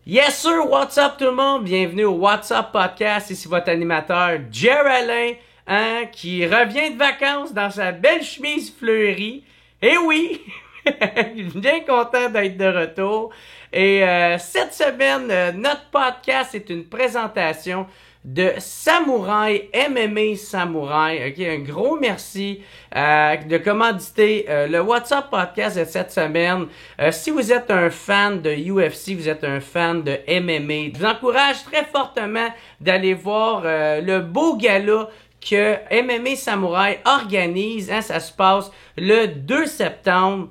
Yes sir, what's up tout le monde? Bienvenue au What's Up Podcast. Ici votre animateur Jer Alain, qui revient de vacances dans sa belle chemise fleurie. Et oui, bien content d'être de retour. Et cette semaine, notre podcast est une présentation de Samouraï, MMA Samouraï. Ok, un gros merci de commanditer le What's Up Podcast de cette semaine. Si vous êtes un fan de UFC, vous êtes un fan de MMA, je vous encourage très fortement d'aller voir le beau gala que MMA Samouraï organise. Ça se passe le 2 septembre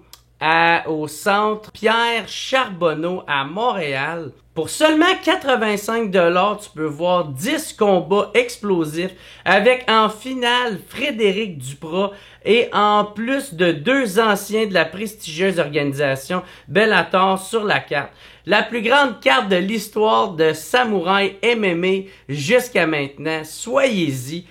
au centre Pierre Charbonneau à Montréal. Pour seulement 85$, tu peux voir 10 combats explosifs avec en finale Frédéric Duprat et en plus de 2 anciens de la prestigieuse organisation Bellator sur la carte. La plus grande carte de l'histoire de Samouraï MMA jusqu'à maintenant. Soyez-y.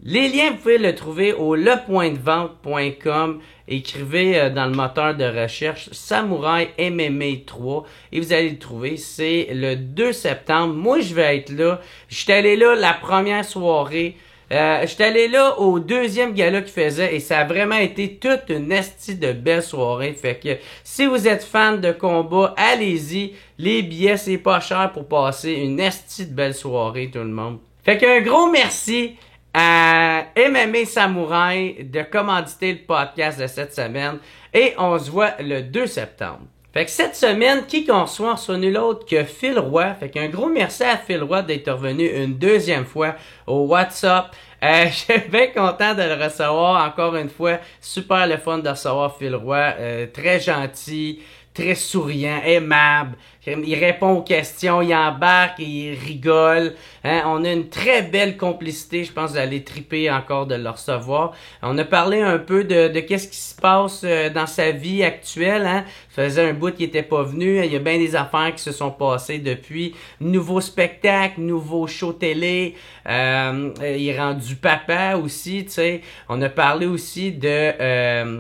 Les liens, vous pouvez le trouver au lepointdevente.com. Écrivez dans le moteur de recherche Samouraï MMA 3 et vous allez le trouver. C'est le 2 septembre. Moi, je vais être là. J'étais allé là la première soirée. J'étais allé là au deuxième gala qu'il faisait et ça a vraiment été toute une esti de belle soirée. Fait que si vous êtes fan de combat, allez-y. Les billets, c'est pas cher pour passer une esti de belle soirée, tout le monde. Fait qu'un gros merci à MMA Samouraï de commanditer le podcast de cette semaine et on se voit le 2 septembre. Fait que cette semaine, qui qu'on reçoit? On reçoit nul autre que Phil Roy. Fait qu'un gros merci à Phil Roy d'être revenu une deuxième fois au What's Up. Je suis bien content de le recevoir encore une fois. Super le fun de recevoir Phil Roy. Très gentil, très souriant, aimable. Il répond aux questions, il embarque, il rigole. On a une très belle complicité. Je pense que vous allez triper encore de le recevoir. On a parlé un peu de qu'est-ce qui se passe dans sa vie actuelle. Ça faisait un bout qu'il était pas venu. Il y a bien des affaires qui se sont passées depuis. Nouveau spectacle, nouveau show télé. Il est rendu papa aussi, tu sais. On a parlé aussi de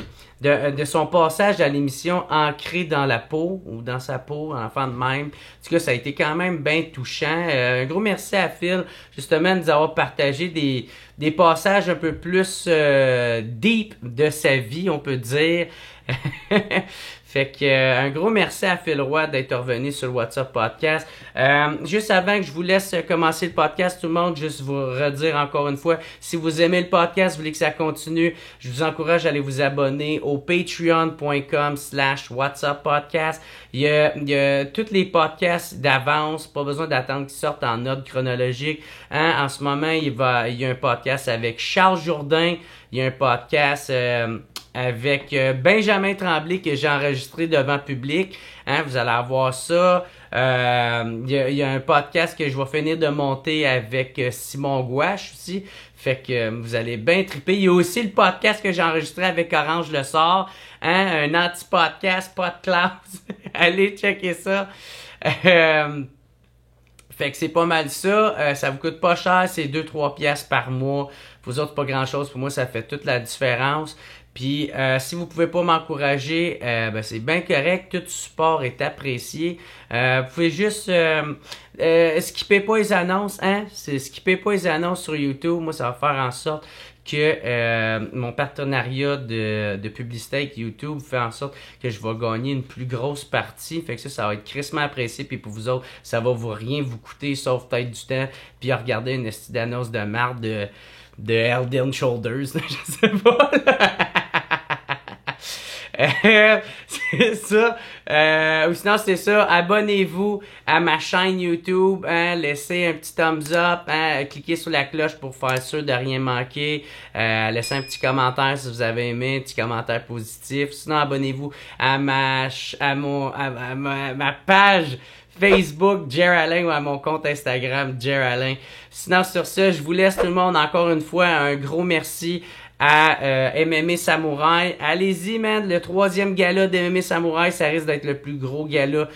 son passage à l'émission Ancré dans la peau ou dans sa peau, enfant de même. En tout cas, ça a été quand même bien touchant. Un gros merci à Phil, justement, de nous avoir partagé des passages un peu plus deep de sa vie, on peut dire. Fait que un gros merci à Phil Roy d'être revenu sur le What's Up Podcast. Juste avant que je vous laisse commencer le podcast, tout le monde, juste vous redire encore une fois, si vous aimez le podcast, vous voulez que ça continue, je vous encourage à aller vous abonner au patreon.com/whatsuppodcast. Il y a tous les podcasts d'avance, pas besoin d'attendre qu'ils sortent en ordre chronologique. En ce moment, il y a un podcast avec Charles Jourdain, il y a un podcast avec Benjamin Tremblay que j'ai enregistré devant public. Vous allez avoir ça. Il y a un podcast que je vais finir de monter avec Simon Gouache aussi. Fait que vous allez bien triper. Il y a aussi le podcast que j'ai enregistré avec Orange Le Sort. Un anti-podcast, pas de classe. Allez checker ça. Fait que c'est pas mal ça. Ça vous coûte pas cher. C'est 2-3 piastres par mois. Pour vous autres, pas grand-chose. Pour moi, ça fait toute la différence. Puis, si vous pouvez pas m'encourager, c'est bien correct. Tout support est apprécié. Vous pouvez juste skipper pas les annonces, Skipper pas les annonces sur YouTube. Moi, ça va faire en sorte que mon partenariat de publicité avec YouTube fait en sorte que je vais gagner une plus grosse partie. Fait que ça va être crissement apprécié. Puis pour vous autres, ça va rien vous coûter sauf peut-être du temps. Puis regarder une petite annonce de marde de Head and Shoulders. Je sais pas, là. C'est ça. Ou sinon, c'est ça. Abonnez-vous à ma chaîne YouTube. Laissez un petit thumbs up. Cliquez sur la cloche pour faire sûr de rien manquer. Laissez un petit commentaire si vous avez aimé. Un petit commentaire positif. Sinon, abonnez-vous à ma page Facebook Jer Alain ou à mon compte Instagram Jer Alain. Sinon, sur ça, je vous laisse tout le monde encore une fois. Un gros merci à MMA Samouraï. Allez-y, man. Le 3e gala de MMA Samouraï, ça risque d'être le plus gros gala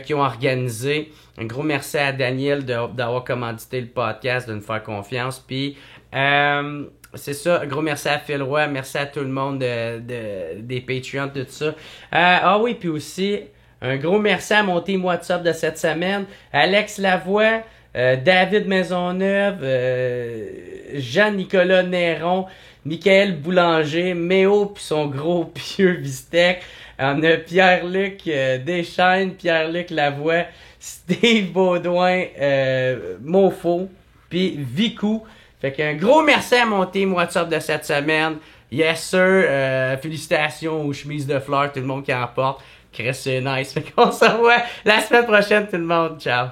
qu'ils ont organisé. Un gros merci à Daniel d'avoir commandité le podcast, de nous faire confiance. Puis, c'est ça. Un gros merci à Phil Roy. Merci à tout le monde des Patreons, tout ça. Oui, puis aussi, Un gros merci à mon team WhatsApp de cette semaine. Alex Lavoie, David Maisonneuve, Jean-Nicolas Néron, Michael Boulanger, Méo puis son gros pieux bistec. On a Pierre-Luc Deschaines, Pierre-Luc Lavoie, Steve Baudouin, Mofo, puis Vicou. Fait qu'un gros merci à mon team WhatsApp de cette semaine. Yes sir, félicitations aux chemises de fleurs, tout le monde qui en porte. Chris, c'est nice. Fait qu'on se revoit la semaine prochaine tout le monde. Ciao.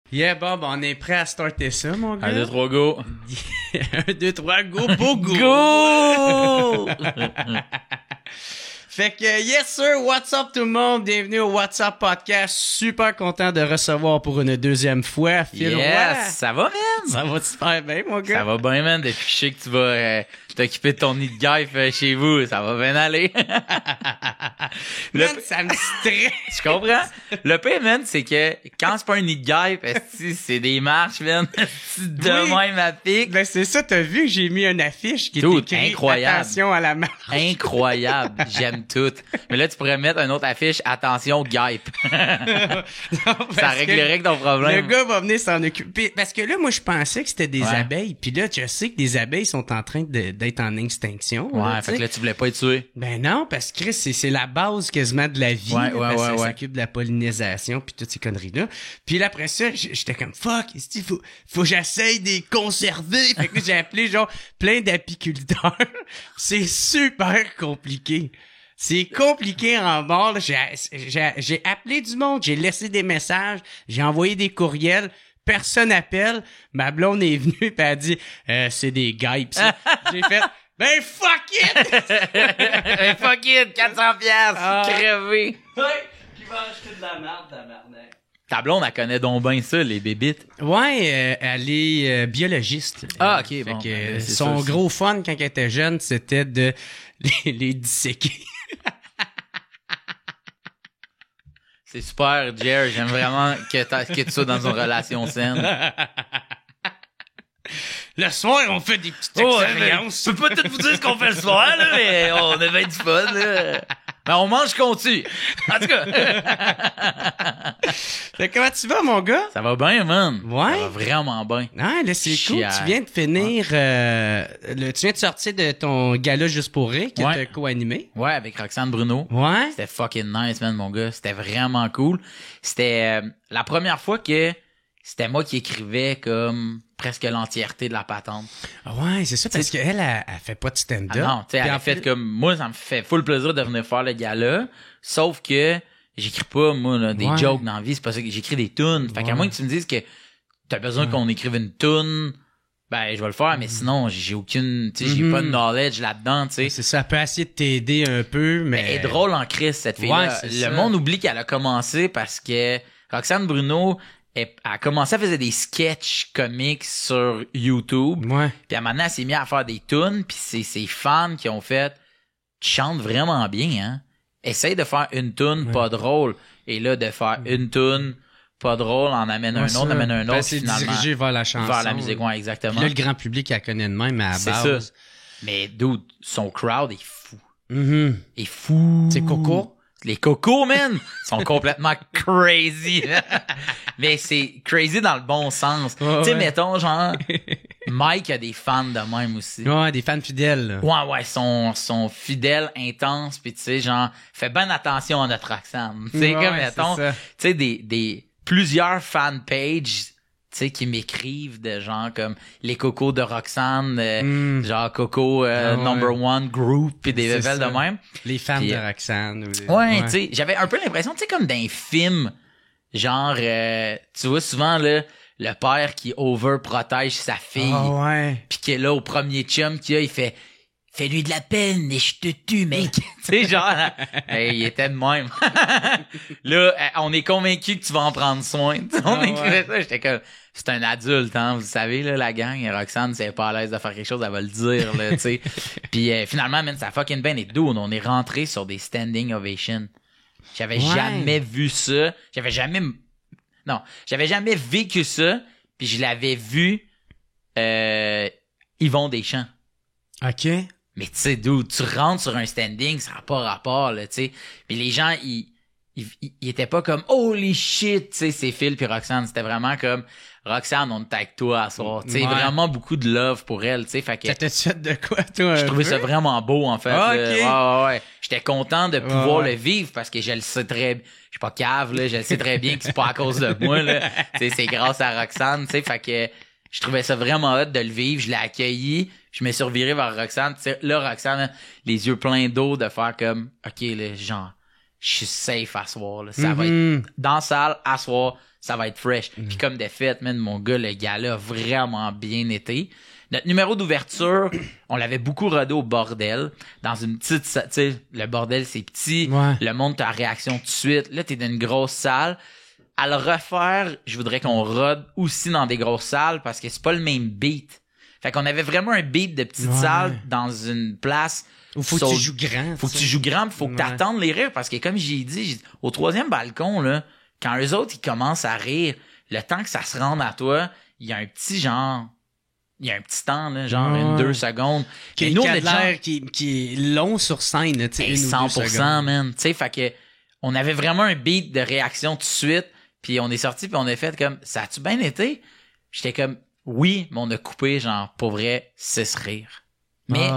Yeah, Bob, on est prêt à starter ça, mon gars. 1, 2, 3, go. 1, 2, 3, go, go, go! Go! Fait que, yes sir, what's up tout le monde? Bienvenue au WhatsApp Podcast. Super content de recevoir pour une deuxième fois Phil Roy. Yes, ça va, man? Ça va super bien, mon gars? Ça va bien, man. Depuis que je sais que tu vas t'occuper de ton nid de guêpe chez vous, ça va bien aller. Man, ça me stresse. Tu comprends? Le pire, man, c'est que quand c'est pas un nid de guêpe, c'est des marches, man. De même à pique. Ben, c'est ça, t'as vu que j'ai mis une affiche qui Tout, est écrite incroyable. Attention à la marche. Incroyable. J'aime tout. Mais là, tu pourrais mettre une autre affiche, attention, guêpe. Ça réglerait que ton problème. Le gars va venir s'en occuper. Parce que là, moi, je pensais que c'était des Ouais. abeilles. Puis là, je sais que les abeilles sont en train d'être en extinction. Ouais, là, fait que là, tu voulais pas être tué. Ben non, parce que Chris, c'est la base quasiment de la vie. Ouais, là, ouais, parce ouais, que ça ouais. s'occupe de la pollinisation puis toutes ces conneries-là. Puis là, après ça, j'étais comme fuck, faut que j'essaye de les conserver. Fait que j'ai appelé genre plein d'apiculteurs. C'est super compliqué. C'est compliqué en bord. Là. J'ai appelé du monde, j'ai laissé des messages, j'ai envoyé des courriels. Personne appelle. Ma blonde est venue et elle a dit c'est des guêpes. Ça. J'ai fait ben fuck it! Fuck it, 400 piastres, crevé. Ouais, qui va acheter de la merde, tabarnak. Ta blonde, elle connaît donc bien ça, les bébites. Ouais, elle est biologiste. Ah, ok, Fait bon, que, ben, c'est son ça aussi. gros fun quand elle était jeune, c'était de les disséquer. C'est super, Jer. J'aime vraiment que tu sois dans une relation saine. Le soir, on fait des petites Oh, expériences. je peux pas tout vous dire ce qu'on fait le soir, là, mais on avait du fun, là. Mais on mange continu. En tout cas. Fait que comment tu vas, mon gars? Ça va bien, man. Ouais? Ça va vraiment bien. Ah, là, c'est cool. Chial. Tu viens de finir, tu viens de sortir de ton gala Juste pour rire que Ouais. t'as co-animé. Ouais, avec Roxane Bruno. Ouais? C'était fucking nice, man, mon gars. C'était vraiment cool. C'était la première fois que c'était moi qui écrivais comme presque l'entièreté de la patente. Ah ouais, c'est ça, parce qu'elle, elle fait pas de stand-up. Ah non, tu sais, Puis elle en a fait plus- comme... Moi, ça me fait full plaisir de venir faire le gala, sauf que j'écris pas, moi, là, des Ouais. jokes dans la vie. C'est pas ça que j'écris des tunes. Fait qu'à Ouais. moins que tu me dises que t'as besoin qu'on écrive une tune, ben, je vais le faire, mais sinon, j'ai aucune... Tu sais, j'ai pas de knowledge là-dedans, tu sais. C'est ça, elle peut essayer de t'aider un peu, mais... Elle est drôle en crise, cette fille-là. Ouais, c'est Le ça. monde oublie qu'elle a commencé parce que Roxane Bruno a commencé à faire des sketchs comiques sur YouTube. Ouais. Puis à un moment donné, elle s'est mise à faire des tunes, puis c'est ses fans qui ont fait « Tu chantes vraiment bien, hein? Essaye de faire une tune pas drôle. » Et là, de faire une tune pas drôle, en amène un Ouais, autre, ça. amène un Ben, autre, c'est finalement. dirigé vers la chanson. Vers la musique, ouais, Puis exactement. là, le grand public, elle connaît de même, mais à la C'est base... ça. Mais dude, son crowd est fou. Mhm. Est fou. C'est Coco? Les cocos, man, sont complètement crazy. Mais c'est crazy dans le bon sens. Ouais, Tu sais, ouais. mettons, genre, Mike a des fans de même aussi. Ouais, des fans fidèles. là. Ouais, sont fidèles, intenses, puis tu sais, genre, fais bien attention à notre accent. Tu sais, Ouais, comme, c'est mettons, tu ça. sais, des plusieurs fan pages, tu sais, qui m'écrivent de genre comme les cocos de Roxane, genre Coco Ah ouais. number one group, puis des C'est bébelles ça. de même. Les fans Puis, de Roxane. Ou des... Ouais, tu sais, j'avais un peu l'impression, tu sais, comme dans un film, genre, tu vois souvent, là, le père qui overprotège sa fille, Ah ouais. pis que là, au premier chum qu'il y a, il fait « Fais-lui de la peine et je te tue, mec! » Tu sais, genre, hey, il était de même. Là, on est convaincu que tu vas en prendre soin. Tu sais, on Ah écrivait ouais. ça, j'étais comme... C'est un adulte, hein, vous savez, là, la gang. Et Roxane, c'est pas à l'aise de faire quelque chose, elle va le dire, là, tu sais. Puis finalement, man, ça fucking bien. Et dude, on est rentré sur des standing ovations. J'avais Ouais. jamais vu ça. J'avais jamais vécu ça. Puis je l'avais vu Yvon Deschamps. OK. Mais tu sais, d'où tu rentres sur un standing, ça n'a pas rapport, là, tu sais. Puis les gens, ils étaient pas comme holy shit, tu sais, c'est Phil puis Roxane. C'était vraiment comme Roxane, on te tag toi à soir. Tu sais, vraiment beaucoup de love pour elle, tu sais. Fait que. T'as fait de quoi, toi? Je trouvais ça vraiment beau, en fait. Ah, OK. Ouais. J'étais content de pouvoir le vivre parce que je le sais très bien. Je suis pas cave, là. Je le sais très bien que c'est pas à cause de moi, là. Tu sais, c'est grâce à Roxane, tu sais. Fait que je trouvais ça vraiment hot de le vivre. Je l'ai accueilli. Je me suis reviré vers Roxane. Tu sais, là, Roxane, les yeux pleins d'eau de faire comme, OK, là, genre, je suis safe à soir, là. Ça va être dans la salle, à soir, ça va être fresh. Puis comme de fait, man, mon gars, le gars-là a vraiment bien été. Notre numéro d'ouverture, on l'avait beaucoup rodé au bordel, dans une petite tu sais, le bordel, c'est petit, le monde t'a réaction tout de suite. Là, t'es dans une grosse salle. À le refaire, je voudrais qu'on rode aussi dans des grosses salles parce que c'est pas le même beat. Fait qu'on avait vraiment un beat de petite salle dans une place. Ou faut que tu joues grand. Faut que tu joues grand, faut que t'attendes les rires parce que comme j'ai dit, au 3e balcon, là, quand eux autres, ils commencent à rire, le temps que ça se rende à toi, il y a un petit genre, il y a un petit temps, là, genre 2 secondes. Qui a l'air qui est long sur scène, tu sais. 100%, man. Tu sais, fait que, on avait vraiment un beat de réaction tout de suite, puis on est sorti puis on a fait comme, ça a-tu bien été? J'étais comme, oui, mais on a coupé, genre, pour vrai, 6 rires. Mais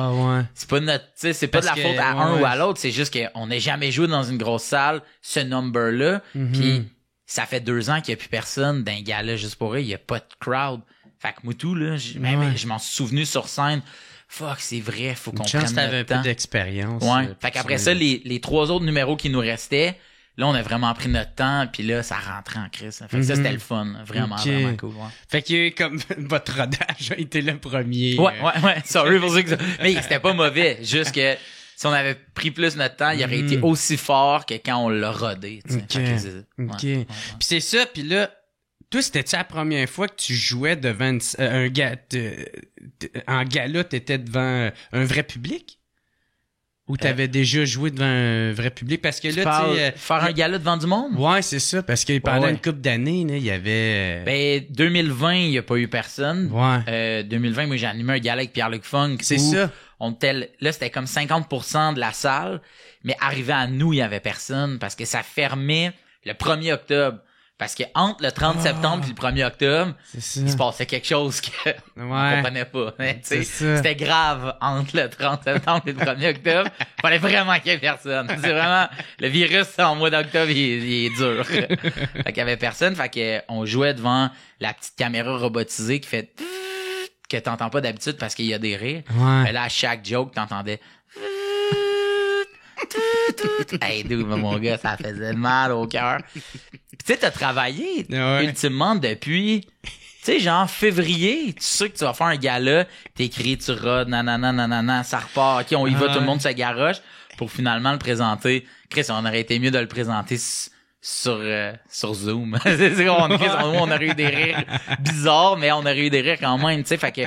c'est pas notre, tu sais, c'est pas de la faute à un ou à l'autre, c'est juste qu'on n'a jamais joué dans une grosse salle ce number-là, puis ça fait 2 ans qu'il y a plus personne d'un gala juste pour eux, il y a pas de crowd. Fait que Moutou, là, je m'en suis souvenu sur scène. Fuck, c'est vrai, faut qu'on prenne notre temps. Un peu d'expérience. Ouais. Fait qu'après ça, les 3 autres numéros qui nous restaient, là, on a vraiment pris notre temps, puis là, ça rentrait en crise. Fait que ça, c'était le fun. Vraiment, vraiment cool. Ouais. Fait que comme votre rodage a été le premier. Ouais. Sorry pour ça que ça. Mais c'était pas mauvais. Juste que si on avait pris plus notre temps, il aurait été aussi fort que quand on l'a rodé. OK. Puis c'est ça, puis là, toi, c'était-tu la première fois que tu jouais devant un gars... en gala, t'étais devant un vrai public? Ou t'avais déjà joué devant un vrai public? Parce que là, tu sais... faire un gala devant du monde? Ouais, c'est ça. Parce que pendant une couple d'années, il y avait... Ben, 2020, il n'y a pas eu personne. Ouais. 2020, moi, j'ai animé un gala avec Pierre-Luc Funk. C'est ça. Là, c'était comme 50% de la salle. Mais arrivé à nous, il n'y avait personne. Parce que ça fermait le 1er octobre. Parce que entre le 30 septembre et le 1er octobre, il se passait quelque chose que on comprenait pas. C'était grave entre le 30 septembre et le 1er octobre. Fallait vraiment qu'il y ait personne. C'est vraiment, le virus en mois d'octobre, il est dur. Fait qu'il y avait personne. Fait que on jouait devant la petite caméra robotisée qui fait que t'entends pas d'habitude parce qu'il y a des rires. Mais là, à chaque joke, t'entendais hey, dude, mon gars, ça faisait mal au cœur. Tu sais, t'as travaillé ultimement depuis, tu sais, genre février. Tu sais que tu vas faire un gala, t'écris, tu rodes, nanana, ça repart. OK, on y va, tout le monde se garoche pour finalement le présenter. Chris, on aurait été mieux de le présenter sur Zoom. On aurait eu des rires bizarres, mais on aurait eu des rires quand même, tu sais. Fait que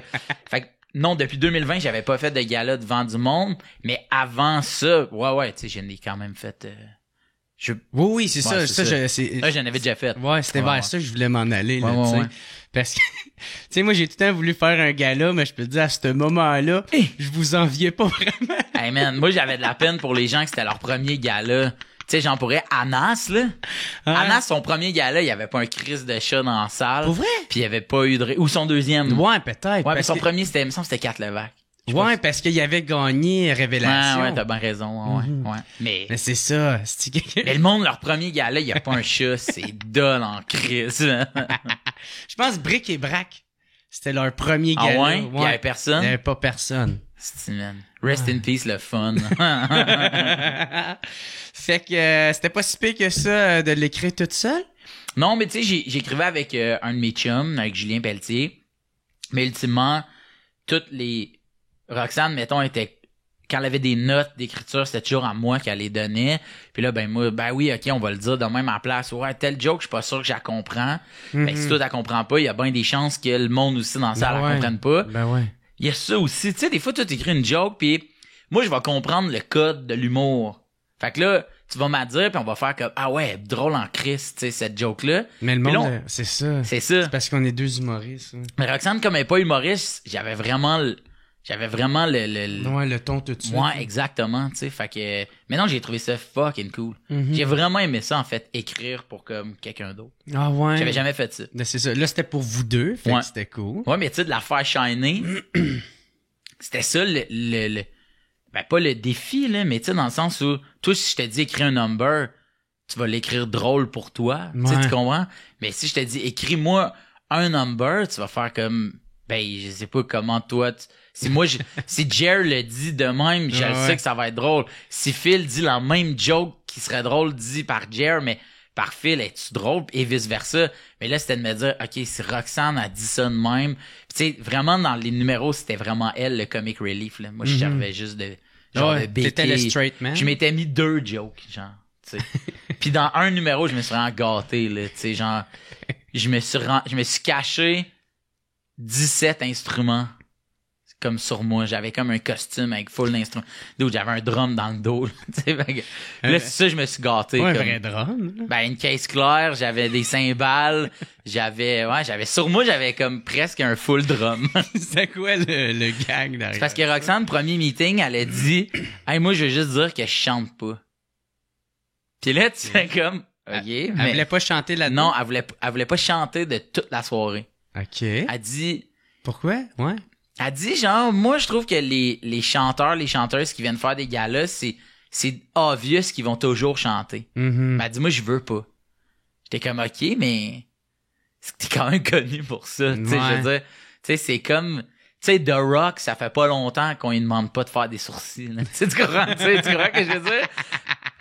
non, depuis 2020, j'avais pas fait de gala devant du monde, mais avant ça, tu sais, j'en ai quand même fait... Oui, c'est ça. Là, j'en avais déjà fait. Ouais, c'était vers ça que je voulais m'en aller, là, tu sais. Parce que, tu sais, moi, j'ai tout le temps voulu faire un gala, mais je peux te dire, à ce moment-là, je vous enviais pas vraiment. Hey, man, moi, j'avais de la peine pour les gens que c'était leur premier gala. Tu sais, j'en pourrais Anas, là. Anas, son premier gala, il y avait pas un crise de chat dans la salle. Pour vrai? Puis il y avait pas eu de... Ou son deuxième. Ouais, peut-être. Ouais, mais son premier, il me semble que c'était Kat Levac. Ouais, parce qu'il avait gagné Révélation. Ouais, t'as bien raison. Ouais. Mais c'est ça. Mais le monde, leur premier gala, il y a pas un chat, c'est dole en crise. Je pense Bric et Brac. C'était leur premier gala. Ah ouais? Puis il y avait personne? Il y avait pas personne. Rest in peace, le fun. Fait que c'était pas si pire que ça de l'écrire toute seule? Non, mais tu sais, j'écrivais avec un de mes chums, avec Julien Pelletier. Mais ultimement, toutes les... Roxane, mettons, quand elle avait des notes d'écriture, c'était toujours à moi qu'elle les donnait. Puis là, ben moi, ben oui, OK, on va le dire de même à place. Ouais, telle joke, je suis pas sûr que je la comprends. Ben, si toi, tu la comprends pas, il y a bien des chances que le monde aussi dans ça, la comprenne pas. Ben ouais. Il y a ça aussi. Tu sais, des fois, tu écris une joke, puis moi, je vais comprendre le code de l'humour. Fait que là, tu vas m'en dire, puis on va faire comme, ah ouais, drôle en Christ, tu sais, cette joke-là. Mais le Puis monde, là, c'est ça. c'est ça. C'est parce qu'on est deux humoristes. Hein. Mais Roxane, comme elle n'est pas humoriste, j'avais vraiment le Ouais, le ton tout de suite. Ouais, exactement, tu sais, fait que... Mais non, j'ai trouvé ça fucking cool. Mhm. J'ai vraiment aimé ça, en fait, écrire pour comme quelqu'un d'autre. Ah ouais. J'avais jamais fait ça. Là, c'est ça. Là, c'était pour vous deux, fait Ouais. que c'était cool. Ouais, mais tu sais, de la faire shiner, c'était ça ben, pas le défi, là, mais tu sais, dans le sens où, toi, si je te dis écris un number, tu vas l'écrire drôle pour toi. Tu sais, Ouais. tu comprends? Mais si je te dis écris-moi un number, tu vas faire comme, ben, je sais pas comment toi, si Jer le dit de même, je le Ouais. sais que ça va être drôle. Si Phil dit la même joke qui serait drôle dit par Jer, mais par Phil, es-tu drôle? Et vice-versa. Mais là, c'était de me dire, OK, si Roxane a dit ça de même. Puis, tu sais, vraiment, dans les numéros, c'était vraiment elle, le comic relief, là. Moi, je servais juste de, genre, Ouais, de t'étais le béquille. straight man. Je m'étais mis 2 jokes, genre, tu sais. Puis dans un numéro, je me suis vraiment gâté, là, tu sais, genre, je me suis caché 17 instruments comme sur moi. J'avais comme un costume avec full d'instruments. D'où j'avais un drum dans le dos, tu sais. Fait que là, c'est ça, je me suis gâté. Ouais, un comme, vrai drum. là. ben, une caisse claire, j'avais des cymbales, j'avais sur moi, j'avais comme presque un full drum. C'était quoi le gag derrière? C'est parce que Roxane, premier meeting, elle a dit, hey, moi, je veux juste dire que je chante pas. Puis là, tu fais comme, OK, Elle mais voulait pas chanter là-dedans? non, elle voulait pas chanter de toute la soirée. OK. Elle dit, Ouais. genre, moi, je trouve que les chanteurs, les chanteuses qui viennent faire des galas, c'est obvious qu'ils vont toujours chanter. Mhm. Elle dit, moi, je veux pas. J'étais comme, OK, mais t'es quand même connu pour ça. Tu sais, Ouais. je veux dire, tu sais, c'est comme, tu sais, The Rock, ça fait pas longtemps qu'on lui demande pas de faire des sourcils. Là. Tu sais, tu comprends ce que je veux dire?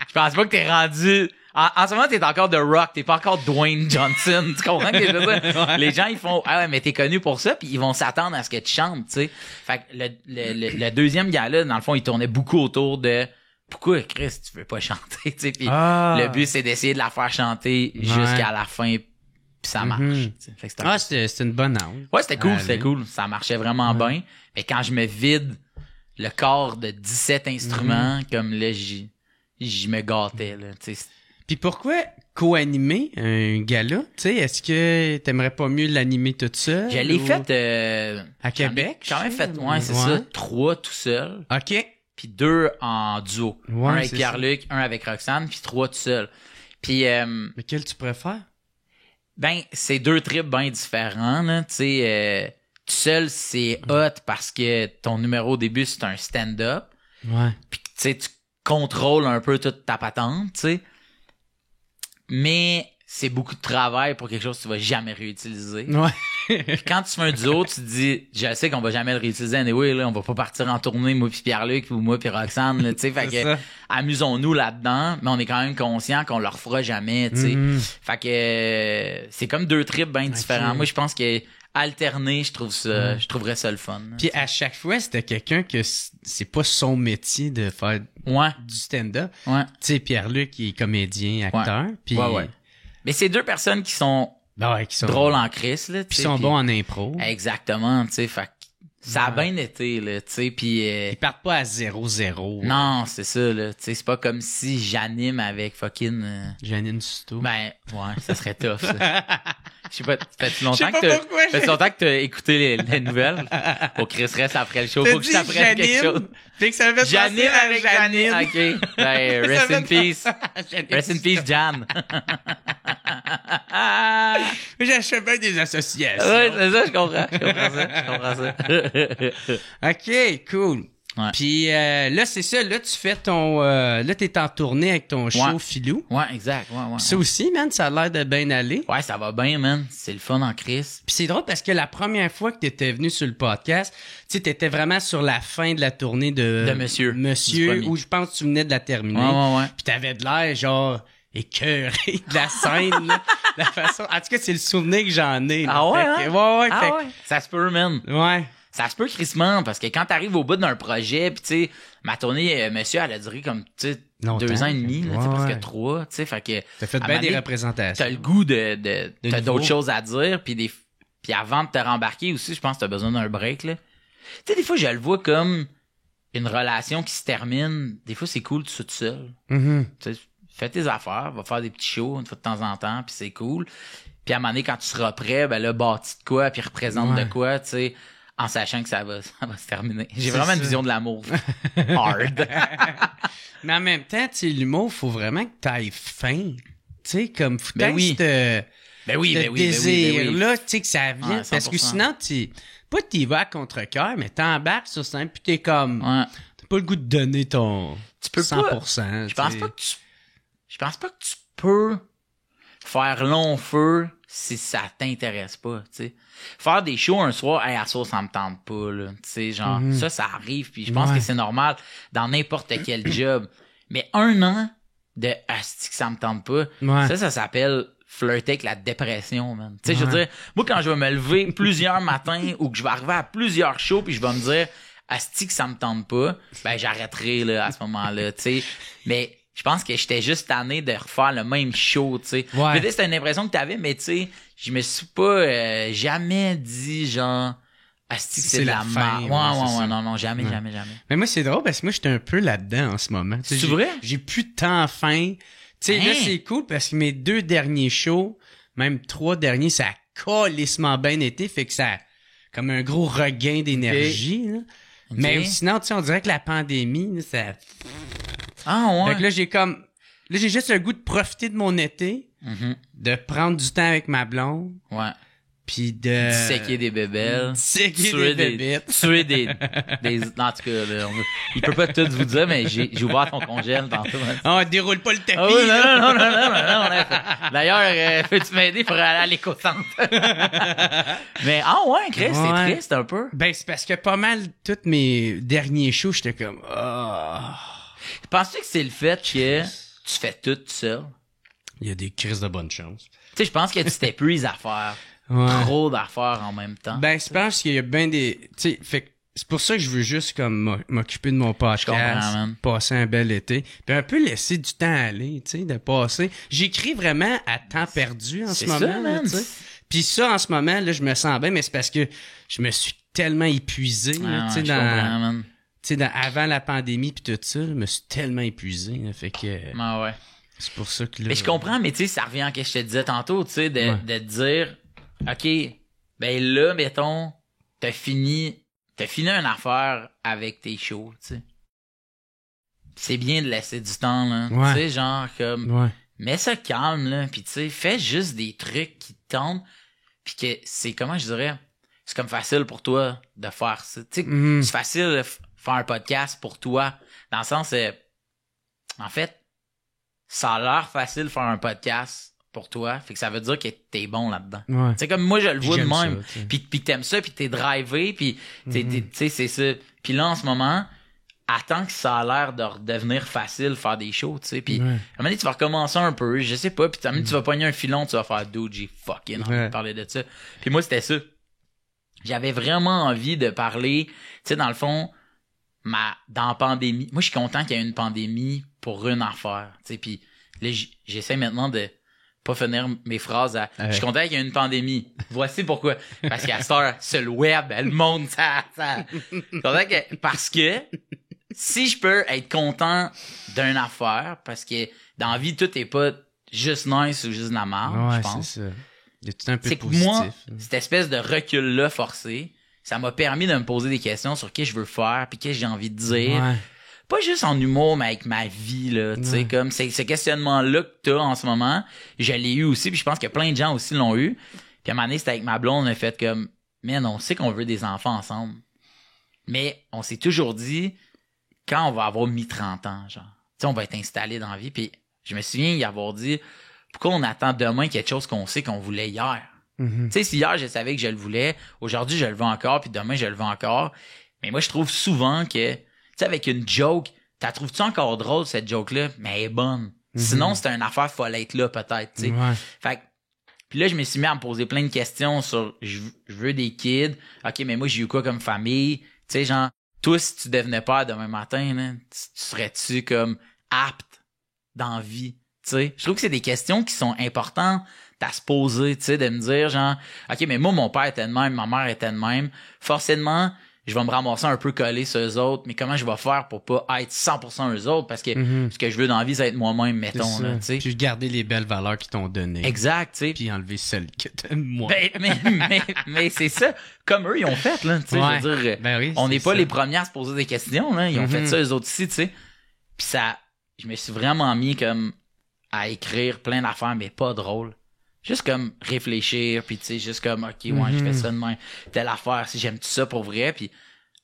Je pense pas que t'es rendu... En ce moment, t'es encore The Rock, t'es pas encore Dwayne Johnson. Tu comprends ce que je veux dire? Ouais. Les gens, ils font, ah ouais, mais t'es connu pour ça, puis ils vont s'attendre à ce que tu chantes, tu sais. Fait que le deuxième gars-là, dans le fond, il tournait beaucoup autour de pourquoi, Chris, tu veux pas chanter, tu sais. Puis le but, c'est d'essayer de la faire chanter jusqu'à la fin, puis ça marche. Mhm. Tu sais. Fait que c'était Ah, c'était une bonne angle. ouais, c'était cool, Allez. c'était cool. Ça marchait vraiment bien. Mais quand je me vide le corps de 17 instruments, comme là, j'y me gâtais, là, tu sais. Puis pourquoi co-animer un gala? Tu sais, est-ce que t'aimerais pas mieux l'animer toute seule? Je l'ai ou- fait, À Québec? J'ai quand même je fait, sais? ouais, c'est ça, 3 tout seul, OK. puis 2 en duo. Ouais, un avec c'est Pierre-Luc, un avec Roxane, puis 3 tout seul. Puis, Lequel tu préfères? ben, c'est 2 trips bien différents, là, tu sais, tout seul, c'est hot parce que ton numéro au début, c'est un stand-up. Ouais. Puis tu sais, tu contrôles un peu toute ta patente, tu sais. Mais c'est beaucoup de travail pour quelque chose que tu vas jamais réutiliser. Ouais. Puis quand tu fais un duo, tu te dis, je sais qu'on va jamais le réutiliser anyway, là, on va pas partir en tournée, moi puis Pierre-Luc, ou moi puis Roxane, là, tu sais, fait C'est que ça. amusons-nous là-dedans, mais on est quand même conscient qu'on le refera jamais, tu sais. Mhm. Fait que c'est comme 2 trips bien différents. Ok. Moi, je pense que alterner, je trouverais ça le fun. Puis à chaque fois, c'était quelqu'un que c'est pas son métier de faire Ouais, du stand-up. ouais. Tu sais, Pierre-Luc, il est comédien, acteur. Puis Ouais. Mais c'est 2 personnes qui sont Ben ouais, qui sont drôles en crise, là. Puis ils sont bons en impro. Exactement, tu sais, fait que ça a Ouais. bien été, là, tu sais, puis Ils partent pas à 0-0. non, c'est ça, là, tu sais, c'est pas comme si j'anime avec fucking... Janine Suto. Ben, ouais, ça serait tough, ça. Je sais pas, fait longtemps Je sais que pas t'as... pourquoi Fait longtemps que t'as écouté les nouvelles. Faut que Chris reste après le show, faut que je t'apprenne quelque chose. Fait que ça me fait Janine penser à avec Janine. OK. Ben, rest Ça in me peace. Janine Rest in peace, Jan. J'achète bien des associations. Ouais, c'est ça, je comprends ça. OK, cool. Ouais. Puis là, c'est ça. Là, tu fais ton... là, t'es en tournée avec ton show Ouais. Filou. Ouais, exact, ouais. Ça aussi, man, ça a l'air de bien aller. Ouais, ça va bien, man. C'est le fun en crise. Puis c'est drôle parce que la première fois que t'étais venu sur le podcast, tu sais, t'étais vraiment sur la fin de la tournée de Monsieur. Du Monsieur, premier. où je pense que tu venais de la terminer. Ouais. Puis t'avais de l'air, genre, écœuré de la scène, là. La façon... En tout cas, c'est le souvenir que j'en ai. là. Ah ouais, Fait que- hein? ouais, Ah fait que- ouais. Ça se peut, man. Ouais. Ça se peut crissement, parce que quand t'arrives au bout d'un projet, pis tu sais, ma tournée, monsieur, elle a duré comme, tu sais, Longtemps. 2 ans et demi, là, tu sais, Ouais, ouais. presque 3, tu sais, fait que... T'as fait à un bien moment des donné, représentations. T'as le goût t'as nouveau. d'autres choses à dire, puis avant de te rembarquer aussi, je pense que t'as besoin d'un break, là. Tu sais, des fois, je le vois comme une relation qui se termine. Des fois, c'est cool, tu sois tout seul. Mhm. Tu sais, fais tes affaires, va faire des petits shows une fois de temps en temps, puis c'est cool. Puis à un moment donné, quand tu seras prêt, ben là, bâtis de quoi, puis représente de quoi, tu sais, en sachant que ça va se terminer. J'ai vraiment une vision de l'amour hard. Mais en même temps, tu sais, l'humour, faut vraiment que t'ailles faim. Tu sais, comme, faut Ben oui. ce désir-là, tu sais, que ça vient. Ouais, parce que 100%. sinon, pas t'y vas à contre-cœur, mais t'embarques sur scène, puis t'es comme, Ouais. t'as pas le goût de donner ton Tu peux 100%. Je pense pas que tu peux faire long feu si ça t'intéresse pas, tu sais. Faire des shows un soir, à soir, ça me tente pas, là. Tu sais, genre, ça arrive, puis je pense que c'est normal dans n'importe quel job. Mais un an de asti que ça me tente pas, ça s'appelle flirter avec la dépression, man. Tu sais, je veux dire, moi, quand je vais me lever plusieurs matins ou que je vais arriver à plusieurs shows puis je vais me dire, asti que ça me tente pas, ben, j'arrêterai, là, à ce moment-là, tu sais. Mais, je pense que j'étais juste tanné de refaire le même show, tu sais. Ouais. Peut-être c'était une impression que t'avais, mais tu sais, je me suis pas jamais dit genre asti que c'est de la fin, merde. ouais, Ouais, c'est ça. non, jamais. Mais moi, c'est drôle parce que moi, j'étais un peu là-dedans en ce moment. Tu sais, C'est vrai? J'ai plus de temps faim. Tu sais, là, Hein? c'est cool parce que mes 2 derniers shows, même 3 derniers, ça a calissement bien été, fait que ça a comme un gros regain d'énergie, là. Ok. Mais sinon, tu sais, on dirait que la pandémie, là, ça... Ah ouais. Fait que là, j'ai juste le goût de profiter de mon été, Mhm. de prendre du temps avec ma blonde, Ouais. puis de... Disséquer des bébelles. Disséquer Tuer des bébites. tuer des en tout cas, là, il peut pas tout vous dire, mais j'ai ouvert ton congèle tantôt. Hein. Ah, déroule pas le tapis, Ah oui, là. non. D'ailleurs, peux-tu m'aider pour aller à l'éco-centre? Mais, ouais, Chris, Ouais. c'est triste un peu. Ben, c'est parce que pas mal, tous mes derniers shows, j'étais comme... Ah. Penses-tu que c'est le fait que tu fais tout seul? Il y a des crises de bonne chance. Tu sais, je pense que tu t'épuises à faire Ouais. trop d'affaires en même temps. Ben, je pense qu'il y a bien des... Tu sais, fait que c'est pour ça que je veux juste comme m'occuper de mon podcast, comprends, man. passer un bel été, puis un peu laisser du temps aller, tu sais, de passer. J'écris vraiment à temps perdu en ce C'est moment, ça, là, man. tu sais. Puis ça, en ce moment, là, je me sens bien, mais c'est parce que je me suis tellement épuisé, là, tu sais, je comprends, dans... man. Tu sais, avant la pandémie puis tout ça, je me suis tellement épuisé, là, fait que Ouais. c'est pour ça que là... Mais je comprends, mais tu sais, ça revient à ce que je te disais tantôt, tu sais, de te dire, OK, ben là, mettons, t'as fini une affaire avec tes shows, tu sais. C'est bien de laisser du temps, là. Ouais. Tu sais, genre, comme, Ouais. mets ça calme, là, pis tu sais, fais juste des trucs qui te tentent, pis que c'est, comment je dirais, c'est comme facile pour toi de faire ça. Tu sais, Mhm. c'est facile de faire un podcast pour toi, dans le sens, en fait, ça a l'air facile de faire un podcast pour toi, fait que ça veut dire que t'es bon là-dedans. Ouais. Tu sais, comme moi, je le vois de J'aime même. ça, tu sais. Puis t'aimes ça, puis t'es drivé, puis tu sais, c'est ça. Puis là, en ce moment, attends que ça a l'air de redevenir facile faire des shows, tu sais. Puis à un Ouais. moment donné, tu vas recommencer un peu, je sais pas, puis à un moment donné, tu vas pogner un filon, tu vas faire « Dude, j'ai fucking envie Ouais. de parler de ça. » Puis moi, c'était ça. J'avais vraiment envie de parler, tu sais, dans le fond, dans la pandémie. Moi, je suis content qu'il y ait une pandémie pour une affaire, tu sais. Puis là, j'essaie maintenant de pas finir mes phrases à je suis content qu'il y ait une pandémie. Voici pourquoi. Parce qu'à cette heure, c'est le web, le monde, ça. Je suis content parce que si je peux être content d'une affaire, parce que dans la vie, tout est pas juste nice ou juste de la merde, Ouais, je pense. c'est ça. Il y a tout un peu C'est de que positif. moi, là. cette espèce de recul-là forcé, ça m'a permis de me poser des questions sur qu'est-ce que je veux faire, puis qu'est-ce que j'ai envie de dire. Ouais. Pas juste en humour, mais avec ma vie, là, tu sais, Ouais. comme ce questionnement-là que t'as en ce moment, je l'ai eu aussi, puis je pense que plein de gens aussi l'ont eu. Puis à un moment donné, c'était avec ma blonde, on a fait comme, man, on sait qu'on veut des enfants ensemble. Mais on s'est toujours dit, quand on va avoir mis 30 ans, genre, tu sais, on va être installé dans la vie, puis je me souviens y avoir dit, pourquoi on attend demain quelque chose qu'on sait qu'on voulait hier? Mhm. Tu sais, si hier, je savais que je le voulais, aujourd'hui, je le veux encore, puis demain, je le veux encore. Mais moi, je trouve souvent que, tu sais, avec une joke, t'as trouves-tu encore drôle, cette joke-là? Mais elle est bonne. Sinon, c'est une affaire, faut être là, peut-être, tu sais. Ouais. Fait que, puis là, je me suis mis à me poser plein de questions sur, je veux des kids. OK, mais moi, j'ai eu quoi comme famille? Tu sais, genre, toi, si tu devenais père demain matin, là, tu serais-tu comme apte dans la vie? Tu sais, je trouve que c'est des questions qui sont importantes à se poser, tu sais, de me dire, genre, OK, mais moi, mon père était de même, ma mère était de même. Forcément, je vais me ramasser un peu collé sur eux autres, mais comment je vais faire pour pas être 100% eux autres, parce que ce que je veux dans la vie, c'est être moi-même, mettons, là, tu sais. Puis garder les belles valeurs qu'ils t'ont données. Exact, tu sais. Puis enlever celles que t'aimes moins. Mais c'est ça, comme eux, ils ont fait, là, tu sais, Ouais. je veux dire, Ben oui, on n'est c'est pas ça. les premiers à se poser des questions, là, ils ont fait ça, eux autres aussi, tu sais. Puis ça, je me suis vraiment mis comme à écrire plein d'affaires, mais pas drôles. Juste comme réfléchir, puis tu sais, juste comme, OK, ouais, je fais ça de même, telle affaire, si j'aime tout ça pour vrai, puis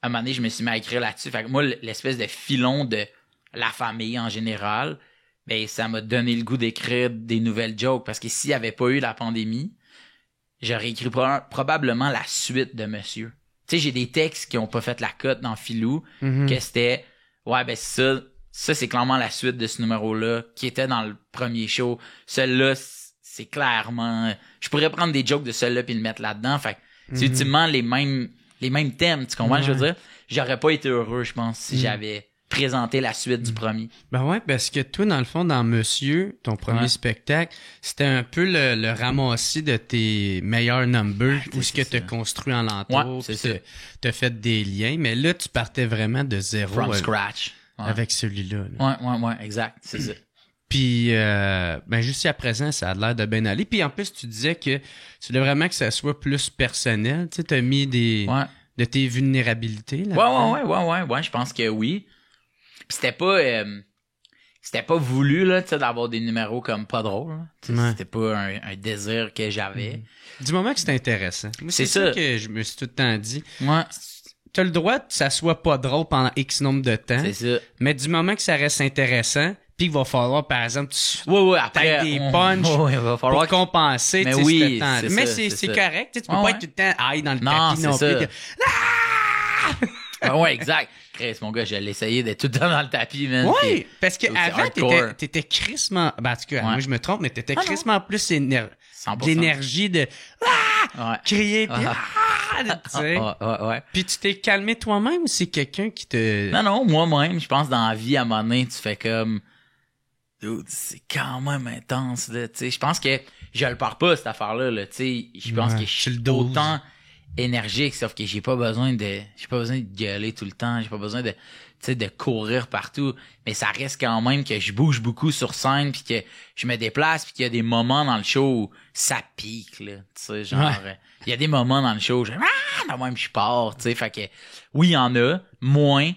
à un moment donné, je me suis mis à écrire là-dessus. Fait que moi, l'espèce de filon de la famille en général, ben ça m'a donné le goût d'écrire des nouvelles jokes, parce que s'il n'y avait pas eu la pandémie, j'aurais écrit probablement la suite de Monsieur. Tu sais, j'ai des textes qui ont pas fait la cote dans Filou, que c'était, ouais, ben ça c'est clairement la suite de ce numéro-là, qui était dans le premier show. Celui-là, c'est clairement... Je pourrais prendre des jokes de celui-là puis le mettre là-dedans. Fait que c'est ultimement les mêmes thèmes, tu comprends ce que je veux dire? J'aurais pas été heureux, je pense, si j'avais présenté la suite du premier. Ben ouais, parce que toi, dans le fond, dans Monsieur, ton premier spectacle, c'était un peu le ramassis de tes meilleurs numbers, où ce que t'as construit en l'entour, Ouais, c'est puis ça. t'as fait des liens, mais là, tu partais vraiment de zéro From scratch. Ouais. avec celui-là. là. Ouais, exact, c'est ça. Puis, ben jusqu'à présent, ça a l'air de bien aller. Puis en plus, tu disais que tu voulais vraiment que ça soit plus personnel. Tu sais, t'as mis Ouais. de tes vulnérabilités là. Ouais, je pense que oui. Puis c'était pas voulu, là, tu sais, d'avoir des numéros comme pas drôles, là. Tu sais, Ouais. C'était pas un désir que j'avais. Du moment que c'est intéressant. Moi, C'est ça ça. que je me suis tout le temps dit. Ouais, T'as le droit que ça soit pas drôle pendant X nombre de temps, c'est ça. mais du moment que ça reste intéressant, puis il va falloir, par exemple, Ouais, après. T'as des punchs Ouais, il va falloir pour compenser, Mais tu sais, oui, ce temps. c'est Mais ça, c'est c'est ça. correct, tu sais, tu peux pas Ouais, être tout le temps aïe dans le Non, tapis c'est non ça. plus. Ouais, exact. Chris, mon gars, j'allais essayer d'être tout le temps dans le tapis, man. Oui, Puis- parce que c'est avant hardcore. t'étais crissement, ben, en tout cas, Ouais. moi je me trompe, mais t'étais Ah, non. crissement plus 100%. d'énergie de Ouais. crier puis tu sais. Ouais. Puis tu t'es calmé toi-même ou c'est quelqu'un qui te Non, moi-même, je pense dans la vie, à un moment donné, tu fais comme... Dude, c'est quand même intense, là, tu sais. Je pense que je le pars pas, cette affaire-là, là, tu sais. Je pense Ouais, que je tu le suis doses. autant énergique, sauf que j'ai pas besoin de gueuler tout le temps, j'ai pas besoin de, tu sais, de courir partout. Mais ça reste quand même que je bouge beaucoup sur scène, puis que je me déplace, puis qu'il y a des moments dans le show où ça pique, là, tu sais, genre... Il y a des moments dans le show où je même je pars, tu sais, fait que oui, il y en a, moins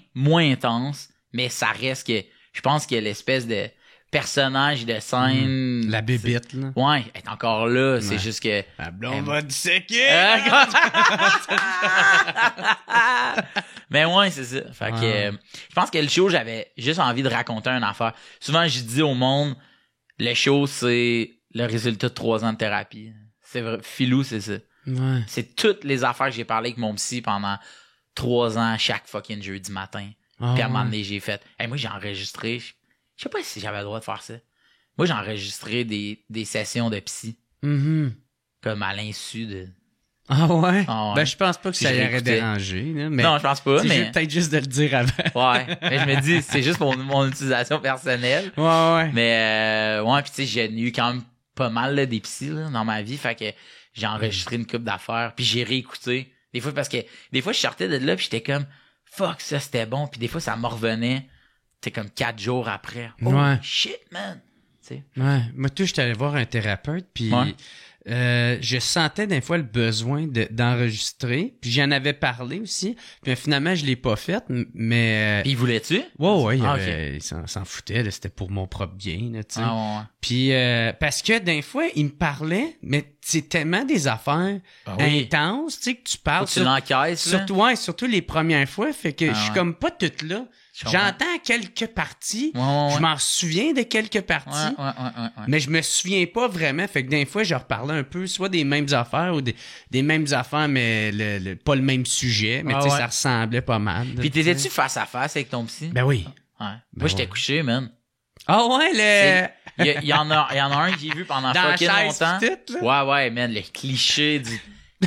intense, mais ça reste que je pense que l'espèce de personnage de scène la bébite là. ouais, est encore là, c'est Ouais. juste que La blonde va disséquer. mais ouais, c'est ça. Fait que je pense que le show, j'avais juste envie de raconter une affaire. Souvent, je dis au monde, le show, c'est le résultat de 3 ans de thérapie. C'est vrai. Filou, c'est ça. Ouais. C'est toutes les affaires que j'ai parlé avec mon psy pendant 3 ans, chaque fucking jeudi matin. Ah, Puis à un moment ouais. donné, j'ai fait... Hey, moi, j'ai enregistré... Je sais pas si j'avais le droit de faire ça. Moi, j'ai enregistré des sessions de psy. Mhm. Comme à l'insu de... Ah ouais? Ah ouais. Ben je pense pas que ça Puis y je aurait l'écoutais. dérangé là, mais Non, je pense pas, c'est mais... peut-être juste de le dire avant. Ouais. Mais je me dis, c'est juste mon utilisation personnelle. Ouais. Mais ouais, puis tu sais, j'ai eu quand même pas mal là, des psys là, dans ma vie. Fait que j'ai enregistré une couple d'affaires. Puis j'ai réécouté. Des fois, parce que des fois, je sortais de là puis j'étais comme fuck, ça c'était bon. Puis des fois, ça me revenait. C'était comme 4 jours après. Oh Ouais. shit, man. Tu sais. Ouais. Moi, tout, j'étais allé voir un thérapeute, puis Ouais. je sentais des fois le besoin d'enregistrer, puis j'en avais parlé aussi, puis finalement, je l'ai pas fait, mais... Puis voulais-tu? Ouais, Ah, il s'en foutait, là, c'était pour mon propre bien, là, tu sais. Ah, ouais. Puis, parce que des fois, il me parlait, mais c'est tellement des affaires Ah oui. intenses, tu sais, que tu Faut parles que tu l'encaisses, là. surtout les premières fois, fait que Ah, je suis ouais. comme pas toute là. Je comprends. J'entends quelques parties, Ouais. je m'en souviens de quelques parties, Ouais. mais je me souviens pas vraiment. Fait que des fois, je reparlais un peu, soit des mêmes affaires ou des mêmes affaires, mais pas le même sujet. Mais Ah, tu sais, ouais. ça ressemblait pas mal. là, Puis tu sais. t'étais-tu face à face avec ton psy? Ben oui. Ouais. Moi, j'étais ouais. couché, man. Ah ouais, Il y en a un que j'ai vu pendant dans la fucking chaise longtemps. pis tout, là. Ouais, man, le cliché du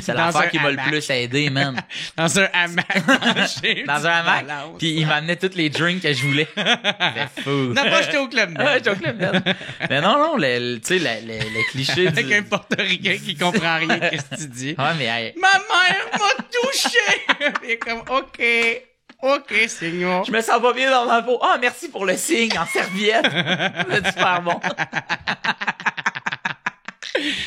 C'est Dans l'affaire un qui m'a le hamac. plus aidé, man. Dans un hamac penché, Dans un hamac. balance. Puis il m'amenait tous les drinks que je voulais. C'était fou. Non, pas j'étais au Club Med. Ouais, j'étais au Club Med. Mais non, tu sais, le cliché Avec un portoricain qui comprend rien de ce que tu dis. Ouais, mais hey, Ma mère m'a touché! Il est comme, OK, Seigneur. je me sens pas bien dans ma peau. Ah, merci pour le signe en serviette. C'est super bon.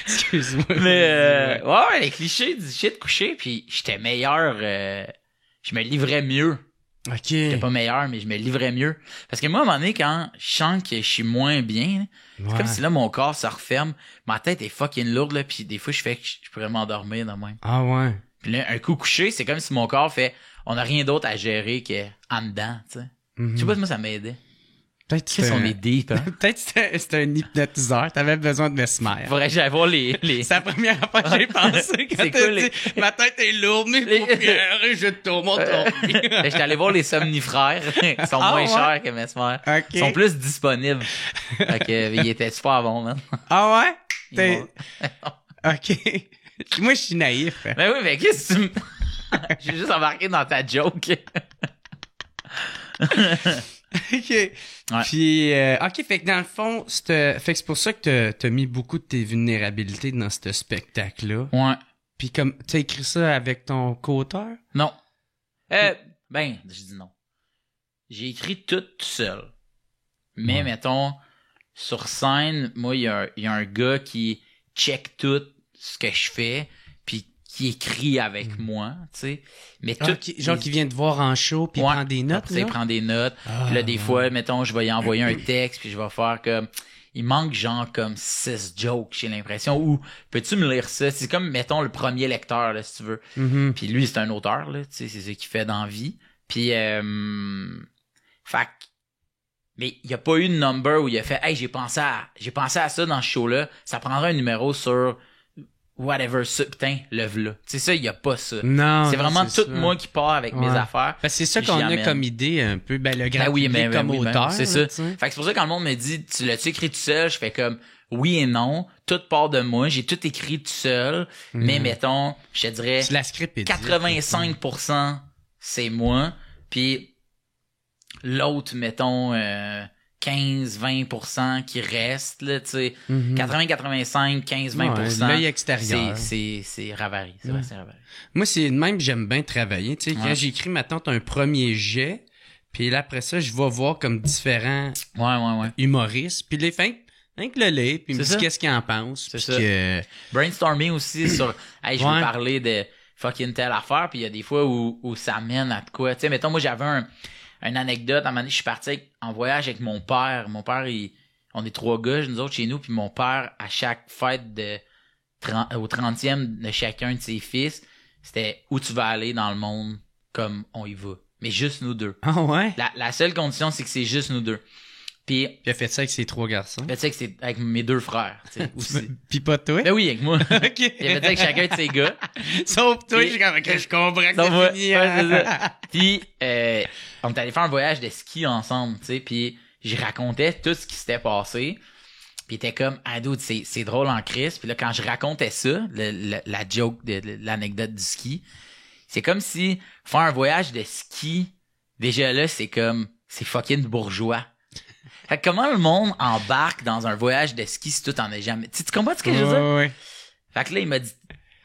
Excuse-moi. Mais ouais, les clichés du shit couché, puis j'étais meilleur, je me livrais mieux. OK. J'étais pas meilleur, mais je me livrais mieux. Parce que moi, à un moment donné, quand je sens que je suis moins bien, c'est comme si là, mon corps se referme, ma tête est fucking lourde, là, puis des fois, je fais que je pourrais m'endormir de même. Ah ouais. Puis là, un coup couché, c'est comme si mon corps fait, on a rien d'autre à gérer que en dedans, tu sais. Mhm. Je sais pas si moi, ça m'aidait. Peut-être Qu'est-ce qu'on est deep, hein? Peut-être que c'était un hypnotiseur. T'avais besoin de Mesmer. Faudrait que j'aille voir les... C'est la première fois que j'ai pensé quand C'est t'as cool, dit ma tête est lourde, mes Les- paupières, et je tourne mon J'étais allé voir les somnifrères. Ils sont Ah moins ouais? chers que Mesmer. OK. Ils sont plus disponibles. Fait que, il était super bon, man. Ah ouais? Ils T'es... vont- OK. Moi, je suis naïf. Ben oui, mais qu'est-ce que tu me... J'ai juste embarqué dans ta joke. OK. Puis, OK, fait que dans le fond, fait que c'est pour ça que t'as mis beaucoup de tes vulnérabilités dans ce spectacle-là. Ouais. Puis comme, t'as écrit ça avec ton co-auteur? Non. Ben, je dis non. J'ai écrit tout seul. Mais, Ouais. mettons, sur scène, moi, il y a un gars qui check tout ce que je fais, puis qui écrit avec moi, tu sais. Mais tout... Genre qui vient te voir en show puis Ouais. prend des notes, Après ça, il là? prend des notes. Ah, Puis là, des ouais. fois, mettons, je vais y envoyer un texte, puis je vais faire comme... Il manque genre comme 6 jokes, j'ai l'impression. Ou, peux-tu me lire ça? C'est comme, mettons, le premier lecteur, là, si tu veux. Mhm. Puis lui, c'est un auteur, là, tu sais, c'est ce qu'il fait dans la vie. Puis, fait que- mais il y a pas eu de number où il a fait, hey, j'ai pensé à ça dans ce show-là. Ça prendrait un numéro sur whatever, ça, putain, le v'là. Tu sais, ça, il y a pas ça. Non. C'est vraiment c'est tout ça. moi qui part avec mes Ouais. affaires. Parce que c'est ça Puis qu'on j'y a amène. comme idée un peu, ben le grand Ben oui, public mais comme auteur. c'est là, ça. tu sais. Fait que c'est pour ça que quand le monde me dit, tu l'as-tu écrit tout seul? Je fais comme, oui et non. Tout part de moi. J'ai tout écrit tout seul. Mais mettons, je te dirais, C'est la script est 85% c'est moi. Puis l'autre, mettons, 15-20% qui reste, là, tu sais. 80-85, 15-20%. Ouais, l'œil extérieur. C'est Ravary. C'est vrai, c'est Ravary. Moi, c'est de même que j'aime bien travailler. Tu sais, quand Ouais. j'écris, maintenant, un premier jet, puis là, après ça, je vais voir comme différents Ouais. humoristes, puis les fins, rien que le lait, puis il me C'est dit ça. qu'est-ce qu'il en pense. C'est puis ça. que... Brainstorming aussi sur, hey, je Ouais. veux parler de fucking telle affaire, puis il y a des fois où ça mène à de quoi. Tu sais, mettons, moi, j'avais une anecdote. À un moment donné, je suis parti en voyage avec mon père. Mon père, on est 3 gars, nous autres, chez nous, puis mon père, à chaque fête au 30e de chacun de ses fils, c'était où tu vas aller dans le monde comme on y va. Mais juste nous deux. Ah ouais? La seule condition, c'est que c'est juste nous deux. Puis, Puis il a fait ça avec ses 3 garçons. tu sais que c'est avec mes 2 frères, tu sais, aussi. Puis pas toi? Ben oui, avec moi. OK. Il avait dit avec chacun de ses gars. Sauf toi, Puis- j'ai comme, OK, je comprends que Donc, c'est ouais, fini. ouais, hein. c'est ça. Puis, on est allé faire un voyage de ski ensemble, tu sais, puis j'y racontais tout ce qui s'était passé. Puis il était comme, ah, dude, c'est drôle en crise. Puis là, quand je racontais ça, la joke de l'anecdote du ski, c'est comme si faire un voyage de ski, déjà là, c'est fucking bourgeois. Fait que comment le monde embarque dans un voyage de ski si tout en est jamais... Tu comprends ce que je veux dire? Ouais. Fait que là, il m'a dit,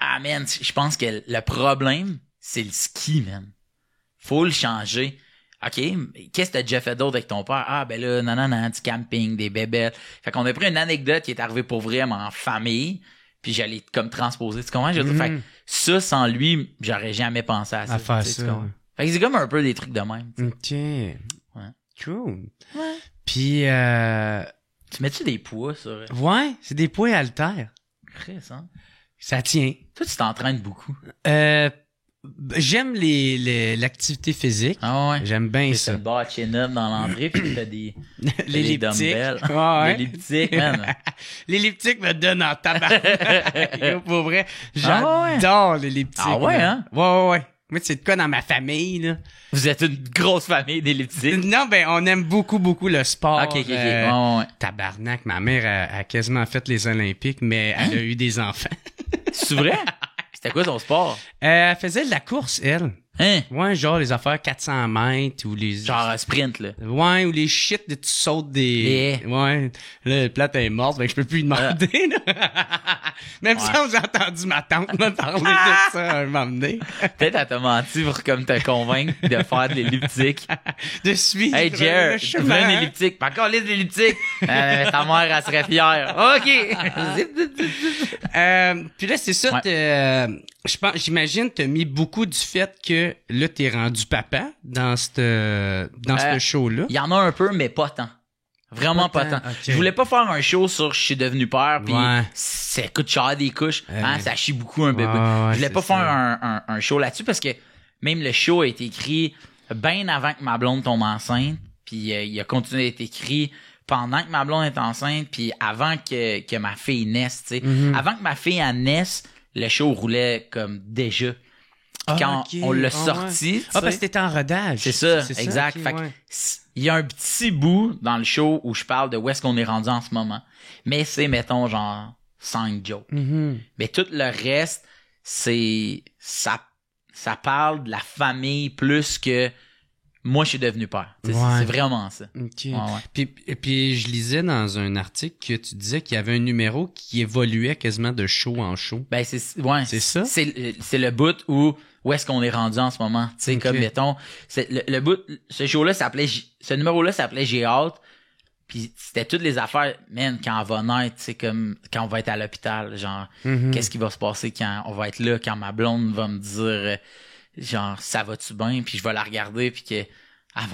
ah, man, je pense que le problème, c'est le ski, man. Faut le changer. OK, qu'est-ce que t'as déjà fait d'autre avec ton père? Ah, ben là, non, du camping, des bébelles. Fait qu'on a pris une anecdote qui est arrivée pour vrai, mais en famille, puis j'allais comme transposer. Tu comprends? Je veux dire, fait que ça, sans lui, j'aurais jamais pensé à ça. À faire tu sais, tu ça, comprends? ouais. Fait que c'est comme un peu des trucs de même. tu sais. OK. Ouais. Cool. Ouais. Puis, Tu mets-tu des poids sur... ouais, c'est des poids haltères. Chris, hein? Ça tient. Toi, tu t'entraînes beaucoup. J'aime l'activité physique. Ah ouais? J'aime bien T'as ça. une barre chin-up dans l'entrée, puis t'as des... L'elliptique. dumbbells. Ouais. L'elliptique, man. L'elliptique me donne en tabarnak. Pour vrai, j'adore l'elliptique. Ah ouais, là. hein? Ouais. Moi, c'est de quoi dans ma famille, là. Vous êtes une grosse famille d'elliptiques. Non, ben, on aime beaucoup le sport. Ok. Ouais. Tabarnak, ma mère a quasiment fait les Olympiques, mais elle a eu des enfants. C'est vrai? C'était quoi son sport? Elle faisait de la course, elle. Hein? Ouais, genre les affaires 400 mètres ou les... Genre un sprint, là. Ouais, ou les shit de tu sautes des... Ouais. Là, le plate est morte, fait que je peux plus lui demander, là. Même si j'ai entendu ma tante me parler de ça un moment donné. Peut-être elle t'a menti pour comme te convaincre de faire de l'elliptique. De suivre Hey, Jer, le je veux chemin. une elliptique. Pas encore liste l'elliptique. Ta mère, elle serait fière. OK. Puis là, c'est ça, Ouais. j'imagine t'as mis beaucoup du fait que là, t'es rendu papa dans ce show-là. Il y en a un peu, mais pas tant. Vraiment pas tant. Ok. Je voulais pas faire un show sur je suis devenu père, puis Ouais. ça coûte cher des couches. Hein, ça chie beaucoup un bébé. Ouais, Je voulais pas c'est faire ça. un show là-dessus parce que même le show a été écrit bien avant que ma blonde tombe enceinte, puis il a continué d'être écrit pendant que ma blonde est enceinte, puis avant que ma fille naisse, tu sais. Mm-hmm. Avant que ma fille en naisse, le show roulait comme déjà. Puis quand ok. on l'a Ouais. sorti, tu sais, Parce que t'étais en rodage. c'est ça, exact. ok, Fait que ouais. il y a un petit bout dans le show où je parle de où est-ce qu'on est rendu en ce moment. Mais c'est, mettons, genre 5 jokes. Mhm. Mais tout le reste, ça parle de la famille plus que moi, je suis devenu père. Tu sais, Ouais. c'est vraiment ça. OK. Ouais. Puis je lisais dans un article que tu disais qu'il y avait un numéro qui évoluait quasiment de show en show. Ben, C'est ça? C'est le bout où est-ce qu'on est rendu en ce moment. Tu sais, Ok. comme, mettons, c'est le bout, ce show-là s'appelait, ce numéro-là s'appelait J'ai hâte. Puis c'était toutes les affaires, man, quand on va naître, c'est comme quand on va être à l'hôpital, genre, qu'est-ce qui va se passer quand on va être là, quand ma blonde va me dire, genre, ça va-tu bien, puis je vais la regarder, puis que elle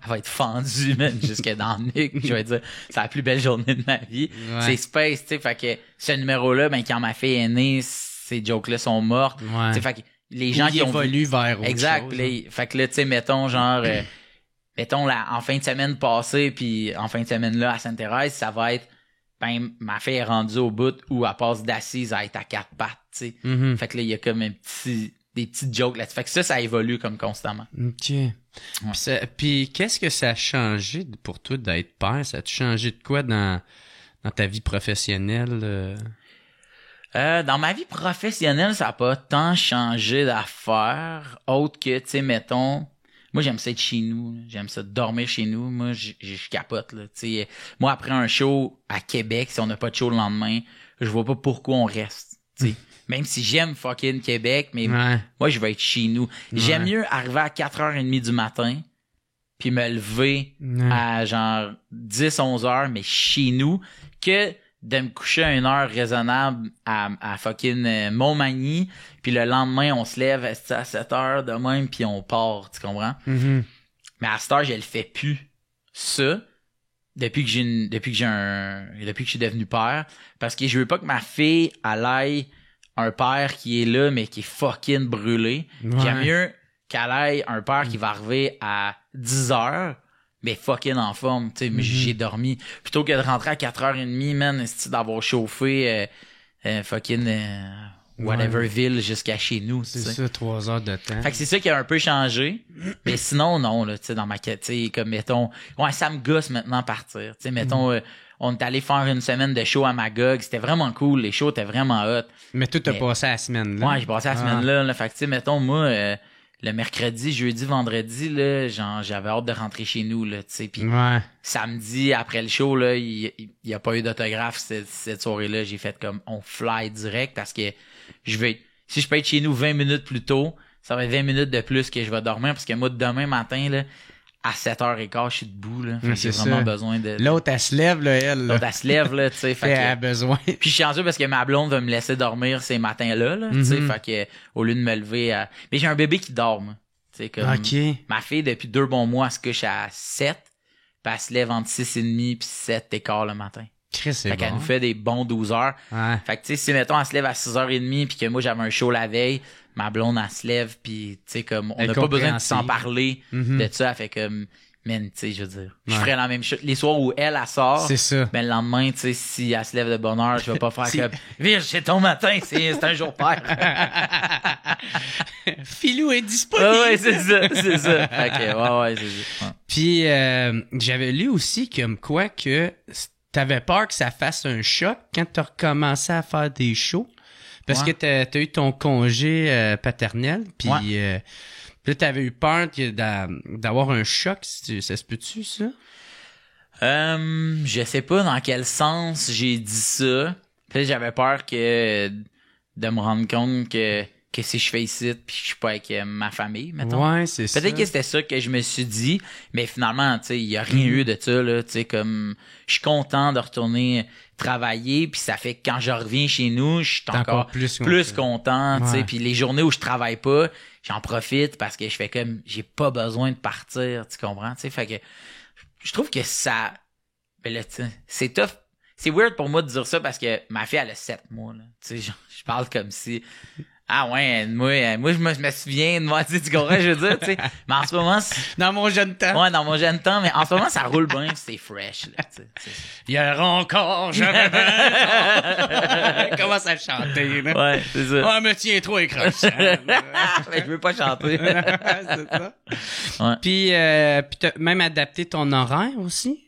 va être fendue, man, jusque dans le nuque, puis je vais dire, c'est la plus belle journée de ma vie. Ouais. C'est space, tu sais, fait que ce numéro-là, ben, quand ma fille est née, ces jokes-là sont mortes. Ouais. Tu sais, fait que les gens qui ont évoluent vers autre exact. chose. Puis là, fait que là, tu sais, mettons, genre, mettons, là, en fin de semaine passée, puis en fin de semaine là, à Sainte-Thérèse, ça va être, ben, ma fille est rendue au bout où elle passe d'assise à être à 4 pattes, tu sais. Mhm. Fait que là, il y a comme des petites jokes là-dessus. Fait que ça évolue comme constamment. OK. Puis qu'est-ce que ça a changé pour toi d'être père? Ça a-tu changé de quoi dans ta vie professionnelle? Dans ma vie professionnelle, ça a pas tant changé d'affaires, autre que, tu sais, mettons, moi, j'aime ça être chez nous, là. J'aime ça dormir chez nous. Moi, je capote, là. Tu sais, moi, après un show à Québec, si on n'a pas de show le lendemain, je vois pas pourquoi on reste, tu sais. Même si j'aime fucking Québec, mais Ouais. moi, je vais être chez nous. J'aime mieux arriver à 4h30 du matin, puis me lever Ouais. à genre 10-11 heures, mais chez nous, que de me coucher à une heure raisonnable à fucking Montmagny, puis le lendemain, on se lève à 7 heures de même, puis on part, tu comprends? Mhm. Mais à cette heure, je le fais plus. Ça, depuis que je suis devenu père, parce que je veux pas que ma fille, elle aille un père qui est là, mais qui est fucking brûlé. Ouais. J'aime mieux qu'elle aille un père qui va arriver à 10 heures, mais fucking en forme, tu sais, mais j'ai dormi. Plutôt que de rentrer à 4h30, man, c'est d'avoir chauffé fucking whatever ville jusqu'à chez nous, tu C'est sais. ça, 3 heures de temps. Fait que c'est ça qui a un peu changé. Mais sinon, non, là, tu sais, dans ma quête, tu sais, comme, mettons, ouais, ça me gosse maintenant partir. Tu sais, mettons, on est allé faire une semaine de show à Magog. C'était vraiment cool. Les shows étaient vraiment hot. Mais toi, t'as Mais- passé la semaine, là. Ouais, j'ai passé la semaine là. Fait que, tu sais, mettons, moi, le mercredi, jeudi, vendredi, là, genre, j'avais hâte de rentrer chez nous, là, tu sais. Puis Ouais. samedi, après le show, là, il y a pas eu d'autographe cette soirée-là. J'ai fait comme, on fly direct parce que si je peux être chez nous 20 minutes plus tôt, ça va être 20 minutes de plus que je vais dormir parce que moi, demain matin, là, à 7h15, je suis debout, là. Fait que j'ai c'est vraiment ça. besoin de... L'autre, elle se lève, là, elle. Là. L'autre, elle se lève, là, tu sais. Fait Elle que- a besoin. puis je suis chanceux parce que ma blonde va me laisser dormir ces matins-là, là, tu sais. Fait que, au lieu de me lever à... Mais j'ai un bébé qui dort, moi. Tu sais, comme... OK. Ma fille, depuis 2 bons mois, elle se couche à 7, puis elle se lève entre 6h30 puis 7h15 le matin. Chris, c'est Fait qu'elle bon. nous fait des bons 12 heures. Ouais. Fait que, tu sais, si, mettons, elle se lève à 6h30 puis que moi, j'avais un show la veille, ma blonde, elle se lève puis, tu sais, comme, on Elle n'a est pas besoin de s'en compréhensive. parler Mhm. de ça. Elle fait comme, man, tu sais, je veux dire, je Ouais. ferais la même chose. Les soirs où elle sort, C'est ça. ben, le lendemain, tu sais, si elle se lève de bonne heure, je vais pas faire Si- comme, Virge, c'est ton matin, c'est un jour père. Philou est disponible. Ah ouais, c'est ça, c'est ça. Fait que, ouais, c'est ça. Ouais. Puis j'avais lu aussi comme quoi que t'avais peur que ça fasse un choc quand t'as recommencé à faire des shows. Parce que t'as eu ton congé paternel, puis là, t'avais eu peur d'avoir un choc. Ça se peut-tu, ça? Je sais pas dans quel sens j'ai dit ça. Puis j'avais peur de me rendre compte que si je fais ici puis je suis pas avec ma famille, mettons. Ouais, c'est ça. Peut-être que c'était ça que je me suis dit, mais finalement, tu sais, il y a rien eu de ça, là, tu sais, comme, je suis content de retourner travailler, puis ça fait que quand je reviens chez nous, je suis encore plus content, tu sais, puis les journées où je travaille pas, j'en profite parce que je fais comme, j'ai pas besoin de partir, tu comprends, tu sais, fait que, je trouve que ça, ben là, tu sais, c'est tough. C'est weird pour moi de dire ça parce que ma fille, elle a 7 mois, là. Tu sais, je parle comme si, ah ouais, moi je me souviens de moi, tu comprends, je veux dire, tu sais. Mais en ce moment, dans mon jeune temps. Ouais, dans mon jeune temps, mais en ce moment, ça roule bien, c'est fresh, là, tu sais. Hier encore, j'avais 20 ans. Commence à chanter, là. Ouais, c'est ça. Ah, me tiens trop écrasant. Mais je veux pas chanter. C'est ça. Ouais. Puis t'as même adapté ton horaire aussi?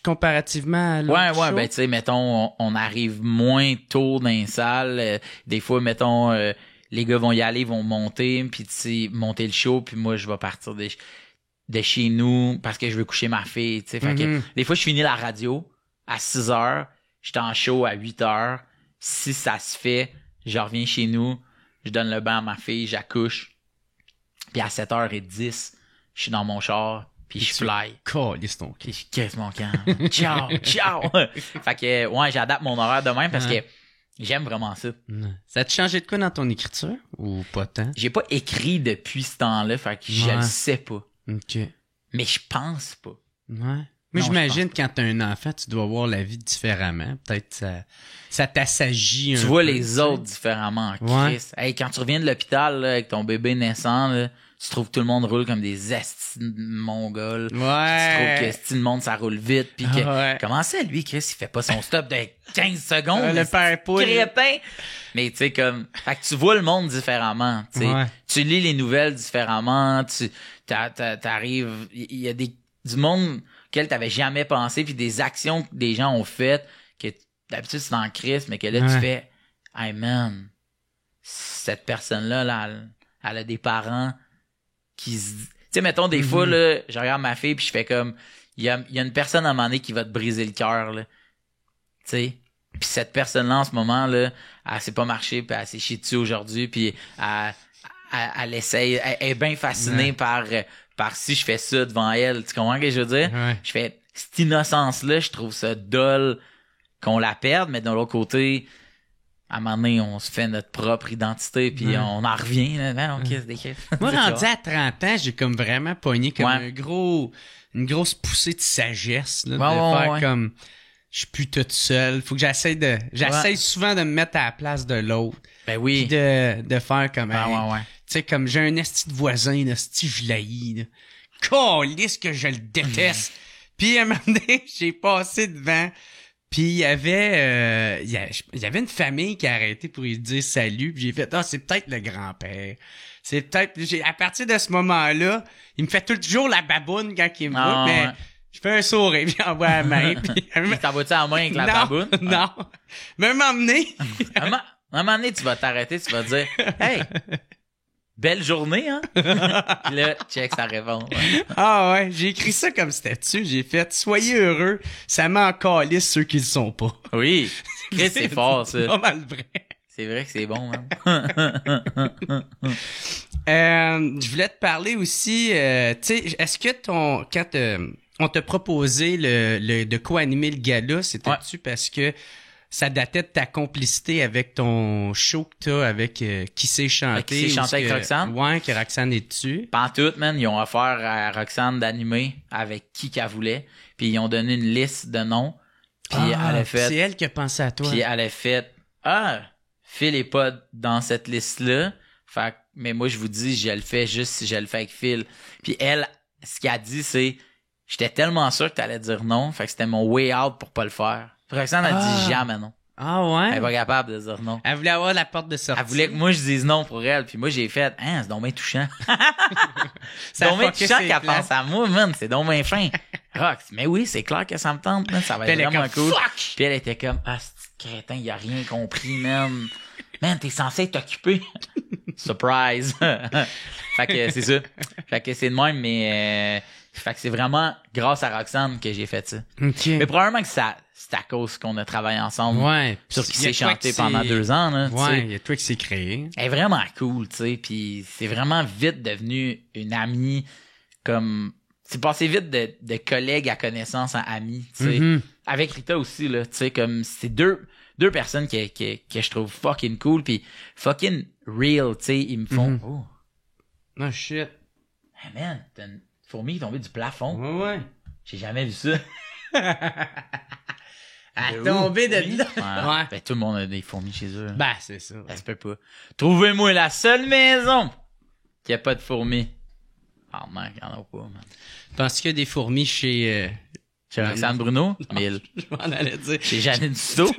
Comparativement à l'autre show? Ben tu sais, mettons, on arrive moins tôt dans les salles. Des fois, mettons, les gars vont y aller, vont monter, puis tu sais, monter le show, puis moi, je vais partir de chez nous parce que je veux coucher ma fille, tu sais. Fait que des fois, je finis la radio à 6h, j'étais en show à 8h. Si ça se fait, je reviens chez nous, je donne le bain à ma fille, j'accouche. Puis à 7h10, je suis dans mon char, puis je fly. Calisse ton puis je casse mon camp. Ciao. Fait que, ouais, j'adapte mon horaire de même parce que j'aime vraiment ça. Ça a-tu changé de quoi dans ton écriture ou pas tant? J'ai pas écrit depuis ce temps-là, fait que je le sais pas. OK. Mais je pense pas. Ouais. Mais j'imagine quand t'as un enfant, tu dois voir la vie différemment. Peut-être ça t'assagit un peu. Tu vois les autres différemment, Chris. Hey, quand tu reviens de l'hôpital là, avec ton bébé naissant, là, tu trouves que tout le monde roule comme des estis mongols. Ouais. Tu trouves que le monde, ça roule vite. Puis comment ça, lui, Chris, il fait pas son stop de 15 secondes? Le père poule. Crétin. Mais tu sais, comme, fait que tu vois le monde différemment. Tu sais, tu lis les nouvelles différemment. T'arrives, il y a du monde auquel t'avais jamais pensé, puis des actions que des gens ont faites que d'habitude c'est dans le Chris, mais que là tu fais, hey man, cette personne-là, là, elle a des parents qui se... Tu sais, mettons, des fois, là, je regarde ma fille puis je fais comme... Il y a une personne à un moment donné qui va te briser le cœur, là. Tu sais? Puis cette personne-là, en ce moment, là, elle s'est pas marché puis elle s'est chiée dessus aujourd'hui puis elle essaye... Elle est bien fascinée par si je fais ça devant elle. Tu comprends ce que je veux dire? Je fais... Cette innocence-là, je trouve ça dole qu'on la perde, mais de l'autre côté... À un moment donné, on se fait notre propre identité, puis on en revient. Là. OK, c'est des kiffs. Moi, rendu à 30 ans, j'ai comme vraiment pogné comme une grosse poussée de sagesse. Là, de faire comme, je suis plus toute seule. Faut que j'essaie souvent de me mettre à la place de l'autre. Ben oui. Puis de faire comme, tu sais, comme j'ai un esti de voisin, un esti je l'haïs. Calisse que je le déteste. Puis à un moment donné, j'ai passé devant... Puis il y avait une famille qui a arrêté pour lui dire salut, puis j'ai fait c'est peut-être le grand-père. C'est peut-être à partir de ce moment-là, il me fait toujours la baboune quand il me voit, mais je fais un sourire, puis j'envoie la main, puis t'envoies-tu la main avec la baboune? Non. Mais m'emmener. À un moment donné, tu vas t'arrêter, tu vas te dire hey, belle journée, hein? Puis là, check sa réponse. Ouais. Ah ouais, j'ai écrit ça comme statut. J'ai fait « Soyez heureux, ça met en calice ceux qui le sont pas. » Oui, Chris, c'est fort, ça. C'est pas mal vrai. C'est vrai que c'est bon, hein? Je voulais te parler aussi, tu sais, est-ce que quand on t'a proposé de co-animer le gala, c'était-tu parce que ça datait de ta complicité avec ton show que t'as avec Qui sait chanter? Qui sait chanter avec Roxane? Ouais, que Roxane est dessus. Pantoute, man, ils ont offert à Roxane d'animer avec qui qu'elle voulait. Puis ils ont donné une liste de noms. Puis elle a fait... C'est elle qui a pensé à toi. Puis elle a fait, Phil est pas dans cette liste-là. Fait mais moi, je vous dis, je le fais juste si je le fais avec Phil. Puis elle, ce qu'elle a dit, c'est, j'étais tellement sûr que t'allais dire non. Fait que c'était mon way out pour pas le faire. Roxane a dit jamais non. Ah ouais? Elle est pas capable de dire non. Elle voulait avoir la porte de sortie. Elle voulait que moi je dise non pour elle. Puis moi j'ai fait, c'est donc bien touchant. C'est donc bien touchant qu'elle pense à moi, man. C'est donc bien fin. Rox, mais oui, c'est clair que ça me tente, man. Ça va être vraiment cool. Puis elle était comme, ce petit crétin, il a rien compris, man. Man, t'es censé être occupé. Surprise. Fait que c'est ça. Fait que c'est de même, mais fait que c'est vraiment grâce à Roxane que j'ai fait ça. Okay. Mais probablement que c'est à cause qu'on a travaillé ensemble. Ouais. Sur ce qui s'est chanté pendant 2 ans, là. Ouais, il y a toi qui s'est créé. Elle est vraiment cool, tu sais, puis c'est vraiment vite devenu une amie comme... C'est passé vite de collègue à connaissance en ami, tu sais. Mm-hmm. Avec Rita aussi, là, tu sais, comme c'est deux personnes que je trouve fucking cool, puis fucking real, tu sais. Ils me font... Mm-hmm. Oh, Oh shit. hey man, t'as une fourmi qui est tombée du plafond. Ouais. J'ai jamais vu ça. Elle De est où? tombée de Oui. là. Ouais. Ben, tout le monde a des fourmis chez eux. Ben, c'est ça. Ça se peut pas. Trouvez-moi la seule maison qui a pas de fourmis. Ah, man, il y en a pas, man. Penses qu'il y a des fourmis chez... Chez Roxane Bruno, 1000. Je m'en allais dire. Chez Janine Dussault.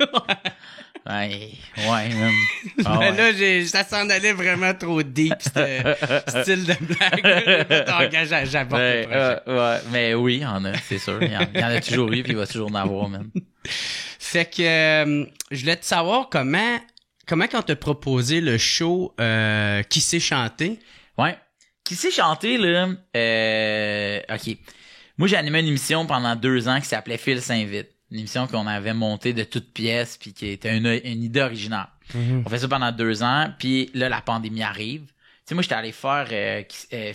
Ouais, man. Ah, Ben ouais. là, ça s'en allait vraiment trop deep, ce style de blague. Là. J'aborde le projet. Ouais, mais oui, il y en a, c'est sûr. Il y en a toujours eu, puis il va toujours en avoir, man. Fait que je voulais te savoir comment quand t'as proposé le show Qui sait chanter? Ouais. Qui sait chanter, là? OK. Moi, j'ai animé une émission pendant 2 ans qui s'appelait Phil s'invite. Une émission qu'on avait montée de toutes pièces puis qui était une idée originale. Mm-hmm. On fait ça pendant 2 ans, puis là, la pandémie arrive. Tu sais, moi, j'étais allé faire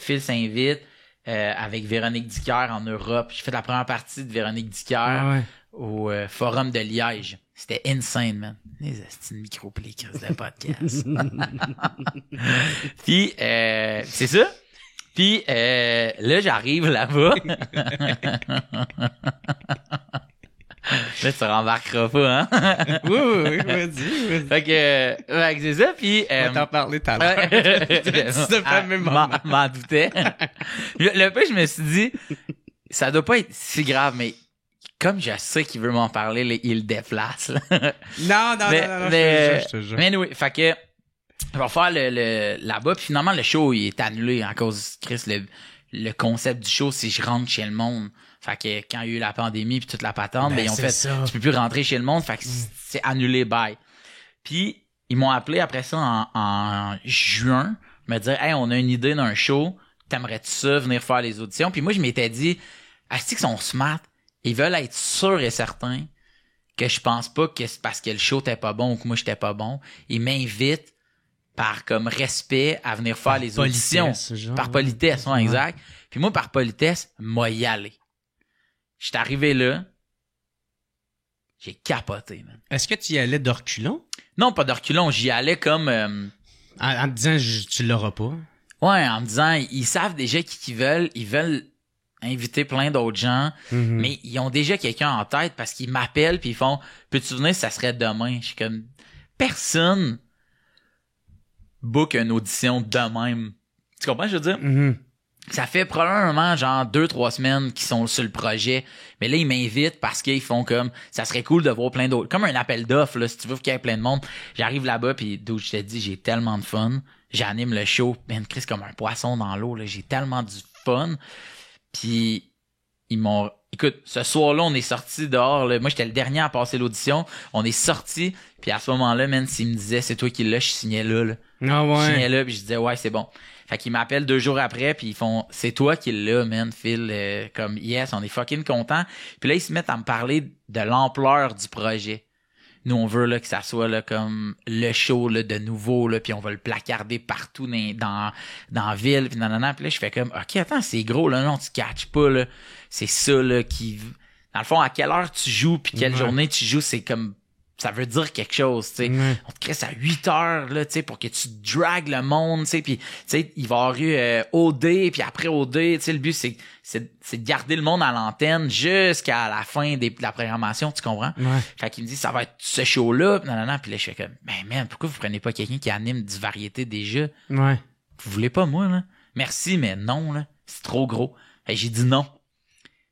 Phil s'invite avec Véronique Dicker en Europe. J'ai fait la première partie de Véronique Dicker Ah ouais. au Forum de Liège. C'était insane, man. Les astuces de micro pis les crises de podcast. Puis, c'est ça. Puis, là, j'arrive là-bas. Là, tu rembarqueras pas, hein? Oui, vas-y. Fait que c'est ça, puis... On va t'en parler tout à l'heure. C'est pas le même moment. M'en doutais. Le peu, je me suis dit, ça doit pas être si grave, mais comme je sais qu'il veut m'en parler, là, il le déplace, là. Non, je te jure. Mais oui, fait que on va faire le là-bas, puis finalement, le show, il est annulé à cause de Chris. Le concept du show, c'est je rentre chez le monde. Fait que quand il y a eu la pandémie puis toute la patente, ben ils ont fait ça. tu peux plus rentrer chez le monde, fait que c'est annulé, bye. Puis ils m'ont appelé après ça en juin, me dire hey, on a une idée d'un show, t'aimerais-tu ça venir faire les auditions? Puis moi je m'étais dit asti qu'ils sont smart, ils veulent être sûrs et certains que je pense pas que c'est parce que le show était pas bon ou que moi j'étais pas bon. Ils m'invitent par comme respect à venir faire les auditions. Genre, par politesse, ouais, exact. Puis moi, par politesse, moi y aller. J'étais arrivé là, j'ai capoté, man. Est-ce que tu y allais d'orculon? Non, pas de reculons, j'y allais comme... En te disant, tu l'auras pas. Ouais, en me disant, ils savent déjà qui veulent, ils veulent inviter plein d'autres gens, mais ils ont déjà quelqu'un en tête parce qu'ils m'appellent puis ils font « Peux-tu venir, ça serait demain? » Je suis comme, personne book une audition de même. Tu comprends, je veux dire? Mm-hmm. Ça fait probablement genre 2-3 semaines qu'ils sont sur le projet. Mais là, ils m'invitent parce qu'ils font comme, ça serait cool de voir plein d'autres. Comme un appel d'offres, là, si tu veux qu'il y ait plein de monde. J'arrive là-bas puis d'où je te dis, j'ai tellement de fun. J'anime le show. Ben, Chris, comme un poisson dans l'eau, là. J'ai tellement du fun. Puis, ils m'ont, écoute, ce soir-là, on est sortis dehors, là. Moi, j'étais le dernier à passer l'audition. On est sortis. Puis à ce moment-là, man, s'ils me disaient, c'est toi qui l'as, je signais là. Ah ouais. Je signais là puis je disais, ouais, c'est bon. Fait qu'ils m'appellent 2 jours après puis ils font c'est toi qui l'as, man, Phil, comme yes, on est fucking content. Puis là ils se mettent à me parler de l'ampleur du projet. Nous on veut là que ça soit là comme le show là de nouveau là, puis on va le placarder partout dans la ville puis nanana. Puis là je fais comme OK, attends, c'est gros là, non, tu catches pas là. C'est ça là qui dans le fond à quelle heure tu joues puis quelle journée tu joues, c'est comme ça veut dire quelque chose, tu sais. On te crée ça à 8 heures, là, tu sais, pour que tu dragues le monde, tu sais, puis, tu sais, il va y avoir eu OD, puis après OD, tu sais, le but, c'est de garder le monde à l'antenne jusqu'à la fin de la programmation, tu comprends? Ouais. Fait qu'il me dit, ça va être ce show-là, puis nanana, puis là, je fais comme, ben, man, pourquoi vous prenez pas quelqu'un qui anime du variété déjà? Ouais. Vous voulez pas, moi, là? Merci, mais non, là. C'est trop gros. Fait j'ai dit non.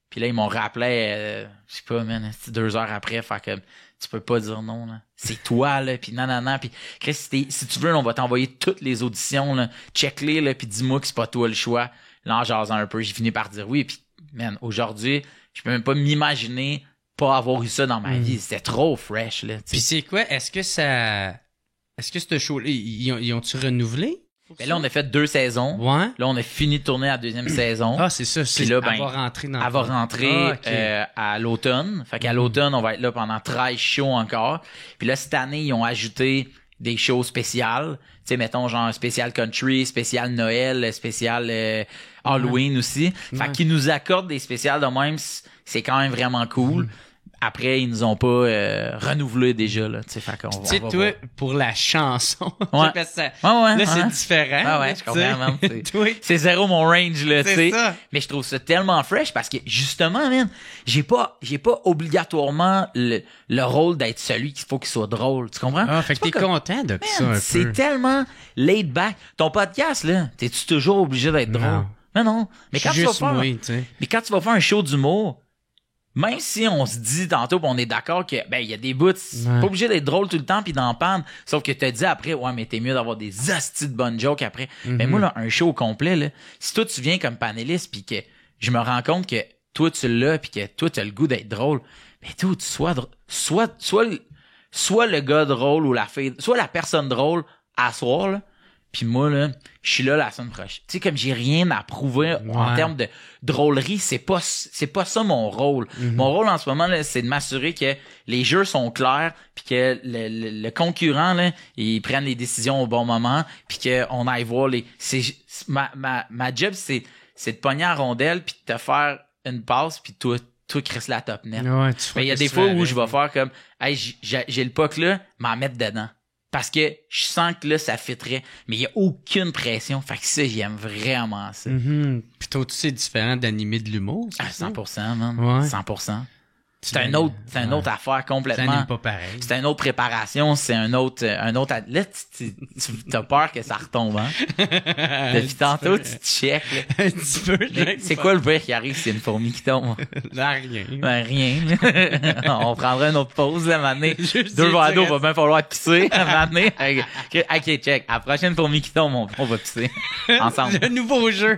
Puis là, ils m'ont rappelé, je sais pas, man, 2 heures après, faire comme, tu peux pas dire non, là. C'est toi, là, pis nanana, pis Chris, si tu veux, on va t'envoyer toutes les auditions, là. Check-les, là, pis dis-moi que c'est pas toi le choix. Là, en jasant un peu, j'ai fini par dire oui, pis man, aujourd'hui, je peux même pas m'imaginer pas avoir eu ça dans ma vie. C'était trop fresh, là. T'sais. Puis c'est quoi? Est-ce que ça Est-ce que ce show-là, ils ont-tu renouvelé? Ben là, on a fait 2 saisons. Ouais. Là, on a fini de tourner la 2e saison. Ah, c'est ça. Puis là, ben, elle va rentrer dans elle va rentrer okay. À l'automne. Fait qu'à l'automne, on va être là pendant 13 shows encore. Puis là, cette année, ils ont ajouté des shows spéciales. Tu sais, mettons, genre spécial country, spécial Noël, spécial Halloween aussi. Fait qu'ils nous accordent des spéciales de même. C'est quand même vraiment cool. Après, ils nous ont pas renouvelé déjà, là. Tu sais, fait qu'on va. Tu sais, toi, voir. pour la chanson. Ouais. Là, c'est différent. Ouais, je comprends, même. Oui. C'est zéro mon range, là, tu sais. Ça. Mais je trouve ça tellement fresh parce que, justement, man, j'ai pas obligatoirement le rôle d'être celui qu'il faut qu'il soit drôle. Tu comprends? Ah, fait que t'es content de ça un peu. C'est tellement laid back. Ton podcast, là, t'es-tu toujours obligé d'être drôle? Non. Mais quand tu vas faire, mais quand tu vas faire un show d'humour, même si on se dit tantôt pis on est d'accord que ben il y a des bouts, c'est pas obligé d'être drôle tout le temps puis d'en pendre, sauf que t'as dit après ouais mais t'es mieux d'avoir des hosties de bonnes jokes après. Mais moi là un show au complet là, si toi tu viens comme panéliste puis que je me rends compte que toi tu l'as puis que toi t'as le goût d'être drôle, mais toi tu soit le gars drôle ou la fille, soit la personne drôle à soir là. Puis moi, là, je suis là la semaine prochaine. Tu sais, comme j'ai rien à prouver en termes de drôlerie, c'est pas ça mon rôle. Mon rôle en ce moment, là, c'est de m'assurer que les jeux sont clairs, puis que le concurrent, là, ils prennent les décisions au bon moment, puis qu'on aille voir ma job, c'est de pogner la rondelle, puis de te faire une passe, puis toi, Chris, la top net. Ouais, mais il y a des fois où je vais faire comme, hey, j'ai le puck là, m'en mettre dedans. Parce que je sens que là, ça fitterait. Mais il n'y a aucune pression. Fait que ça, j'aime vraiment ça. Puis toi, tu sais, c'est différent d'animer de l'humour. Ah, 100%, man. Ouais. 100%. C'est une autre affaire complètement. Ça n'est pas pareil. C'est une autre préparation, c'est un autre. Là, tu as peur que ça retombe, hein? Depuis tantôt, tu te checkes, là. Un petit peu, c'est quoi le pire qui arrive si c'est une fourmi qui tombe? Là, rien. Ben, rien, là. On prendra une autre pause, là, maintenant. 2 verres d'eau, va bien falloir pisser, maintenant. OK, check. À la prochaine fourmi qui tombe, on va pisser. Ensemble. Le nouveau jeu.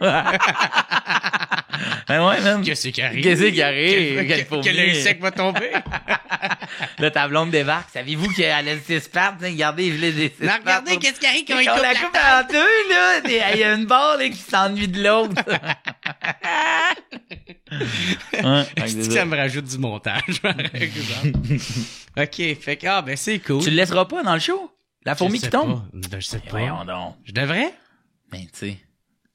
Ben ouais, même. Qu'est-ce qui arrive? Que l'insecte va tomber. Là, ta blonde débarque. Savez-vous qu'elle a 6 pattes? Regardez, je l'ai des 6 pattes. Regardez, qu'est-ce qui arrive quand il coupe la coupe en deux, là. Il y a une barre, là, qui s'ennuie de l'autre. Est-ce que ça me rajoute du montage, par exemple? OK, fait que, ben, c'est cool. Tu le laisseras pas dans le show? La fourmi qui tombe? Je sais pas. Voyons donc. Je devrais? Ben, tu sais.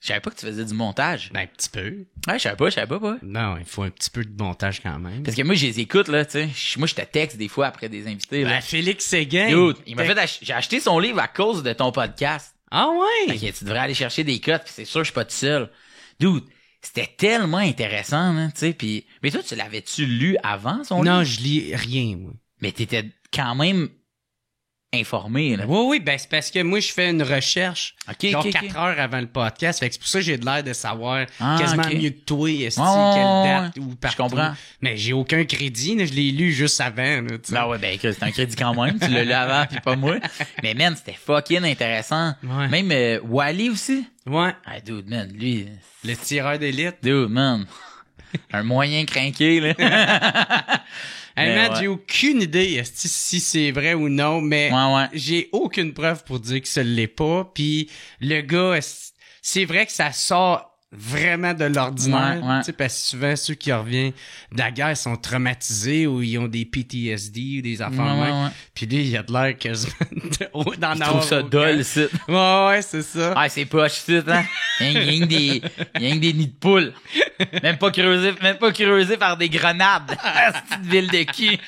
Je savais pas que tu faisais du montage. Ben, un petit peu. Ouais, je savais pas. Non, il faut un petit peu de montage quand même. Parce que moi, je les écoute, là, tu sais. Moi, je te texte des fois après des invités, là. Ben, Félix Séguin. Dude, il m'a fait j'ai acheté son livre à cause de ton podcast. Ah ouais? Fait que tu devrais aller chercher des cotes, pis c'est sûr, je suis pas tout seul. Dude, c'était tellement intéressant, hein, tu sais, pis... Mais toi, tu l'avais-tu lu avant, son livre? Non, je lis rien, moi. Mais t'étais quand même informé, là. Oui, ben c'est parce que moi, je fais une recherche 4 heures avant le podcast. Fait que c'est pour ça que j'ai de l'air de savoir quasiment mieux que toi, quelle date ou partout. Je comprends. Mais j'ai aucun crédit, là, je l'ai lu juste avant. Là, ben ouais, ben c'est un crédit quand même. Tu l'as lu avant, puis pas moi. Mais man, c'était fucking intéressant. Ouais. Même Wally aussi. Ouais. Ah, dude, man, lui... Le tireur d'élite. Dude, man. Un moyen crinqué, là. Hey, Matt, j'ai aucune idée si c'est vrai ou non, mais j'ai aucune preuve pour dire que ce l'est pas. Puis le gars, c'est vrai que ça sort vraiment de l'ordinaire, tu sais, parce que souvent ceux qui reviennent de la guerre sont traumatisés ou ils ont des PTSD ou des affaires puis lui il a de l'air quasiment dans je trouve ça dole ici. Ouais, c'est ça. Ah, c'est poche ici, hein. Il y a des nids de poules. Même pas creusé par des grenades. Cette ville de qui.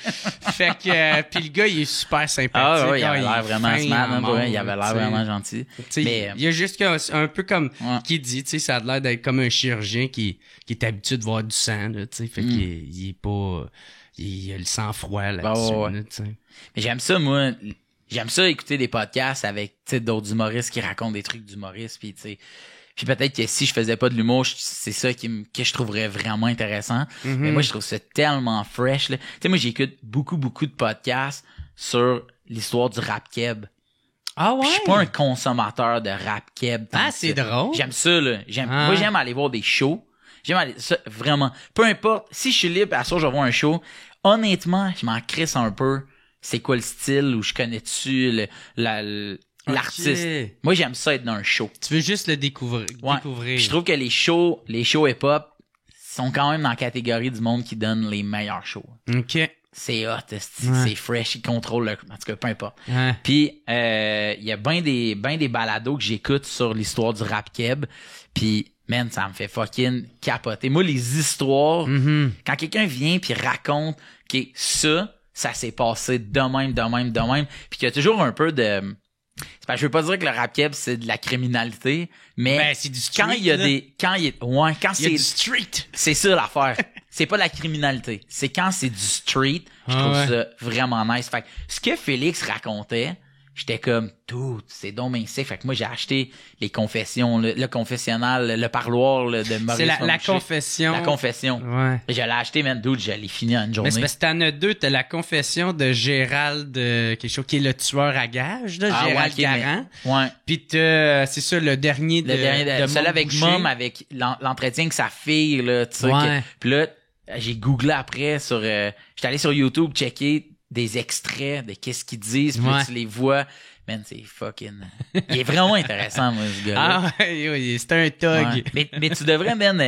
Fait que puis le gars il est super sympathique. Ah ouais, il avait l'air vraiment smart, il avait l'air vraiment gentil. Mais il y a juste un peu comme qui dit, tu sais, ça a l'air d'être comme un chirurgien qui est habitué de voir du sang, tu sais, fait qu'il est pas il a le sang froid là-dessus, tu sais. Mais j'aime ça, moi. J'aime ça écouter des podcasts avec, tu sais, d'autres humoristes qui racontent des trucs d'humoristes, puis tu sais. Puis peut-être que si je faisais pas de l'humour, c'est ça que je trouverais vraiment intéressant. Mais moi, je trouve ça tellement fresh, là. Tu sais, moi, j'écoute beaucoup de podcasts sur l'histoire du rap keb. Ah ouais? Je suis pas un consommateur de rap keb. C'est drôle. J'aime ça, là. Moi, j'aime aller voir des shows. J'aime aller, ça, vraiment. Peu importe, si je suis libre, à soir, je vais voir un show. Honnêtement, je m'en crisse un peu c'est quoi le style ou je connais-tu l'artiste. Okay. Moi, j'aime ça être dans un show. Tu veux juste le découvrir. Puis je trouve que les shows hip-hop sont quand même dans la catégorie du monde qui donne les meilleurs shows. OK. C'est hot, c'est fresh, ils contrôlent en tout cas, peu importe. Ouais. Puis il y a bien des balados que j'écoute sur l'histoire du rap keb. Puis man, ça me fait fucking capoter. Moi, les histoires, quand quelqu'un vient puis raconte que ça s'est passé de même, puis qu'il y a toujours un peu de... C'est parce que je veux pas dire que le rap keb c'est de la criminalité, mais ben, c'est du street, quand il y a il y a du street. C'est ça l'affaire. C'est pas de la criminalité. C'est quand c'est du street, je trouve ça vraiment nice. Fait que ce que Félix racontait, j'étais comme, tout, c'est donc bien sick. Fait que moi, j'ai acheté les confessions, le confessionnal, le parloir là, de Maurice. C'est la confession. La confession. Ouais. Je l'ai acheté, man, dude, je l'ai fini en une journée. Mais c'est parce que t'en as deux. T'as la confession de Gérald, quelque chose qui est le tueur à gages, là, Gérald Garand. Ouais. Puis c'est ça, le dernier de celui avec Mom, avec l'entretien avec sa fille, là, tu sais. Ouais. Puis là, j'ai googlé après sur, j'étais allé sur YouTube checker des extraits de qu'est-ce qu'ils disent, puis là, tu les vois. Man, c'est fucking... Il est vraiment intéressant, moi, ce gars-là. Ah oui, c'est un thug. Ouais. Mais tu devrais, man,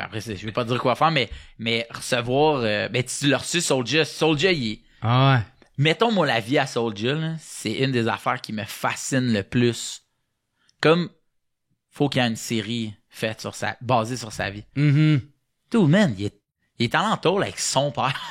après, je vais pas te dire quoi faire, mais recevoir... tu l'as reçu, Soulja. Soulja, il est... Ah ouais. Mettons, moi, la vie à Soulja, là, c'est une des affaires qui me fascine le plus. Comme, faut qu'il y ait une série faite basée sur sa vie. Tout, man, il est en entour avec son père.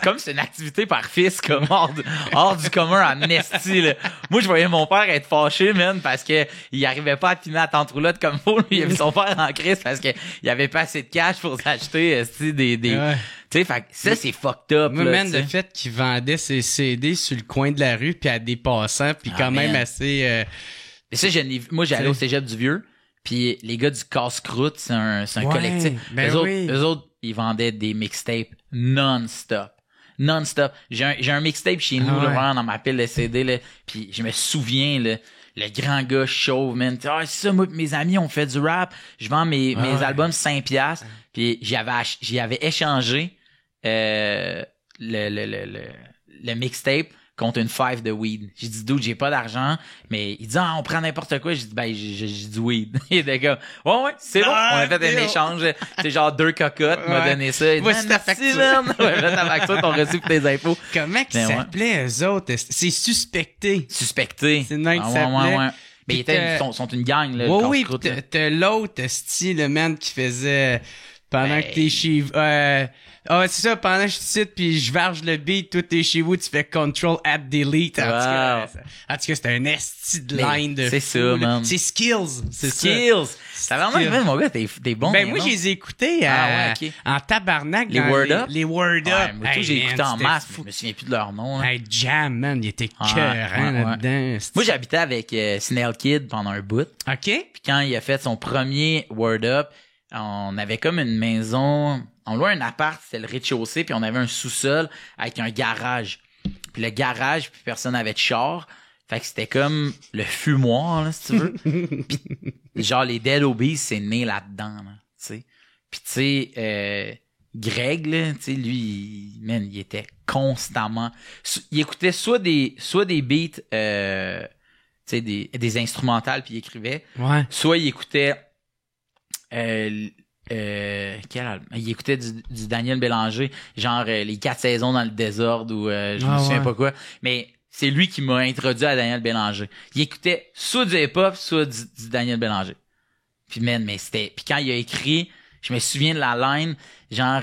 Comme c'est une activité par fils, comme hors du commun en esti, là. Moi, je voyais mon père être fâché, man, parce que il arrivait pas à piner la tante roulotte comme faut. Lui, il avait son père en crise parce que il avait pas assez de cash pour s'acheter, esti, des... Ouais. Tu sais, fait que ça, c'est fucked up, moi, là, man, le fait qu'il vendait ses CD sur le coin de la rue puis à des passants puis quand même assez... Mais ça, moi, j'ai allé au cégep du Vieux, puis les gars du Casse-Croûte, c'est un collectif. Ben Eux autres, ils vendaient des mixtapes non-stop. J'ai un mixtape chez nous, là, vraiment, dans ma pile de CD, là, puis je me souviens, là, le grand gars chauve, man. Ah, c'est ça, moi pis mes amis, on fait du rap. Je vends mes albums 5$, puis j'y avais échangé le mixtape contre une 5 de weed. J'ai dit, dude, j'ai pas d'argent, mais il dit, on prend n'importe quoi. J'ai dit, ben, j'ai du weed. Il était comme, ouais, c'est bon. On a fait un échange. C'est genre 2 cocottes, m'a donné ça. Voici ta facture. Ouais, ta facture, t'as reçu pour tes impôts. Comment qu'ils s'appelaient, eux autres? C'est Suspecté. C'est le nom qui s'appelait. Ouais. Mais ils sont une gang, là. Oui, t'as l'autre style, le man qui faisait pendant que t'es chez... c'est ça, pendant que je cite puis je varge le beat, toi t'es chez vous, tu fais Control Add Delete. En tout cas, c'est un esti de line de c'est fou, ça, man. C'est Skills. Ça va vraiment, mon gars, t'es bon. Ben, moi, je les ai écoutés en tabarnak. Les Word Up? Les Word Up. Moi, j'ai écouté en masse, mais je me souviens plus de leur nom. Hey, Jam, man, il était cœurant là-dedans. Moi, j'habitais avec Snail Kid pendant un bout. OK. Puis quand il a fait son premier Word Up, on avait comme une maison... On louait un appart, c'était le rez-de-chaussée, puis on avait un sous-sol avec un garage. Puis le garage, puis personne n'avait de char. Fait que c'était comme le fumoir, là, si tu veux. Puis genre, les Dead Obies, c'est né là-dedans, là, tu sais. Puis tu sais, Greg, là, tu sais, lui, il était constamment... Il écoutait soit des beats, tu sais, des instrumentales, puis il écrivait. Ouais. Soit il écoutait... quel album? Il écoutait du Daniel Bélanger, genre les 4 saisons dans le désordre ou je me souviens pas quoi. Mais c'est lui qui m'a introduit à Daniel Bélanger. Il écoutait soit du hip-hop, soit du Daniel Bélanger. Puis puis quand il a écrit, je me souviens de la line, genre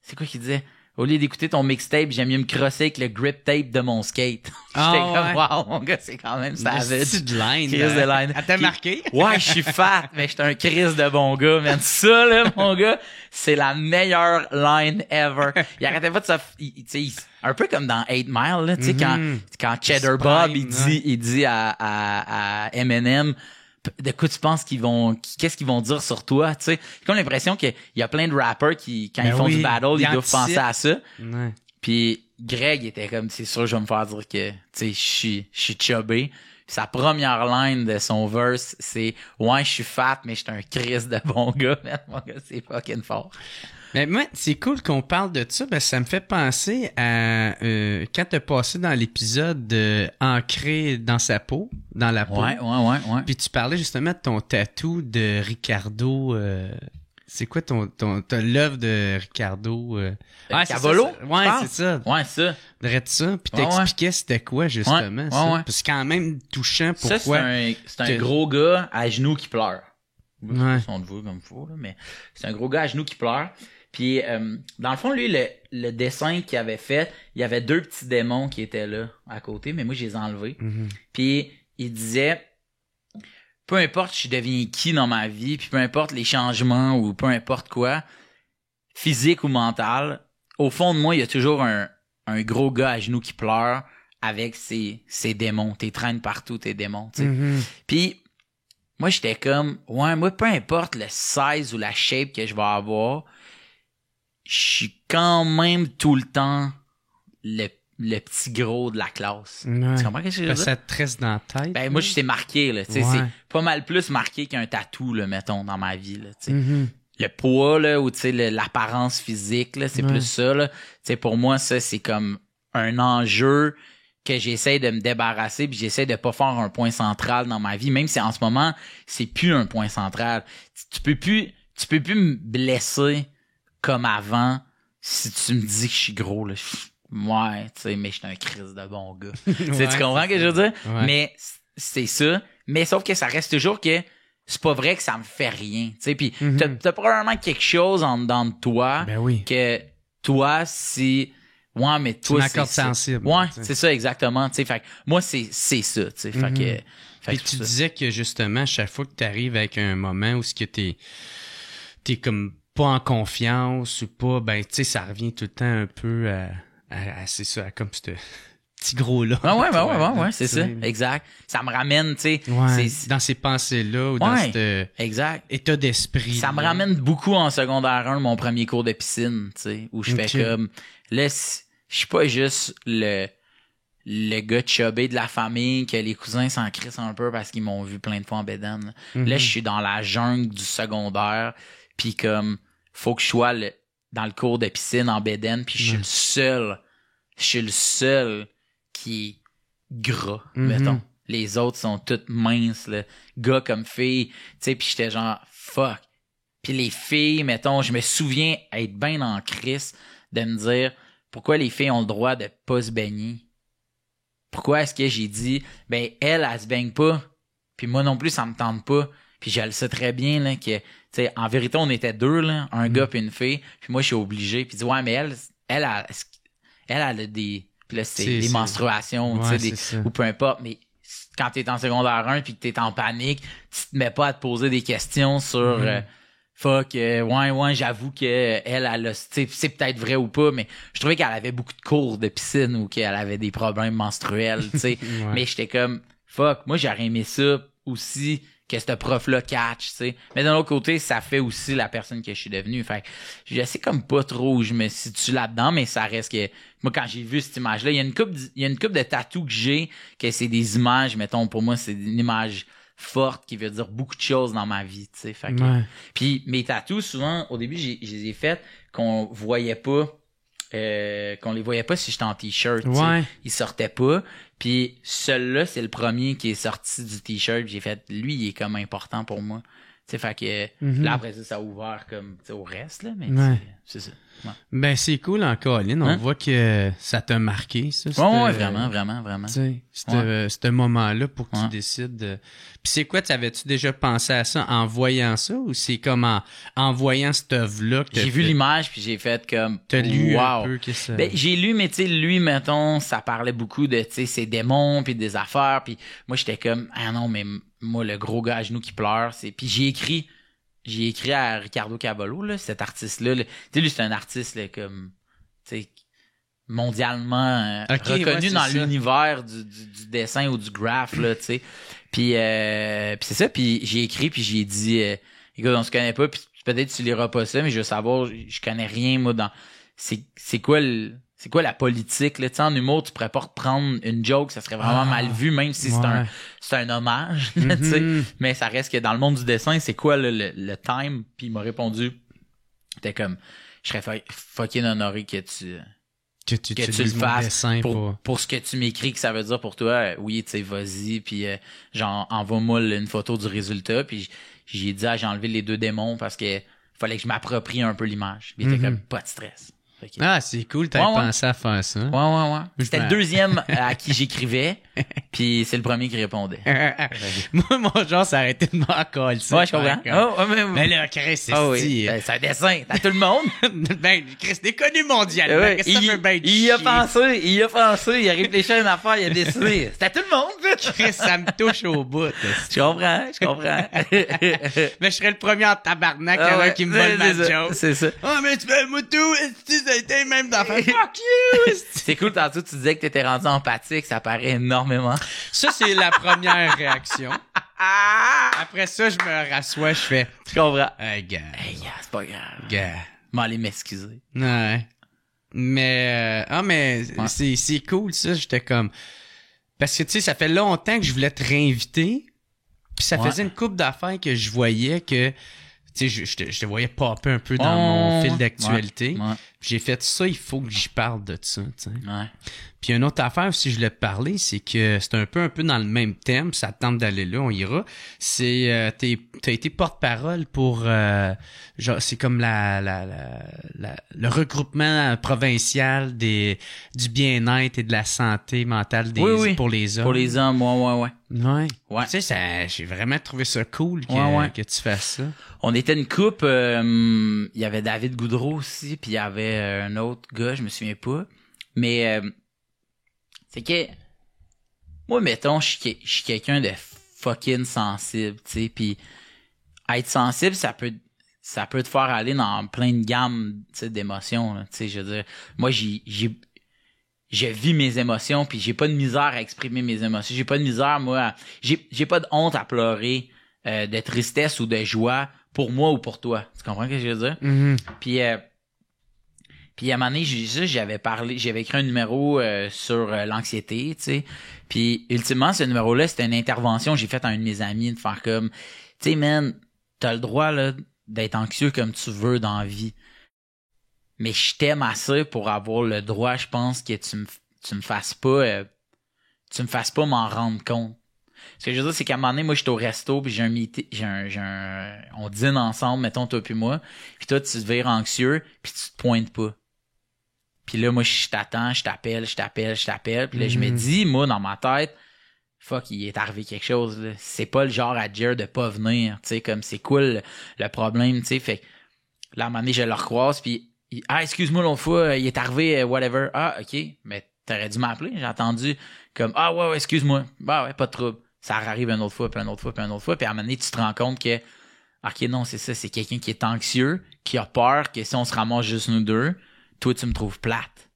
c'est quoi qu'il disait? Au lieu d'écouter ton mixtape, j'aime mieux me crosser avec le grip tape de mon skate. J'étais comme, wow, mon gars, c'est quand même savage. C'est de line. Chris de line. Elle t'a marqué? Ouais, je suis fat, mais j'étais un Chris de bon gars, man. Ça, là, mon gars, c'est la meilleure line ever. Il arrêtait pas de un peu comme dans 8 Mile, là, tu sais, quand Cheddar Bob, il dit à Eminem, de quoi tu penses qu'est-ce qu'ils vont dire sur toi, tu sais. J'ai comme l'impression qu'il y a plein de rappers qui, quand ils font du battle, ils doivent penser à ça. Ouais. Puis Greg était comme, c'est sûr, je vais me faire dire que, tu sais, je suis chubby. Sa première line de son verse, c'est, ouais, je suis fat, mais je suis un Chris de bon gars, man. Mon gars, c'est fucking fort. Mais moi, c'est cool qu'on parle de ça, parce que ça me fait penser à quand t'as passé dans l'épisode Ancré dans sa peau, dans la peau. Ouais. Puis tu parlais justement de ton tatou de Ricardo. C'est quoi t'as l'œuvre de Ricardo? Cavallo? Ouais, c'est ça. Ouais, ça. Drette ça. Puis t'expliquais c'était quoi, justement, ça. Parce que c'est quand même touchant. Pourquoi? Ça, c'est un gros gars à genoux qui pleure. Ouais. On le voit comme faut, là, mais c'est un gros gars à genoux qui pleure. Puis, dans le fond, lui, le dessin qu'il avait fait, il y avait 2 petits démons qui étaient là, à côté, mais moi, je les ai enlevés. Mm-hmm. Puis, il disait, peu importe je deviens qui dans ma vie, puis peu importe les changements ou peu importe quoi, physique ou mental, au fond de moi, il y a toujours un gros gars à genoux qui pleure avec ses démons. T'es traînes partout, tes démons, tu sais. Mm-hmm. Puis, moi, j'étais comme, ouais, moi, peu importe le size ou la shape que je vais avoir, je suis quand même tout le temps le petit gros de la classe. Ouais. Tu comprends ce que je veux dire? Ça te reste dans la tête. Ben, moi, je t'ai marqué, là. Tu sais, c'est pas mal plus marqué qu'un tatou, là, mettons, dans ma vie, là, tu sais. Mm-hmm. Le poids, là, ou, tu sais, l'apparence physique, là, c'est plus ça, là. Tu sais, pour moi, ça, c'est comme un enjeu que j'essaie de me débarrasser, puis j'essaie de pas faire un point central dans ma vie, même si en ce moment, c'est plus un point central. Tu peux plus me blesser comme avant si tu me dis que je suis gros, là. Ouais, tu sais, mais je suis un Christ de bon gars. Tu comprends ce que je veux dire? Ouais. Mais c'est ça. Mais sauf que ça reste toujours que c'est pas vrai que ça me fait rien. Tu sais, puis t'as probablement quelque chose en dedans de toi Ben oui. que toi, si... Ouais, mais toi, c'est une corde sensible. Ouais, t'sais. c'est ça, exactement. Tu sais, fait que moi, c'est ça, tu sais. Fait que Puis tu disais que justement, chaque fois que tu arrives avec un moment où ce que t'es comme pas en confiance ou pas, ben tu sais, ça revient tout le temps un peu à c'est ça, à comme ce petit gros-là. Ouais, c'est ça, exact. Ça me ramène, tu sais. Ouais, dans ces pensées-là ou dans cet état d'esprit. Ça me ramène beaucoup en secondaire 1, mon premier cours de piscine, tu sais, où je fais comme... Là, je suis pas juste le gars chubé de la famille que les cousins s'en crissent un peu parce qu'ils m'ont vu plein de fois en bédaine. Là, je suis dans la jungle du secondaire, puis comme faut que je sois dans le cours de piscine en bédaine, puis je suis le seul qui est gras, mettons. Les autres sont toutes minces, là, gars comme filles, tu sais, puis j'étais genre fuck. Puis les filles, mettons, je me souviens être bien en crise de me dire pourquoi les filles ont le droit de pas se baigner. Pourquoi est-ce que j'ai dit ben elle se baigne pas, puis moi non plus ça me tente pas. Puis je le sais très bien là que tu sais en vérité on était 2 là, un gars puis une fille, puis moi je suis obligé, puis dit ouais mais elle a des puis là c'est des menstruations, tu sais ou peu importe, mais quand t'es en secondaire 1 puis que t'es en panique, tu te mets pas à te poser des questions sur fuck, ouais, j'avoue que elle a, c'est peut-être vrai ou pas, mais je trouvais qu'elle avait beaucoup de cours de piscine ou qu'elle avait des problèmes menstruels, tu sais. Mais j'étais comme, fuck, moi j'aurais aimé ça aussi, que ce prof-là catch, tu sais. Mais d'un autre côté, ça fait aussi la personne que je suis devenue. Fait que je sais comme pas trop où je me situe là-dedans, mais ça reste que, moi quand j'ai vu cette image-là, il y a une couple de tatous que j'ai, que c'est des images, mettons, pour moi c'est une image forte qui veut dire beaucoup de choses dans ma vie, tu sais. Fait que puis mes tatous souvent au début je les ai faits qu'on voyait pas qu'on les voyait pas si j'étais en t-shirt, ils sortaient pas. Puis celui-là c'est le premier qui est sorti du t-shirt, j'ai fait lui il est comme important pour moi. Tu sais, fait que là après ça a ouvert comme au reste là, mais c'est ça. Ouais. Ben c'est cool en Colin, on voit que ça t'a marqué ça. Ouais, vraiment. Tu sais, ce moment-là pour que tu décides de... Puis c'est quoi, avais-tu déjà pensé à ça en voyant ça ou c'est comme en voyant cette œuvre-là que j'ai vu l'image puis j'ai fait comme t'as lu un peu que ça... Ben j'ai lu, mais tu sais lui mettons ça parlait beaucoup de tu sais ses démons puis des affaires, puis moi j'étais comme ah non mais moi le gros gars à genoux qui pleure, c'est puis j'ai écrit à Ricardo Cavallo, là, cet artiste-là. Tu sais, lui, c'est un artiste là, comme, tu sais, mondialement reconnu dans l'univers du dessin ou du graph, là, tu sais. Puis c'est ça, puis j'ai écrit, puis j'ai dit, écoute, on se connaît pas, puis peut-être tu liras pas ça, mais je veux savoir, je connais rien, moi, dans... C'est quoi la politique, là? Tu sais, en humour, tu pourrais pas reprendre une joke, ça serait vraiment mal vu, même si c'est un hommage, tu sais. Mais ça reste que dans le monde du dessin, c'est quoi le time? Puis il m'a répondu, c'était comme, je serais fucking honoré que tu tu le fasses dessin pour ce que tu m'écris que ça veut dire pour toi. Oui, tu sais, vas-y, puis genre envoie-moi une photo du résultat, puis j'ai dit j'ai enlevé les 2 démons parce que fallait que je m'approprie un peu l'image. Il était comme pas de stress. Ah, c'est cool, t'avais pensé à faire ça. Ouais. C'était le deuxième à qui j'écrivais, puis c'est le premier qui répondait. Moi, mon genre, ça arrêtait de m'en coller. Ouais, je comprends. Mais là, Chris, c'est c'est un dessin. T'as tout le monde. Ben, Chris, t'es connu mondialement. Qu'est-ce que ça fait bien il a pensé, il a réfléchi à une affaire, il a dessiné. C'était tout le monde. Chris, ça me touche au bout. Je comprends. Mais je serais le premier en tabarnak, quelqu'un qui me vole ma joke. C'est ça. Oh, mais tu fais tout, ça a été même d'affaire. Fuck you! C'est cool, tantôt tu disais que t'étais rendu empathique, ça paraît énormément. Ça, c'est la première réaction. Après ça, je me rassois, je fais. Tu comprends? Hey, gars, c'est pas grave. Gars. M'aller m'excuser. Ouais. Mais, c'est cool, ça. J'étais comme, parce que, tu sais, ça fait longtemps que je voulais te réinviter. Puis ça faisait une couple d'affaires que je voyais que, tu sais, je te voyais popper un peu dans mon fil d'actualité. Ouais. J'ai fait ça, il faut que j'y parle de ça, tu sais. Ouais. Puis une autre affaire, si je voulais te parler, c'est que c'est un peu dans le même thème, ça te tente d'aller là, on ira. C'est t'as été porte-parole pour genre c'est comme le regroupement provincial du bien-être et de la santé mentale pour les hommes. Pour les hommes, ouais. Ouais. Tu sais, j'ai vraiment trouvé ça cool que tu fasses ça. On était une couple, il y avait David Goudreau aussi, puis il y avait un autre gars, je me souviens pas. Mais c'est que moi, mettons, je suis quelqu'un de fucking sensible, tu sais, puis être sensible, ça peut te faire aller dans plein de gammes, tu sais, d'émotions, tu sais, je veux dire. Moi, je vis mes émotions, puis j'ai pas de misère à exprimer mes émotions. J'ai pas de misère, moi, j'ai pas de honte à pleurer de tristesse ou de joie pour moi ou pour toi. Tu comprends ce que je veux dire? Mm-hmm. Puis à un moment donné, j'avais écrit un numéro sur l'anxiété, tu sais. Puis ultimement, ce numéro-là, c'était une intervention que j'ai faite à un de mes amis de faire comme, tu sais, man, t'as le droit là d'être anxieux comme tu veux dans la vie. Mais je t'aime assez pour avoir le droit, je pense, que tu me fasses pas m'en rendre compte. Ce que je veux dire, c'est qu'à un moment donné, moi, je suis au resto, puis on dîne ensemble, mettons, toi puis moi, puis toi, tu te vires anxieux, puis tu te pointes pas. Puis là, moi, je t'attends, je t'appelle, puis là, je me dis, moi, dans ma tête, fuck, il est arrivé quelque chose, là. C'est pas le genre à Jer de pas venir, tu sais, comme c'est cool le problème, tu sais, fait que là, à un moment donné, je le recroise, puis excuse-moi l'autre fois, il est arrivé, whatever. Ah, ok, mais t'aurais dû m'appeler, j'ai entendu comme, ouais, excuse-moi. Bah ouais, pas de trouble. Ça arrive une autre fois, puis à un moment donné, tu te rends compte que, ok, non, c'est ça, c'est quelqu'un qui est anxieux, qui a peur que si on se ramasse juste nous deux, toi, tu me trouves plate.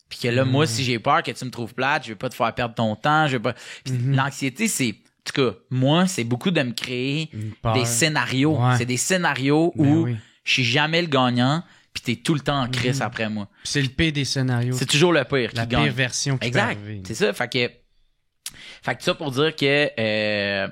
Puis que là, moi, si j'ai peur que tu me trouves plate, je veux pas te faire perdre ton temps, je veux pas... Puis l'anxiété, c'est... En tout cas, moi, c'est beaucoup de me créer des scénarios. Ouais. C'est des scénarios où je suis jamais le gagnant, puis t'es tout le temps en crise après moi. C'est le pire des scénarios. C'est toujours le pire qui gagne. La pire version qui peut arriver. C'est ça, fait que ça pour dire que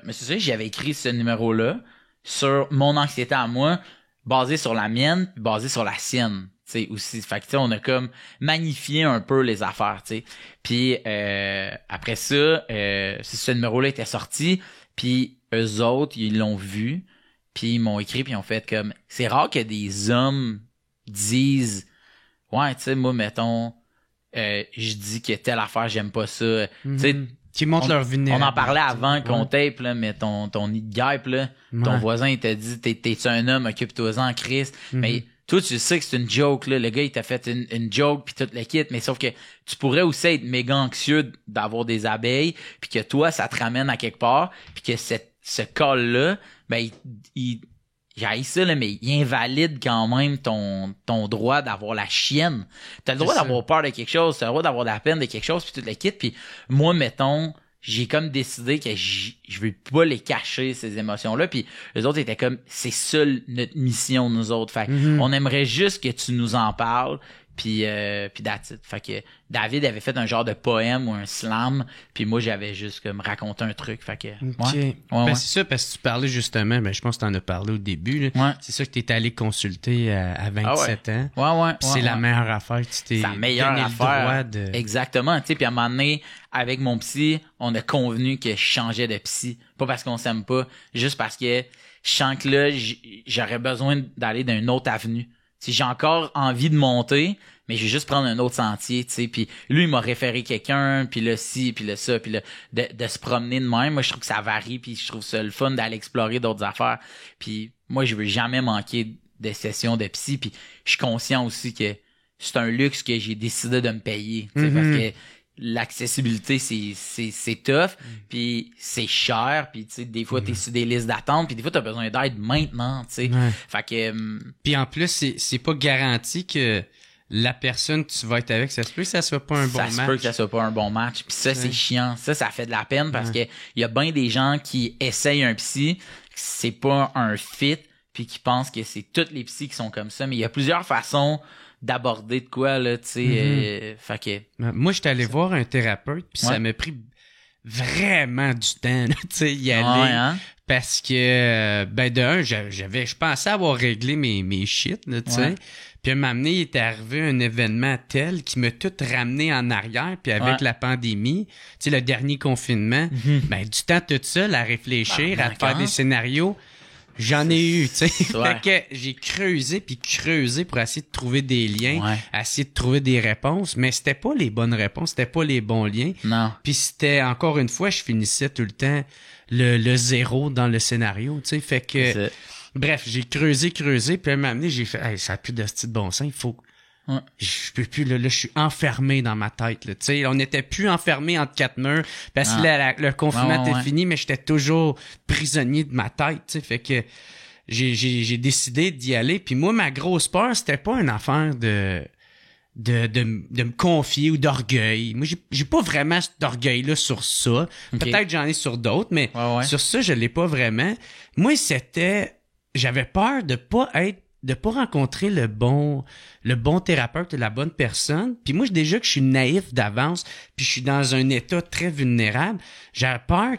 mais c'est ça, j'avais écrit ce numéro-là sur mon anxiété à moi, basé sur la mienne, puis basé sur la sienne, tu sais, aussi. Fait que tu sais, on a comme magnifié un peu les affaires, tu sais. Puis après ça, ce numéro-là était sorti, puis eux autres, ils l'ont vu, puis ils m'ont écrit, puis ils ont fait comme, c'est rare que des hommes disent, ouais, tu sais, moi, mettons, je dis que telle affaire, j'aime pas ça, tu sais. Qui montrent leur vulnérabilité. On en parlait avant qu'on tape, là, mais ton nid de guêpe, là, ton voisin, il t'a dit, t'es-tu un homme, occupe-toi-en, Chris. Mais toi, tu sais que c'est une joke, là. Le gars, il t'a fait une joke, puis tout le kit, mais sauf que tu pourrais aussi être méga anxieux d'avoir des abeilles, puis que toi, ça te ramène à quelque part, puis que ce call-là, ben, j'ai ça, là, mais il invalide quand même ton droit d'avoir la chienne. T'as le droit d'avoir peur de quelque chose, t'as le droit d'avoir de la peine de quelque chose, puis tout le kit. Puis moi, mettons, j'ai comme décidé que je veux pas les cacher, ces émotions-là. Puis les autres étaient comme, c'est ça notre mission, nous autres. Fait on aimerait juste que tu nous en parles, Puis that's it. Fait que David avait fait un genre de poème ou un slam, puis moi j'avais juste comme raconté un truc. Fait que c'est ça, parce que tu parlais justement, je pense que tu en as parlé au début. Là. C'est ça que tu es allé consulter à 27 ans. C'est la meilleure affaire. Tu t'es donné le droit de... Exactement. Tu sais, puis à un moment donné, avec mon psy, on a convenu que je changeais de psy. Pas parce qu'on s'aime pas, juste parce que je sens que là, j'aurais besoin d'aller d'une autre avenue. Si j'ai encore envie de monter, mais je vais juste prendre un autre sentier, tu sais. Puis lui, il m'a référé quelqu'un, puis là ci, puis là ça, puis là de se promener de même. Moi, je trouve que ça varie, puis je trouve ça le fun d'aller explorer d'autres affaires. Puis moi, je veux jamais manquer de sessions de psy. Puis je suis conscient aussi que c'est un luxe que j'ai décidé de me payer, tu sais, parce que l'accessibilité c'est tough, puis c'est cher, puis tu sais des fois t'es sur des listes d'attente, puis des fois t'as besoin d'aide maintenant, tu sais. Fait que puis en plus c'est pas garanti que la personne que tu vas être avec, ça se peut que ça soit pas un bon match. Ça se peut que ça soit pas un bon match, puis ça c'est chiant, ça fait de la peine parce que il y a bien des gens qui essayent un psy, c'est pas un fit, puis qui pensent que c'est toutes les psys qui sont comme ça, mais il y a plusieurs façons d'aborder de quoi, là, tu sais. Fait que... Moi, j'étais allé voir un thérapeute, puis ça m'a pris vraiment du temps, tu sais, y aller. Parce que, de un, je pensais avoir réglé mes shit, là, tu sais. Puis à un moment donné, il était arrivé un événement tel qui m'a tout ramené en arrière, puis avec la pandémie, tu sais, le dernier confinement, du temps tout seul à réfléchir, à faire des scénarios. J'en ai eu, tu sais. Fait que j'ai creusé pour essayer de trouver des liens, essayer de trouver des réponses, mais c'était pas les bonnes réponses, c'était pas les bons liens. Non. Puis c'était, encore une fois, je finissais tout le temps le zéro dans le scénario, tu sais. Fait que, bref, j'ai creusé, puis à un moment donné, j'ai fait, hey, ça a plus de style de bon sens, il faut... Je peux plus, là, je suis enfermé dans ma tête, là, tu sais, on n'était plus enfermé entre quatre murs, parce que le confinement était fini, mais j'étais toujours prisonnier de ma tête, tu sais, fait que j'ai décidé d'y aller, puis moi, ma grosse peur, c'était pas une affaire de me confier ou d'orgueil. Moi, j'ai pas vraiment cet orgueil-là sur ça. Peut-être j'en ai sur d'autres, mais sur ça, je l'ai pas vraiment. Moi, j'avais peur de pas rencontrer le bon thérapeute, la bonne personne. Puis moi, déjà que je suis naïf d'avance, puis je suis dans un état très vulnérable, j'avais peur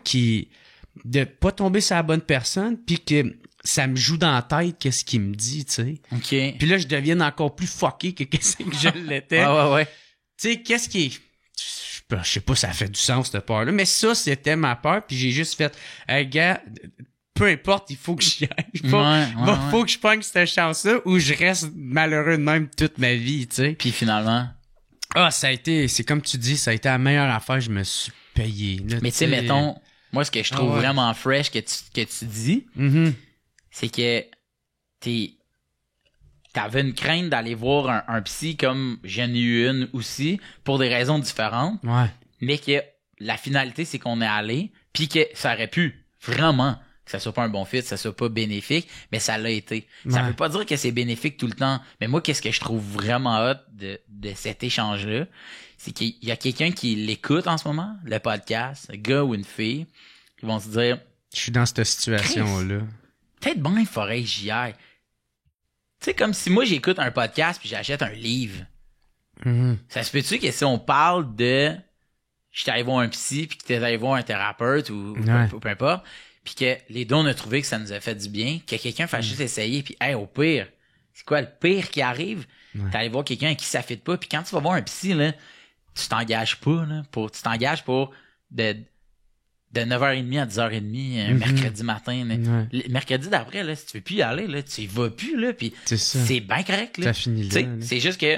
de pas tomber sur la bonne personne, puis que ça me joue dans la tête qu'est-ce qu'il me dit, tu sais. Puis là, je devienne encore plus fucké que qu'est-ce que je l'étais. Tu sais, qu'est-ce qui est... Je sais pas, ça fait du sens, cette peur-là, mais ça, c'était ma peur, puis j'ai juste fait, hey, gars, peu importe, il faut que j'y aille. Faut que je pogne cette chance-là ou je reste malheureux de même toute ma vie, tu sais. Puis finalement... c'est comme tu dis, ça a été la meilleure affaire, je me suis payé. Là, mais tu sais, mettons, moi, ce que je trouve vraiment fresh que tu dis, c'est que t'avais une crainte d'aller voir un psy comme j'en ai eu une aussi, pour des raisons différentes. Mais que la finalité, c'est qu'on est allé, puis que ça aurait pu, vraiment... que ça soit pas un bon fit, que ça soit pas bénéfique, mais ça l'a été. Ça veut pas dire que c'est bénéfique tout le temps, mais moi, qu'est-ce que je trouve vraiment hot de cet échange-là, c'est qu'il y a quelqu'un qui l'écoute en ce moment, le podcast, un gars ou une fille, qui vont se dire... Je suis dans cette situation-là. Peut-être bien, il faudrait que j'y aille. Tu sais, comme si moi, j'écoute un podcast puis j'achète un livre. Ça se peut-tu que si on parle de... Je suis allé voir un psy puis que t'es allé voir un thérapeute ou peu importe... Puis que les deux, on a trouvé que ça nous a fait du bien, que quelqu'un fasse juste essayer, puis hey, au pire, c'est quoi le pire qui arrive? T'es allé voir quelqu'un à qui ça fit pas, puis quand tu vas voir un psy, là, tu t'engages pas, là, tu t'engages pour de 9h30 à 10h30 un mercredi matin. Là. Le mercredi d'après, là, si tu veux plus y aller, là, tu y vas plus, là, puis c'est bien correct, là. Ça finit là. C'est juste que,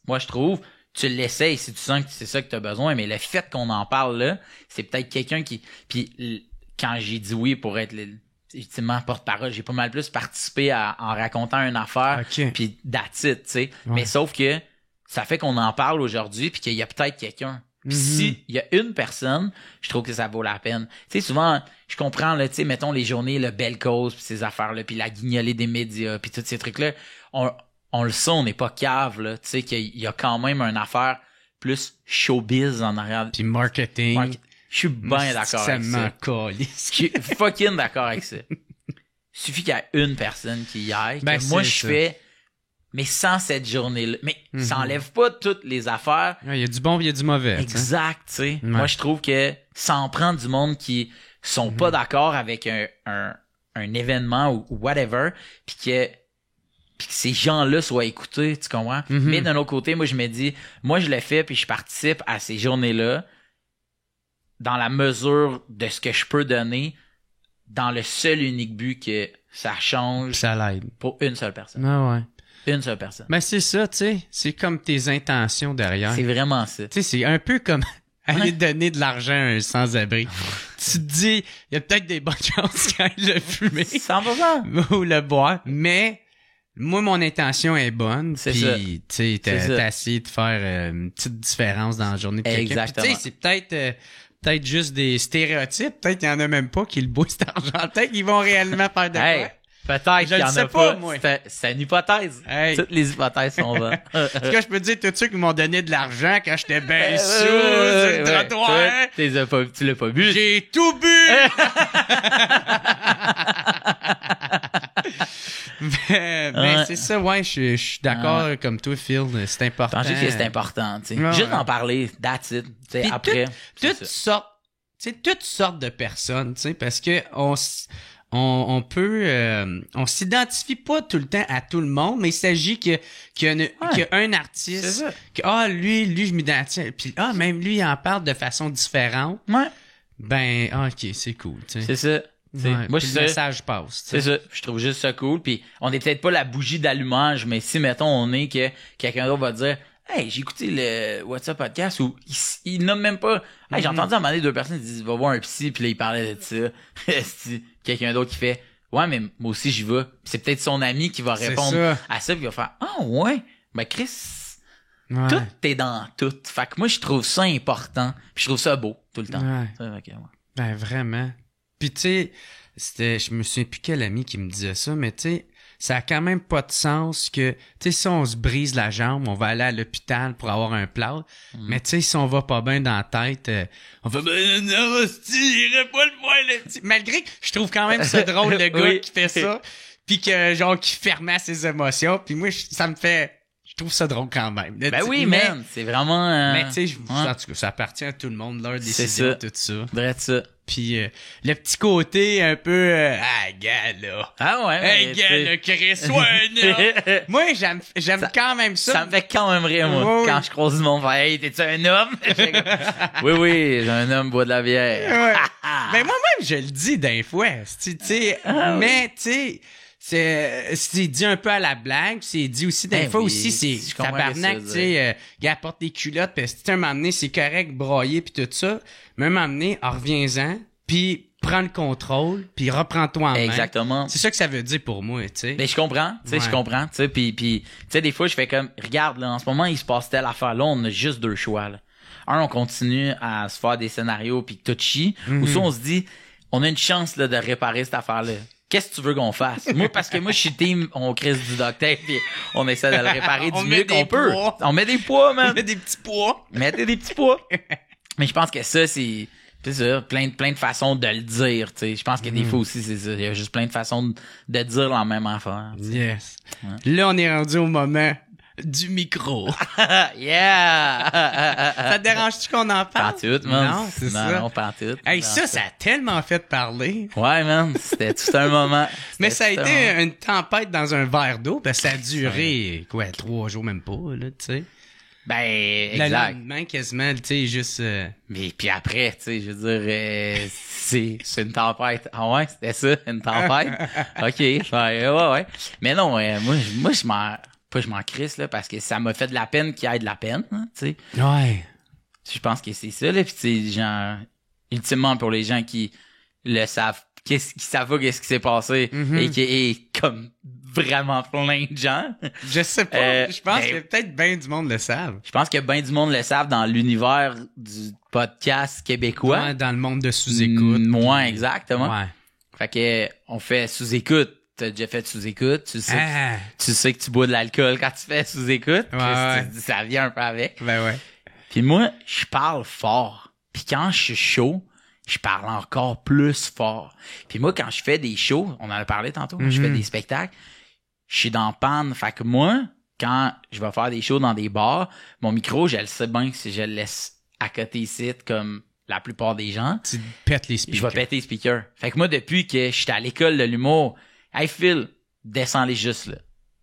moi, je trouve, tu l'essayes si tu sens que c'est ça que tu as besoin, mais le fait qu'on en parle là, c'est peut-être quelqu'un qui... Puis quand j'ai dit oui pour être ultimement porte-parole, j'ai pas mal plus participé en racontant une affaire, puis that's it, tu sais. Mais sauf que ça fait qu'on en parle aujourd'hui, puis qu'il y a peut-être quelqu'un. Puis si il y a une personne, je trouve que ça vaut la peine. Tu sais, souvent, je comprends, là, tu sais, mettons les journées, le belle cause, puis ces affaires-là, puis la guignolée des médias, puis tous ces trucs-là, on le sait, on n'est pas cave, là, tu sais, qu'il y a quand même une affaire plus showbiz en arrière. Puis marketing. Je suis bien d'accord avec ça. Je suis fucking d'accord avec ça. Il suffit qu'il y ait une personne qui y aille. Moi, je fais mais sans cette journée-là. Mais ça enlève pas toutes les affaires. Il y a du bon, il y a du mauvais. Exact, tu sais. Moi, je trouve que ça en prend du monde qui sont pas d'accord avec un événement ou whatever, puis que ces gens-là soient écoutés, tu comprends? Mais d'un autre côté, moi, je me dis, moi, je le fais, puis je participe à ces journées-là dans la mesure de ce que je peux donner, dans le seul unique but que ça change. Ça l'aide. Pour une seule personne. Ah ouais. Une seule personne. Ben, c'est ça, tu sais. C'est comme tes intentions derrière. C'est vraiment ça. Tu sais, c'est un peu comme aller donner de l'argent à un sans-abri. Tu te dis, il y a peut-être des bonnes chances qu'il aille le fumer. 100%. Ou le boire. Mais, moi, mon intention est bonne. C'est puis, ça. tu sais, t'as essayé de faire une petite différence dans la journée de quelqu'un. Exactement. Tu sais, c'est peut-être juste des stéréotypes. Peut-être qu'il y en a même pas qui le boivent cet argent. Peut-être qu'ils vont réellement faire de Hey, quoi. peut-être qu'il y en a pas. Moi. C'est une hypothèse. Hey. Toutes les hypothèses sont bonnes. En tout cas, je peux te dire, tous ceux qui m'ont donné de l'argent quand j'étais bien sous sur le trottoir. Tu l'as pas bu. J'ai tout bu! mais c'est ça, ouais, je suis d'accord comme toi, Phil. C'est important. Je pense que c'est important, tu sais. Ouais, Juste ouais. en parler, that's it. Tu sais, Puis après. toutes sortes de personnes, tu sais, parce que on peut, on s'identifie pas tout le temps à tout le monde, mais il s'agit qu'il y a un artiste, C'est ça. que, lui, je m'identifie, puis, même lui, il en parle de façon différente. Ouais. Ben, ok, c'est cool, tu sais. C'est ça. T'sais, Ouais, moi, puis je le message passe. tu sais. C'est ça. Je trouve juste ça cool. Puis on est peut-être pas la bougie d'allumage, mais si, mettons, on est que quelqu'un d'autre va dire hey, j'ai écouté le WhatsApp podcast ou il nomme même pas. Hey, j'ai entendu à un moment donné 2 personnes qui disent va voir un psy, puis là, il parlait de ça. Quelqu'un d'autre qui fait ouais, mais moi aussi j'y vais. Puis c'est peut-être son ami qui va C'est répondre ça. à ça, puis il va faire ah ouais, ben Chris, Ouais. tout est dans tout. Fait que moi je trouve ça important, puis je trouve ça beau tout le temps. Ouais. Ça, fait que, ouais. Ben, vraiment. Puis, tu sais, je me souviens plus quel ami qui me disait ça, mais tu sais, ça a quand même pas de sens que, tu sais, si on se brise la jambe, on va aller à l'hôpital pour avoir un plâtre. Mais tu sais, si on va pas bien dans la tête, on fait, ben non, hostie, j'irai pas le voir, le petit. Malgré que je trouve quand même ça drôle, le gars Oui. qui fait ça, puis que, genre, qui fermait ses émotions, puis moi, ça me fait... Je trouve ça drôle quand même. Ben oui, man, c'est vraiment... Mais tu sais, ouais. en tout cas, ça appartient à tout le monde, leur C'est décision, ça. tout ça. Vrai de ça. Puis le petit côté un peu gars là. Ah ouais. Hey mais gars tu sais- là, Chris, ouais, moi j'aime Ça- quand même ça. Ça me fait quand même rire, moi, Oui. quand je croise du monde. Fait, hey, t'es-tu un homme? Je fais comme, oui, j'ai un homme boit de la bière. Ouais. Ben moi-même je le dis d'un fois, tu sais, mais tu sais c'est dit un peu à la blague, c'est dit aussi des Ben fois oui, aussi c'est je comprends tabarnak, ce que tu tu veux dire. sais, gars porte des culottes, puis tu sais un moment donné c'est correct broyer puis tout ça, mais un moment donné reviens-en, puis prends le contrôle, puis reprends-toi en main. Exactement. C'est ça que ça veut dire pour moi, tu sais. Ben, je comprends, tu sais, Ouais. je comprends, tu sais, puis tu sais, des fois, je fais comme, regarde, là, en ce moment, il se passe telle affaire, là, on a juste 2 choix, là. Un, on continue à se faire des scénarios puis que tout chie, ou soit on se dit, on a une chance, là, de réparer cette affaire-là. Qu'est-ce que tu veux qu'on fasse? Moi, parce que moi, je suis team, on crisse du duct tape puis on essaie de le réparer On du met mieux des qu'on peut. poids. On met des poids, On man. met des petits pois. Mettez des petits poids. Mais je pense que ça, c'est ça, plein de façons de le dire, tu sais. Je pense que des fois aussi, c'est ça. Il y a juste plein de façons de dire la même affaire. Yes. Là, on est rendu au moment du micro. Yeah! Ça te dérange-tu qu'on en parle? Pantoute, man. Non, c'est ça. Non, pantoute. Hey, Non, ça a tellement fait parler. Ouais, man. C'était tout un moment. Mais ça a C'était tout été un moment. une tempête dans un verre d'eau, parce que ça a duré, 3 jours même pas, là, tu sais. Ben, Le exact. lendemain, quasiment, tu sais, juste... Mais puis après, tu sais, je veux dire, c'est une tempête. Ah ouais, c'était ça, une tempête. OK, ouais. Mais non, moi je m'en crisse, là, parce que ça m'a fait de la peine qu'il y ait de la peine, hein, tu sais. Ouais. Je pense que c'est ça, là, pis tu sais, genre, ultimement, pour les gens qui le savent, qui savent pas qu'est-ce qui s'est passé, et qui est comme vraiment plein de gens. Je sais pas, je pense ben- que peut-être bien du monde le savent. Je pense que ben du monde le savent dans l'univers du podcast québécois. Ouais, dans le monde de sous-écoute. Ouais, exactement. Ouais. Fait que on fait sous-écoute. T'as déjà fait sous-écoute. Tu sais, Ah, tu sais que tu bois de l'alcool quand tu fais sous-écoute. Ouais. Ça vient un peu avec. ben ouais. Puis moi, je parle fort. Puis quand je suis chaud, je parle encore plus fort. Puis moi, quand je fais des shows, on en a parlé tantôt, je fais des spectacles, je suis dans panne. Fait que moi, quand je vais faire des shows dans des bars, mon micro, je le sais bien que si je le laisse à côté ici, comme la plupart des gens, tu pètes les speakers. Je vais péter les speakers. Fait que moi, depuis que j'étais à l'école de l'humour, hey Phil, descends-les juste là.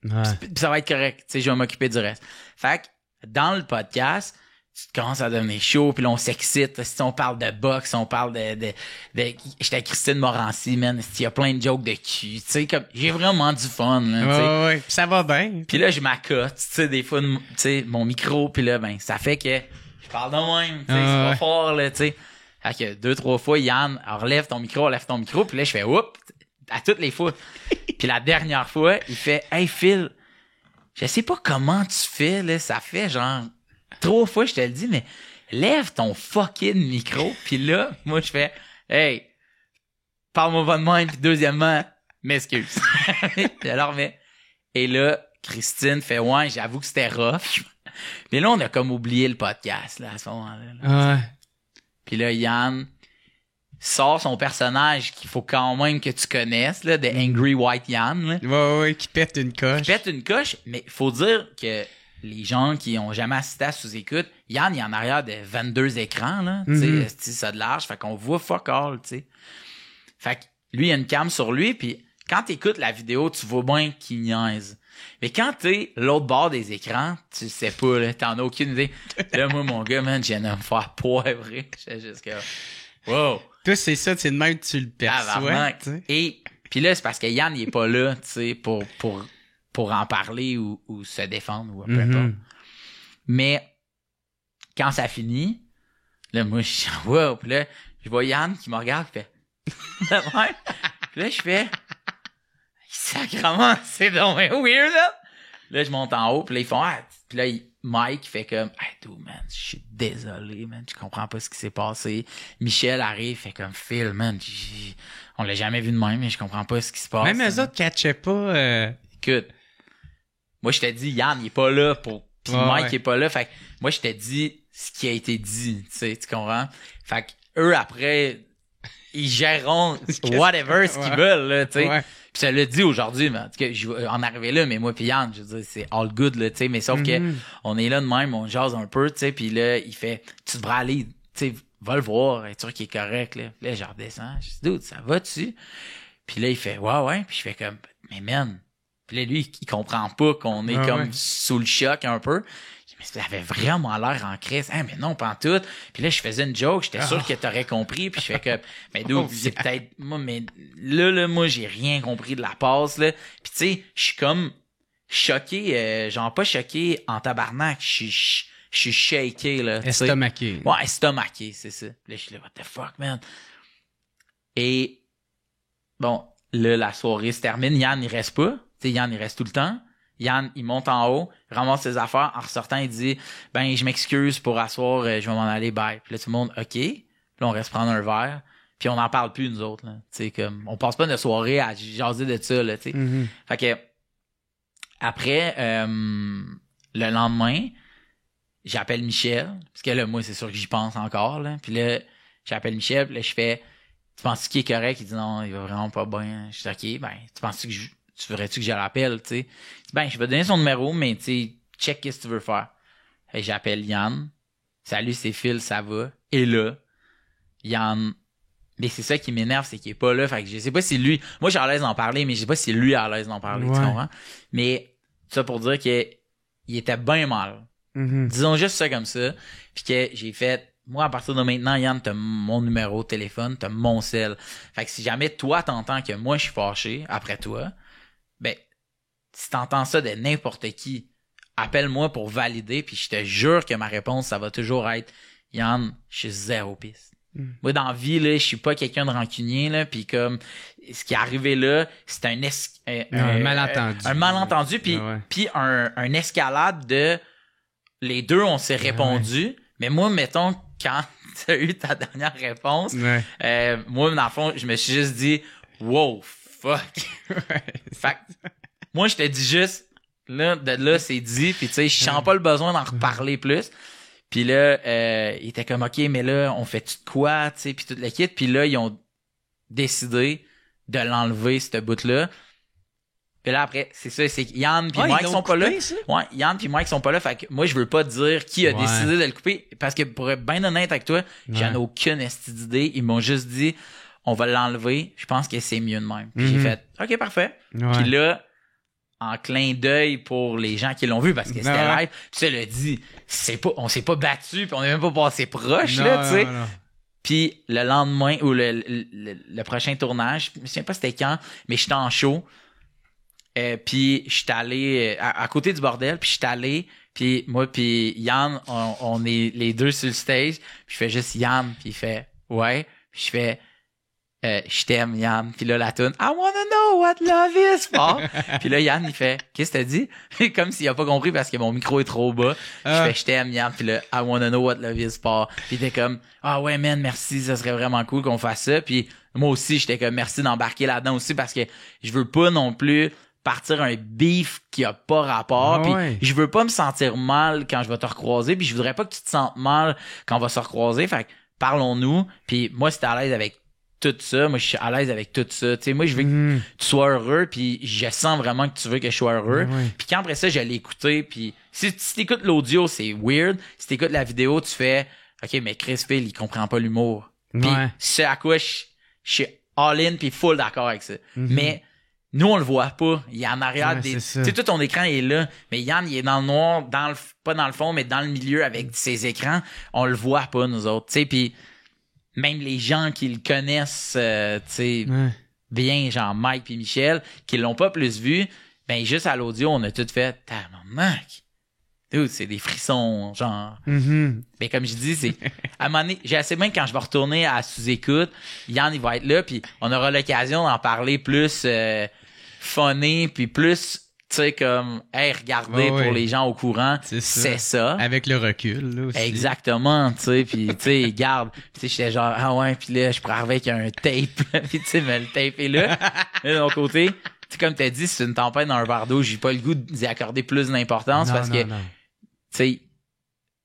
Ouais. Puis ça va être correct. Tu sais, je vais m'occuper du reste. Fait que dans le podcast, tu commences à devenir chaud, puis là, on s'excite. Si on parle de boxe, on parle de j'étais avec Christine Morancy, man. Il y a plein de jokes de cul. Tu sais, comme, j'ai vraiment du fun, là, ouais. Ça va bien. Puis là, je m'accote, tu sais, des fois, tu sais, mon micro, puis là, ben, ça fait que je parle de même, tu sais, c'est pas fort, là, tu sais. Fait que 2-3 fois, Yann, relève ton micro, puis là, je fais, oups, à toutes les fois. Puis la dernière fois, il fait, hey, Phil, je sais pas comment tu fais, là, ça fait genre 3 fois, je te le dis, mais lève ton fucking micro. Puis là, moi, je fais, hey, parle-moi pas de même. Puis deuxièmement, m'excuse. Alors, mais, et là, Christine fait, ouais, j'avoue que c'était rough. Mais là, on a comme oublié le podcast, là, à ce moment-là. Là. Ouais. Puis là, Yann sort son personnage qu'il faut quand même que tu connaisses, là, de Angry White Yann. Là. Ouais, qui pète une coche. Qui pète une coche, mais faut dire que les gens qui ont jamais assisté à sous-écoute, Yann, il est en arrière de 22 écrans, là, tu sais, ça de large, fait qu'on voit fuck all, tu sais. Fait que lui, il y a une cam sur lui, puis quand t'écoutes la vidéo, tu vois bien qu'il niaise. Mais quand t'es l'autre bord des écrans, tu sais pas, là, t'en as aucune idée. Là, moi, mon gars, man, je viens de me faire poivrer. J'étais juste comme, wow. Toi, c'est ça, c'est de même que tu le perçois. Et puis là, c'est parce que Yann, il est pas là, tu sais, pour en parler ou se défendre ou peu importe. Mais quand ça finit, là, moi, je suis wow. Puis là, je vois Yann qui me regarde, fait ouais. Puis là, je fais sacrement, c'est donc weird, là. Là, je monte en haut, puis là, ils font puis là, Mike fait comme hey, dude, man, je suis désolé, man, je comprends pas ce qui s'est passé. Michel arrive, fait comme Phil, man, on l'a jamais vu de même, mais je comprends pas ce qui se passe. Même eux autres catchaient pas. Écoute, moi, je t'ai dit, Yann, il est pas là pour. Puis Mike, il est pas là. Fait que moi, je t'ai dit ce qui a été dit. Tu sais, tu comprends? Fait que eux, après, ils géreront whatever ce qu'ils veulent, là, tu sais. Ouais. Puis ça l'a dit aujourd'hui, mais en tout cas, je vais en arriver là, mais moi pis Yann, je veux dire, c'est all good, là, tu sais. Mais sauf que on est là de même, on jase un peu, tu sais. Puis là, il fait, tu devrais aller, tu sais, va le voir, être sûr qu'il est correct, là. Puis là, je redescends. Je dis, dude, ça va-tu? Puis là, il fait, ouais. Puis je fais comme, mais man. Puis là, lui, il comprend pas qu'on est comme sous le choc un peu. Mais ça avait vraiment l'air en crise. Hein, mais non, pas en tout. Puis là, je faisais une joke. J'étais sûr que t'aurais compris. Puis je fais que, mais d'où, c'est peut-être, moi, mais là, moi, j'ai rien compris de la passe, là. Puis tu sais, je suis comme choqué, genre pas choqué en tabarnak. Je suis shaké, là. Estomaqué. Ouais, estomaqué, c'est ça. Puis là, je suis là, what the fuck, man. Et, bon, là, la soirée se termine. Yann, il reste pas. Tu sais, Yann, il reste tout le temps. Yann, il monte en haut, ramasse ses affaires. En ressortant, il dit, ben, je m'excuse pour asseoir, je vais m'en aller, bye. Puis là, tout le monde, OK. Puis là, on reste prendre un verre. Puis on n'en parle plus, nous autres, là. Tu sais, comme, on passe pas une soirée à jaser de ça, là, tu sais. Fait que, après, le lendemain, j'appelle Michel. Parce que là, moi, c'est sûr que j'y pense encore, là. Puis là, j'appelle Michel, puis là, je fais, tu penses qu'il est correct? Il dit, non, il va vraiment pas bien. Je dis, OK, ben, tu penses que tu ferais-tu que je l'appelle, tu sais? Ben, je vais donner son numéro, mais tu sais, check qu'est-ce que tu veux faire. Et j'appelle Yann. Salut, c'est Phil, ça va? Et là, Yann, mais c'est ça qui m'énerve, c'est qu'il est pas là. Fait que je sais pas si lui, moi, je suis à l'aise d'en parler, mais je sais pas si lui est à l'aise d'en parler, tu comprends? Mais, ça pour dire qu'il était bien mal. Disons juste ça comme ça. Puis que j'ai fait, moi, à partir de maintenant, Yann, t'as mon numéro de téléphone, t'as mon cell. Fait que si jamais toi t'entends que moi, je suis fâché après toi, ben, si t'entends ça de n'importe qui, appelle-moi pour valider, puis je te jure que ma réponse, ça va toujours être Yann, je suis zéro piste. Moi, dans la vie, là, je suis pas quelqu'un de rancunier, là, puis comme, ce qui est arrivé là, c'est un malentendu. Un malentendu, puis un escalade de les deux, on s'est répondu, mais moi, mettons, quand t'as eu ta dernière réponse, moi, dans le fond, je me suis juste dit, wow, fuck. Fait moi, je te dis juste, là, de là, c'est dit, puis tu sais, je sens pas le besoin d'en reparler plus. Puis là, il était comme, OK, mais là, on fait-tu de quoi, tu sais, puis toute l'équipe. Puis là, ils ont décidé de l'enlever, cette bout-là. Puis là, après, c'est ça, c'est Yann puis Mike sont pas là. Ça? Ouais, Yann puis Mike sont pas là. Fait que moi, je veux pas dire qui a décidé de le couper. Parce que pour être bien honnête avec toi, j'en ai aucune d'idée. Ils m'ont juste dit, on va l'enlever. Je pense que c'est mieux de même. Puis j'ai fait, OK, parfait. Puis là, en clin d'œil pour les gens qui l'ont vu, parce que c'était live. Puis ça, le dit, on s'est pas battu, puis on est même pas passé proche, là, tu sais. Puis le lendemain, ou le prochain tournage, je me souviens pas c'était quand, mais j'étais en show. Puis j'étais allé à côté du bordel, puis j'étais allé, puis moi puis Yann, on est les deux sur le stage, puis je fais juste Yann, puis il fait ouais, puis je fais je t'aime Yann, puis là la tune I wanna know what love is for. Puis là Yann il fait qu'est-ce que t'as dit? Comme s'il a pas compris parce que mon micro est trop bas. Je fais je t'aime Yann, puis là I wanna know what love is for. Puis il était comme ah ouais man merci, ça serait vraiment cool qu'on fasse ça. Puis moi aussi j'étais comme merci d'embarquer là-dedans aussi parce que je veux pas non plus partir un beef qui a pas rapport, puis je veux pas me sentir mal quand je vais te recroiser, puis je voudrais pas que tu te sentes mal quand on va se recroiser, fait que parlons-nous, puis moi si t'es à l'aise avec tout ça, moi je suis à l'aise avec tout ça, tu sais, moi je veux que tu sois heureux, puis je sens vraiment que tu veux que je sois heureux, puis quand après ça je l'ai écouté, puis si t'écoutes l'audio c'est weird, si t'écoutes la vidéo tu fais ok mais Chris Phil il comprend pas l'humour, puis c'est à quoi je suis all in puis full d'accord avec ça, mais nous, on le voit pas. Il est en arrière des... Tu sais, tout ton écran est là, mais Yann, il est dans le noir, pas dans le fond, mais dans le milieu avec ses écrans. On le voit pas, nous autres. Tu sais, puis même les gens qui le connaissent, tu sais, bien, genre Mike puis Michel, qui l'ont pas plus vu, ben juste à l'audio, on a tout fait « Tabarnak! » Dude, c'est des frissons, genre. Mais comme je dis, c'est... À un moment donné, j'ai assez bien quand je vais retourner à sous-écoute, Yann, il va être là, puis on aura l'occasion d'en parler plus funny, puis plus, tu sais, comme, hey, regardez pour les gens au courant, c'est ça. Avec le recul, là, aussi. Exactement, tu sais, puis tu sais, garde. Tu sais, j'étais genre, ah ouais, puis là, je pourrais arriver avec un tape, puis tu sais, mais le tape est là. Mais de mon côté, tu sais, comme t'as dit, c'est une tempête dans un verre d'eau, j'ai pas le goût d'y accorder plus d'importance, parce que, tu sais,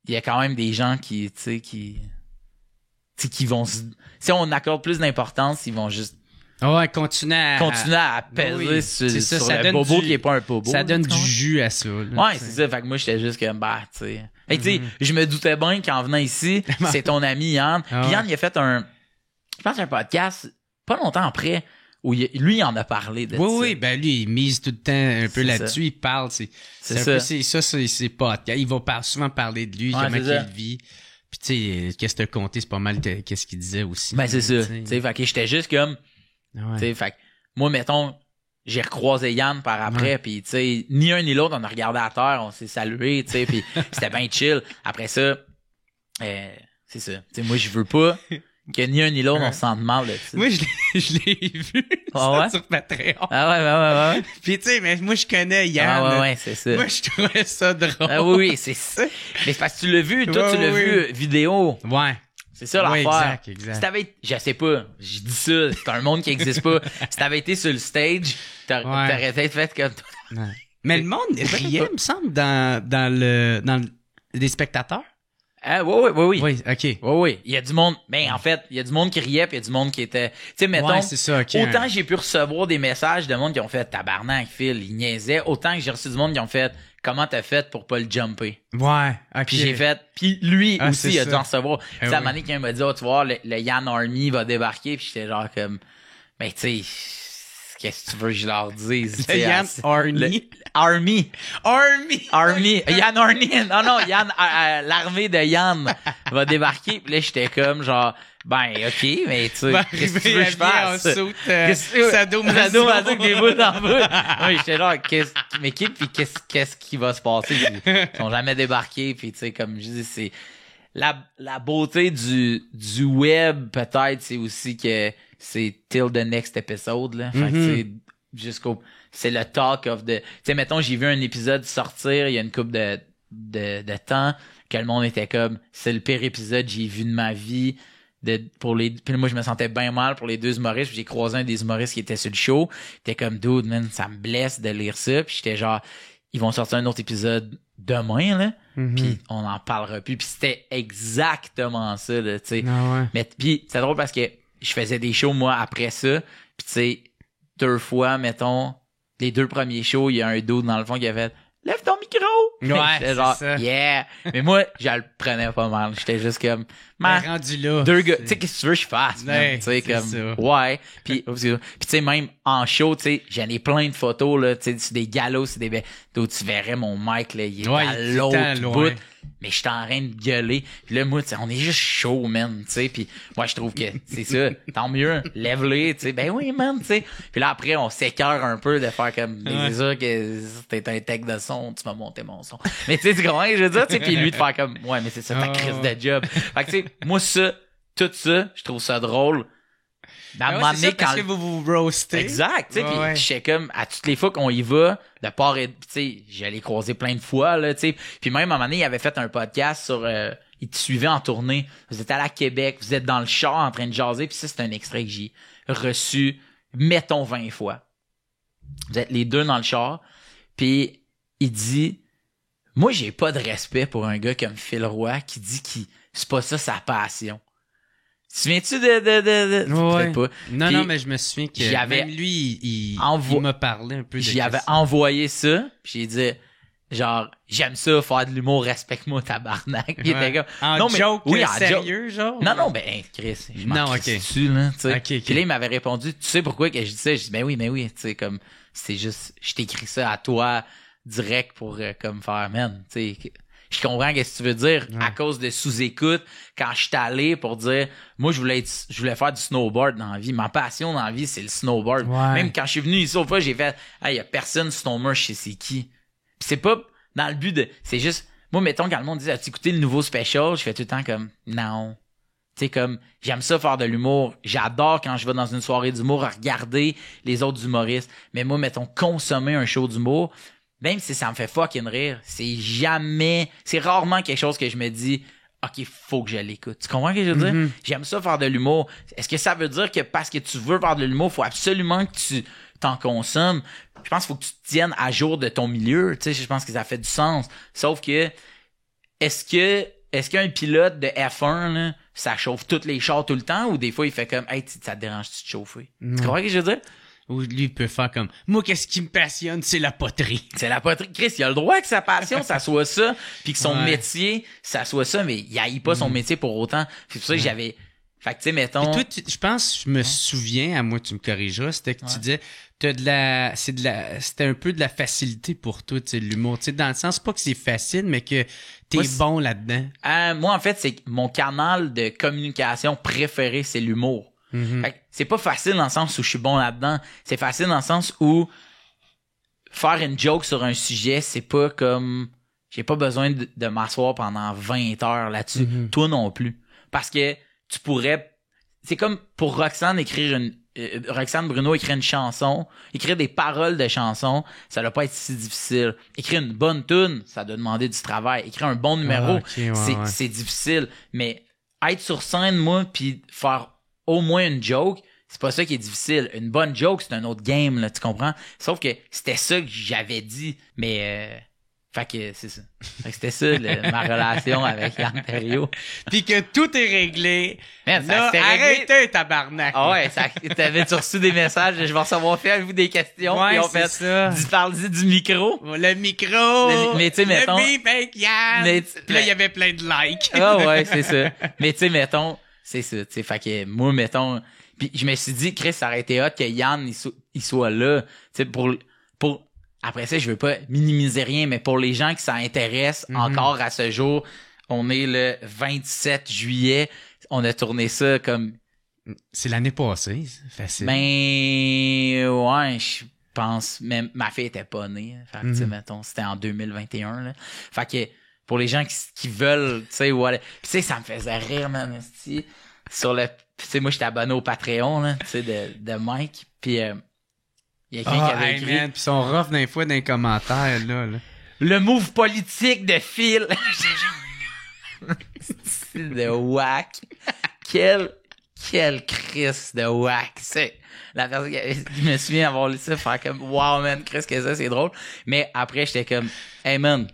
il y a quand même des gens qui, tu sais, qui vont si on accorde plus d'importance, ils vont juste continuer à peser sur ça le bobo qui est pas un bobo. Ça donne du jus à ça. Là, c'est ça. Fait que moi, j'étais juste comme, tu sais. Fait que, tu sais, je me doutais bien qu'en venant ici, c'est ton ami Yann. Puis Yann, il a fait je pense un podcast pas longtemps après où lui, il en a parlé de ça. Oui, ben lui, il mise tout le temps un peu là-dessus. Il parle, c'est podcast. Il va souvent parler de lui, comment il vit. Puis tu sais, qu'est-ce que t'as compté, c'est pas mal qu'est-ce qu'il disait aussi. Ben c'est ça. Tu sais, fait que j'étais juste comme... Tu sais, fait que moi, mettons, j'ai recroisé Yann par après, puis tu sais, ni un ni l'autre, on a regardé à terre, on s'est salué, tu sais, puis c'était bien chill. Après ça, c'est ça. Tu sais, moi, je veux pas que ni un ni l'autre, on se sente mal là-dessus. Moi, je l'ai vu sur Patreon. Ah ouais. Puis tu sais, mais moi, je connais Yann. Ah ouais, c'est ça. Moi, je trouvais ça drôle. Ah oui, c'est ça. Mais c'est parce que tu l'as vu, toi, tu l'as vu vidéo. Ouais. C'est ça l'affaire. Exact. Si t'avais, je sais pas, je dis ça, c'est un monde qui existe pas. Si t'avais été sur le stage, t'aurais peut-être fait comme toi. Ouais. Mais le monde riait, me semble, dans les spectateurs. Ah, oui. Oui, ok. Oui. Il y a du monde, en fait, il y a du monde qui riait puis il y a du monde qui était, tu sais, mettons, c'est ça, autant j'ai pu recevoir des messages de monde qui ont fait tabarnak, Phil, ils niaisaient, autant que j'ai reçu du monde qui ont fait comment t'as fait pour pas le jumper. Ouais, ok. Puis j'ai fait, puis lui aussi il a dû en recevoir. Tu sais, à un moment donné, quelqu'un m'a dit, tu vois, le Yann Army va débarquer, puis j'étais genre comme, tu sais, qu'est-ce que tu veux que je leur dise? Le Yann Army. Army. Yann Army. Non, Yann, l'armée de Yann va débarquer. Puis là, j'étais comme genre, ok, mais tu sais, qu'est-ce que tu veux que je fasse? Sadomaso avec des bouts dans le bout. Oui, j'étais genre, qu'est-ce qui va se passer? Ils sont jamais débarqués. Puis tu sais, comme je dis, c'est la beauté du web, peut-être, c'est aussi que c'est till the next episode, là. Fait que c'est le talk of the, tu sais, mettons, j'ai vu un épisode sortir il y a une couple de temps que le monde était comme, c'est le pire épisode que j'ai vu de ma vie. Puis moi, je me sentais bien mal pour les deux humoristes. J'ai croisé un des humoristes qui était sur le show. J'étais comme, dude, man, ça me blesse de lire ça. Puis j'étais genre, ils vont sortir un autre épisode demain, là. Puis on en parlera plus. Puis c'était exactement ça, là, tu sais. Mais puis c'est drôle parce que je faisais des shows, moi, après ça. Puis tu sais, 2 fois, mettons, les 2 premiers shows, il y a un dude dans le fond qui a fait « Lève ton micro! » Ouais, J'étais genre ça. « Yeah! » Mais moi, je le prenais pas mal. J'étais juste comme « Man, rendu là. 2 gars, tu sais, qu'est-ce que tu veux que je fasse? man? Ouais, Tu sais, c'est comme, ça. ouais. Puis tu sais, même en show, tu sais, j'en ai plein de photos, là, tu sais, sur des galos, sur des, d'où tu verrais mon mic, là, il est Ouais, à il est l'autre tout le temps loin. bout. Mais j'étais en train de gueuler. Puis là, moi, tu sais, on est juste chaud, man, tu sais. Puis moi, je trouve que c'est ça. Tant mieux, lève-les, tu sais. Ben oui, man, tu sais. Puis là, après, on s'écœure un peu de faire comme, c'est sûr que t'es un tech de son, tu m'as monté mon son. Mais tu sais, tu comprends, je veux dire, tu sais. Puis lui, de faire comme, ouais, mais c'est ça ta crise de job. Fait que tu sais, moi, ça, tout ça, je trouve ça drôle. Mais à un moment c'est donné, ça, parce que vous roastez. Exact, tu sais, Ouais. puis j'étais comme, à toutes les fois qu'on y va, de part et, tu sais, j'allais croiser plein de fois, là, tu sais, puis même à un moment donné, il avait fait un podcast sur, il te suivait en tournée, vous êtes allé à Québec, vous êtes dans le char en train de jaser, puis ça, c'est un extrait que j'ai reçu, mettons 20 fois. Vous êtes les deux dans le char, puis il dit, moi, j'ai pas de respect pour un gars comme Phil Roy qui dit qu'il, c'est pas ça sa passion. Tu te souviens-tu de... Ouais. Peut-être pas. Non, Puis non, mais je me souviens que j'y avais même lui, il m'a parlé un peu de J'y avais ça. envoyé ça, pis j'ai dit, genre, j'aime ça, faire de l'humour, respecte-moi, tabarnak. Pis il était comme, En non, mais, joke oui, en sérieux, genre? Non, non, ben, Chris, je m'en Non, crisse ok. dessus, là, tu sais. Ok. Puis là, il m'avait répondu, tu sais pourquoi que je dis ça? Je dis, ben oui, tu sais, comme, c'est juste, je t'écris ça à toi, direct pour, comme faire, man, tu sais, je comprends qu'est-ce que tu veux dire, à cause de sous-écoute, quand je suis allé pour dire, moi, je voulais faire du snowboard dans la vie. Ma passion dans la vie, c'est le snowboard. Ouais. Même quand je suis venu ici au fois, j'ai fait, hey, y a personne sur ton mur, je sais c'est qui. Pis c'est pas dans le but de, c'est juste, moi, mettons, quand le monde dit, as-tu écouté le nouveau special? Je fais tout le temps comme, non. Tu sais, comme, j'aime ça faire de l'humour. J'adore quand je vais dans une soirée d'humour à regarder les autres humoristes. Mais moi, mettons, consommer un show d'humour, même si ça me fait fucking rire, c'est rarement quelque chose que je me dis, OK, faut que je l'écoute. Tu comprends ce que je veux dire? J'aime ça faire de l'humour. Est-ce que ça veut dire que parce que tu veux faire de l'humour, faut absolument que tu t'en consommes? Je pense qu'il faut que tu te tiennes à jour de ton milieu. Tu sais, je pense que ça fait du sens. Sauf que, est-ce qu'un pilote de F1, là, ça chauffe tous les chars tout le temps, ou des fois il fait comme, hey, ça te dérange-tu de chauffer? Tu comprends ce que je veux dire? Ou lui, il peut faire comme, moi, qu'est-ce qui me passionne, c'est la poterie. C'est la poterie. Chris, il a le droit que sa passion, ça soit ça, puis que son Ouais. métier, ça soit ça, mais il haït pas son métier pour autant. C'est pour ça que j'avais... Fait que, tu sais, mettons... Puis toi, je pense, je me souviens, à moi, tu me corrigeras, c'était que tu disais, c'était un peu de la facilité pour toi, tu sais, l'humour. Tu sais, dans le sens, pas que c'est facile, mais que t'es Moi, bon là-dedans. moi, en fait, c'est que mon canal de communication préféré, c'est l'humour. Fait que c'est pas facile dans le sens où je suis bon là-dedans. C'est facile dans le sens où faire une joke sur un sujet, c'est pas comme... J'ai pas besoin de m'asseoir pendant 20 heures là-dessus. Toi non plus. Parce que tu pourrais... C'est comme pour Roxane écrire Roxane Bruno écrire une chanson, écrire des paroles de chansons, ça doit pas être si difficile. Écrire une bonne tune, ça doit demander du travail. Écrire un bon numéro, c'est difficile. Mais être sur scène, moi, puis faire au moins une joke, c'est pas ça qui est difficile. Une bonne joke, c'est un autre game, là, tu comprends? Sauf que c'était ça que j'avais dit, mais... Fait que c'est ça. Fait que c'était ça, ma relation avec Yann Terriot. Puis que tout est réglé. Man, ça Là, s'était réglé. arrêtez, tabarnak. Ah ouais, t'avais-tu reçu des messages, je vais recevoir, faites-vous des questions, Ouais, puis on c'est fait, ça. parle-y du micro. Le micro, Mais tu sais, mettons- le bip avec Yann. Mais Puis là, il y avait plein de likes. Ah ouais, c'est ça. Mais tu sais, mettons, c'est ça, tu sais, fait que moi, mettons, puis je me suis dit, Chris, ça aurait été hot que Yann, il soit là, tu sais, pour, après ça, je veux pas minimiser rien, mais pour les gens qui s'intéressent encore à ce jour, on est le 27 juillet, on a tourné ça comme... C'est l'année passée, c'est facile. Ben, ouais, je pense, même ma fille était pas née, fait que, tu sais, mettons, c'était en 2021, là. Fait que, pour les gens qui veulent, tu sais, voilà. Puis, tu sais, ça me faisait rire, man, esti. Sur le, tu sais, moi, j'étais abonné au Patreon, là, tu sais, de Mike, puis il y a quelqu'un qui avait écrit... man, pis son rough d'un fois dans les commentaires, là. Le move politique de Phil. C'est de whack. Quel Chris de whack. C'est la personne je me souviens avoir lu ça, faire comme, wow, man, Chris, que ça, c'est drôle. Mais après, j'étais comme, hey, man,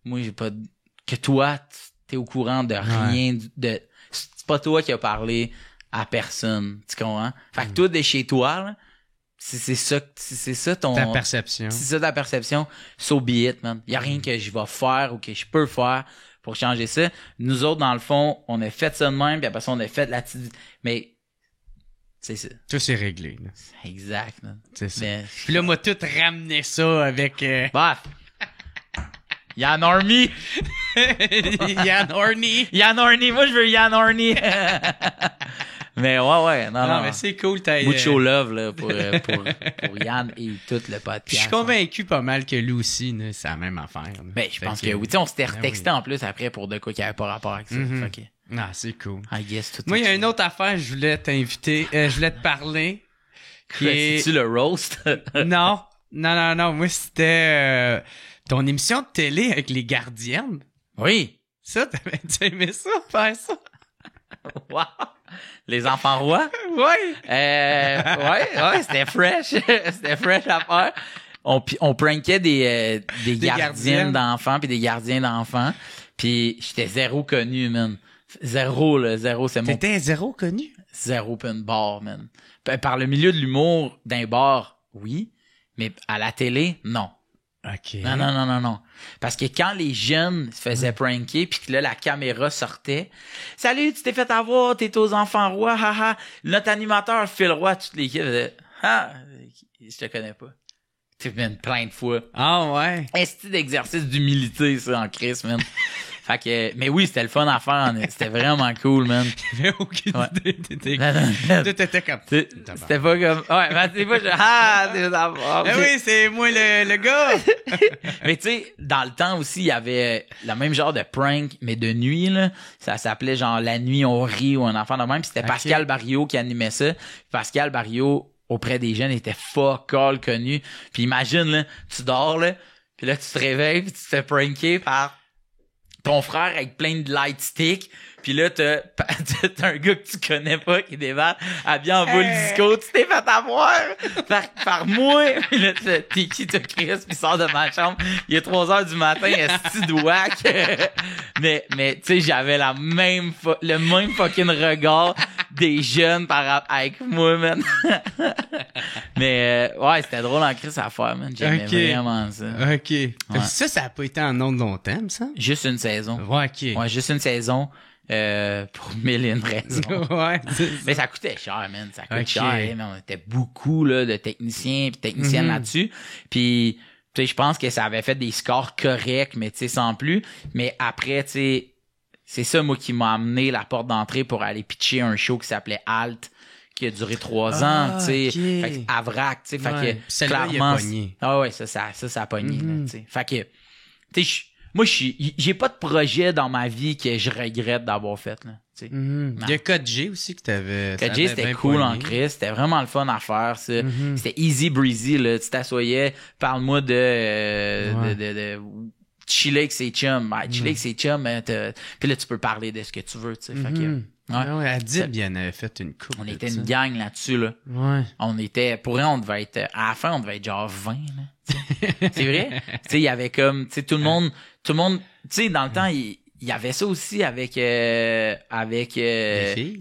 moi, j'ai pas, que toi, t'es au courant de rien, c'est pas toi qui as parlé à personne. Tu comprends? Fait que toi, de chez toi, là, c'est ça ton... Ta perception. C'est ça ta perception. So be it, man. Y a rien que je vais faire ou que je peux faire pour changer ça. Nous autres, dans le fond, on a fait ça de même, puis après ça, on a fait la petite... Mais... C'est ça. Tout c'est réglé, là. Exact, man. C'est ça. Mais... Puis là, moi, tout ramené ça avec... Bref. Yann Army. Yann Horny. Yann Horny. Moi, je veux Yann Horny. Mais ouais. Non. mais c'est cool. Mucho love, là, pour Yann et tout le podcast. Je suis convaincu pas mal que lui aussi, là, c'est la même affaire. Là. Ben, je pense que oui. Tu sais, on s'était retexté en plus après pour de quoi qui avait pas rapport avec ça. Mm-hmm. Fait que, Ah, c'est cool. I guess tout. Moi, il y a une autre affaire, je voulais t'inviter, je voulais te parler. C'est-tu le roast? Non. Moi, c'était ton émission de télé avec les gardiennes. Oui. Ça, t'avais aimé ça, faire ça? Wow. Les enfants rois? Oui. Ouais, c'était fresh. C'était fresh à faire. On prankait des gardiennes d'enfants puis des gardiens d'enfants. Puis j'étais zéro connu, man. Zéro, c'est mon... T'étais zéro connu? Zéro pin bar, man. Par le milieu de l'humour d'un bar, oui. Mais à la télé, non. OK. Non. Parce que quand les jeunes se faisaient pranker puis que là, la caméra sortait. Salut, tu t'es fait avoir, t'es aux enfants rois, haha. Notre animateur, Phil Roy, toute l'équipe faisait, je te connais pas. Tu man, plein de fois. Ah ouais. Est-ce d'exercice d'humilité, ça, en Christ, man? Fait que, mais oui, c'était le fun à faire. C'était vraiment cool, man. J'avais aucune idée. T'étais comme... C'était pas comme... Ouais, mais c'est pas... c'est d'abord. Oui, c'est moi le gars. Mais tu sais, dans le temps aussi, il y avait le même genre de prank, mais de nuit, là. Ça s'appelait genre La nuit on rit ou un enfant de même. Puis c'était Pascal Barriot qui animait ça. Pascal Barriot, auprès des jeunes, était fuck all connu. Puis imagine, là, tu dors, là, puis là, tu te réveilles, puis tu te fais pranker par ton frère avec plein de light sticks, puis là, t'as un gars que tu connais pas qui débarque habillé en boule disco, tu t'es fait avoir par moi. Puis là, t'es qui, t'as Chris, puis sort de ma chambre, il est 3h du matin, esti de whack. mais tu sais, j'avais le même fucking regard des jeunes avec moi, man. Mais ouais, c'était drôle en Chris à faire, man. J'aimais vraiment ça. OK. Ouais. Ça a pas été en ondes longtemps, ça? Juste une saison. Ouais, OK. Ouais, juste une saison. Pour mille et une raisons. Ouais, mais ça coûtait cher, man. Ça coûte cher. Hein, mais on était beaucoup là, de techniciens et techniciennes là-dessus. Puis, tu sais, je pense que ça avait fait des scores corrects, mais tu sais, sans plus. Mais après, tu sais, c'est ça, moi, qui m'a amené la porte d'entrée pour aller pitcher un show qui s'appelait Halt, qui a duré 3 ans, tu sais. Okay. Fait que, à vrac, tu sais. Ouais. Fait que, clairement. Ah ouais, ça a pogné, tu sais. Fait que, tu sais, moi, j'ai pas de projet dans ma vie que je regrette d'avoir fait, là. Tu sais. Il y a Code G aussi que t'avais. Code G, c'était cool en Christ. C'était vraiment le fun à faire, ça. C'était easy breezy, là. Tu t'assoyais, parle-moi de chiller avec ses chums. Chiller avec ses chums, puis là, tu peux parler de ce que tu veux, tu sais. Fait que, ouais, Adib, il en avait fait une coupe. On était une gang là-dessus, là. Ouais. On était, pour vrai, on devait être, à la fin, on devait être genre 20, là. C'est vrai? Tu sais, il y avait comme, tu sais, tout le monde, tu sais, dans le temps, il y avait ça aussi avec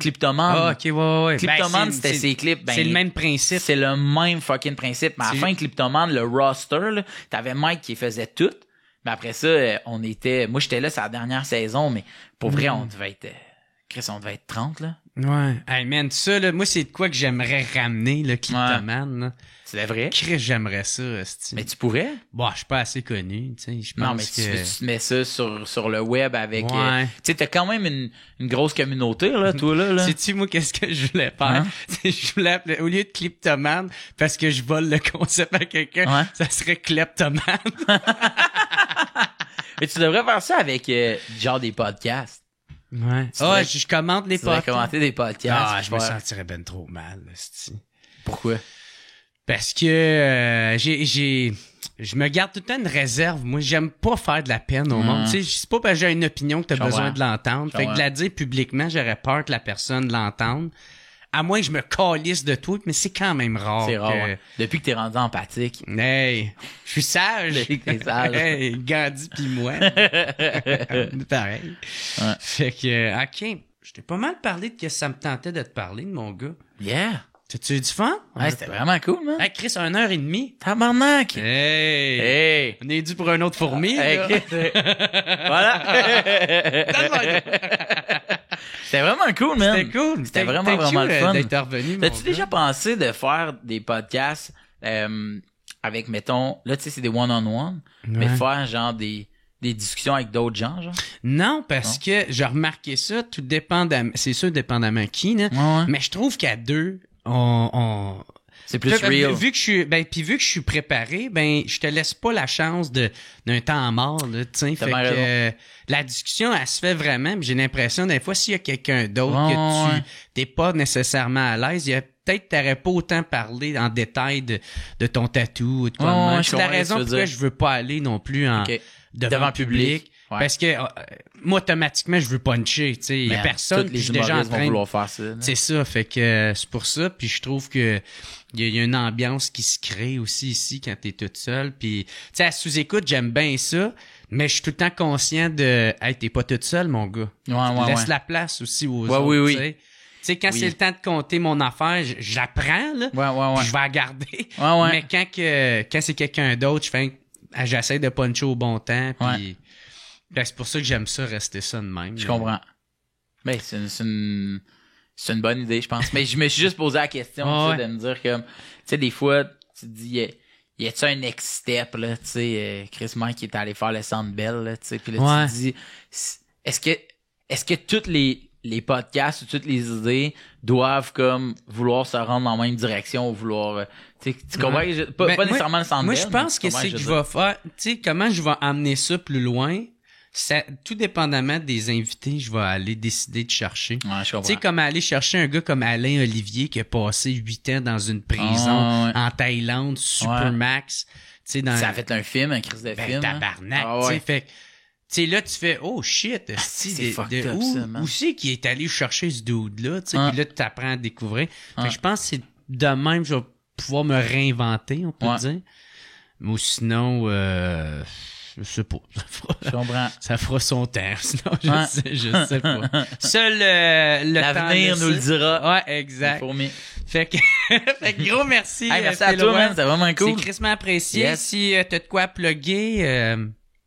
Cliptoman. Ah, ok, ouais. Cliptoman, c'était ses clips. C'est le même principe. C'est le même fucking principe. Mais à la fin, Cliptoman, le roster, là, t'avais Mike qui faisait tout. Mais après ça, moi, j'étais là, c'est la dernière saison, mais pour vrai, on devait être 30, là. Ouais. Hey, man, ça, là, moi, c'est de quoi que j'aimerais ramener, le Cliptoman, là. C'est vrai? Chris, j'aimerais ça, esti. Mais tu pourrais? Bon, je suis pas assez connu, tu sais. Je pense non, mais tu te mets ça sur le web avec... Ouais. Tu sais, t'as quand même une grosse communauté, là, toi, là. Sais-tu, moi, qu'est-ce que je voulais faire? Je voulais appeler, au lieu de Cliptoman, parce que je vole le concept à quelqu'un, ça serait Kleptoman. Mais tu devrais faire ça avec, genre, des podcasts. Ouais. Je commente les podcasts. Tu devrais commenter des podcasts. Je me sentirais ben trop mal, esti. Pourquoi? Parce que je me garde tout le temps une réserve. Moi, j'aime pas faire de la peine au monde. Tu sais, c'est pas parce que j'ai une opinion que t'as besoin de l'entendre. Fait que de la dire publiquement, j'aurais peur que la personne l'entende. À moins que je me calisse de tout, mais c'est quand même rare. C'est rare, ouais. Depuis que t'es rendu empathique. Hey, je suis sage. Depuis que t'es sage. Hey, Gandhi pis moi. Pareil. Ouais. Fait que, OK. Je t'ai pas mal parlé de ce que ça me tentait de te parler, de mon gars. Yeah. T'as-tu eu du fun? Ouais, c'était vraiment cool, man. Hey, Chris, 1h30. Tabarnak! Hey! On est dû pour un autre fourmi, là. Voilà! C'était vraiment cool, man. C'était cool. C'était vraiment le fun. D'être revenu, T'as-tu déjà pensé de faire des podcasts avec, mettons, là, tu sais, c'est des one-on-one, mais faire genre des discussions avec d'autres gens, genre? Non, parce que j'ai remarqué ça, tout dépendamment, c'est sûr, dépendamment qui, là. Ouais. Mais je trouve qu'à deux, c'est plus real. Vu que je suis préparé, je te laisse pas la chance d'un temps mort, là, tu sais. Fait que la discussion, elle se fait vraiment, mais j'ai l'impression, des fois, s'il y a quelqu'un d'autre que t'es pas nécessairement à l'aise, peut-être t'aurais pas autant parlé en détail de ton tatou ou de quoi. C'est la raison pourquoi je veux pas aller non plus devant le public. Ouais. Parce que moi, automatiquement, je veux puncher, tu sais. Il y a personne qui est déjà en train vouloir faire ça. C'est ça, fait que c'est pour ça. Puis je trouve que il y a une ambiance qui se crée aussi ici quand t'es toute seule. Puis tu sais, à sous-écoute, j'aime bien ça, mais je suis tout le temps conscient de hey, t'es pas toute seule, mon gars. Laisse la place aussi aux autres. Tu sais. Tu sais, quand c'est le temps de compter mon affaire, j'apprends, là. Puis je vais la garder. Mais quand c'est quelqu'un d'autre, j'essaie de puncher au bon temps. Puis c'est pour ça que j'aime ça, rester ça de même. Je comprends. Mais c'est une bonne idée, je pense. Mais je me suis juste posé la question de me dire comme, tu sais, des fois, tu te dis, y a-tu un next step, là, tu sais, Chris Mike qui est allé faire le Sandbell, là, tu sais, puis là, tu te dis, est-ce que toutes les podcasts ou toutes les idées doivent comme vouloir se rendre dans la même direction ou vouloir tu comprends pas nécessairement le Sandbell. Moi je pense que c'est que je vais faire, tu sais, comment je vais amener ça plus loin, ça, tout dépendamment des invités, je vais aller décider de chercher. Je comprends. Tu sais, comme aller chercher un gars comme Alain Olivier qui a passé 8 ans dans une prison en Thaïlande, Supermax. Tu sais, ça a fait un film, un crise de film. Tabarnak, tu sais, fait tu sais, là, tu fais, oh shit, c'est fucked up, ça, man. Où c'est qui est allé chercher ce dude-là, tu sais, puis là, tu apprends à découvrir. Fait que je pense que c'est de même, je vais pouvoir me réinventer, on peut dire. Mais sinon, je sais pas. Je comprends. Ça fera son temps. Sinon, je sais pas. Seul l'avenir nous le dira. Ouais, exact. Fait que gros merci. Merci à toi, man. C'est vraiment cool. C'est crissement apprécié. Yes. Si t'as de quoi plugger,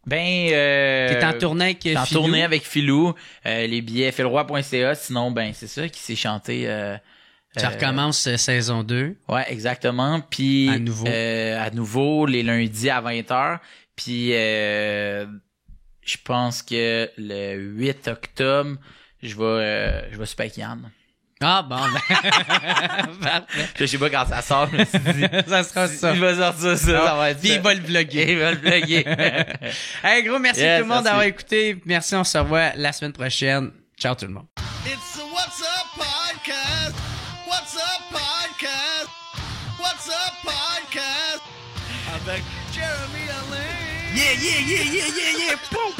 t'es en tournée avec Philou. En tournée avec Philou. Les billets philroy.ca. Sinon, c'est ça qui s'est chanté. Ça recommence saison 2. Ouais, exactement. Puis à nouveau les lundis à 20h. Puis je pense que le 8 octobre, je vais super avec Yann. Ah bon, parfait. Je sais pas quand ça sort, mais ça sera ça. Il va sortir ça va être puis ça. Il va le vlogger. Hey, gros merci à tout le monde d'avoir écouté. Merci, on se revoit la semaine prochaine. Ciao tout le monde. It's the What's Up Podcast. What's Up Podcast. What's Up Podcast. Avec Jeremy Alain. Yeah. Boom.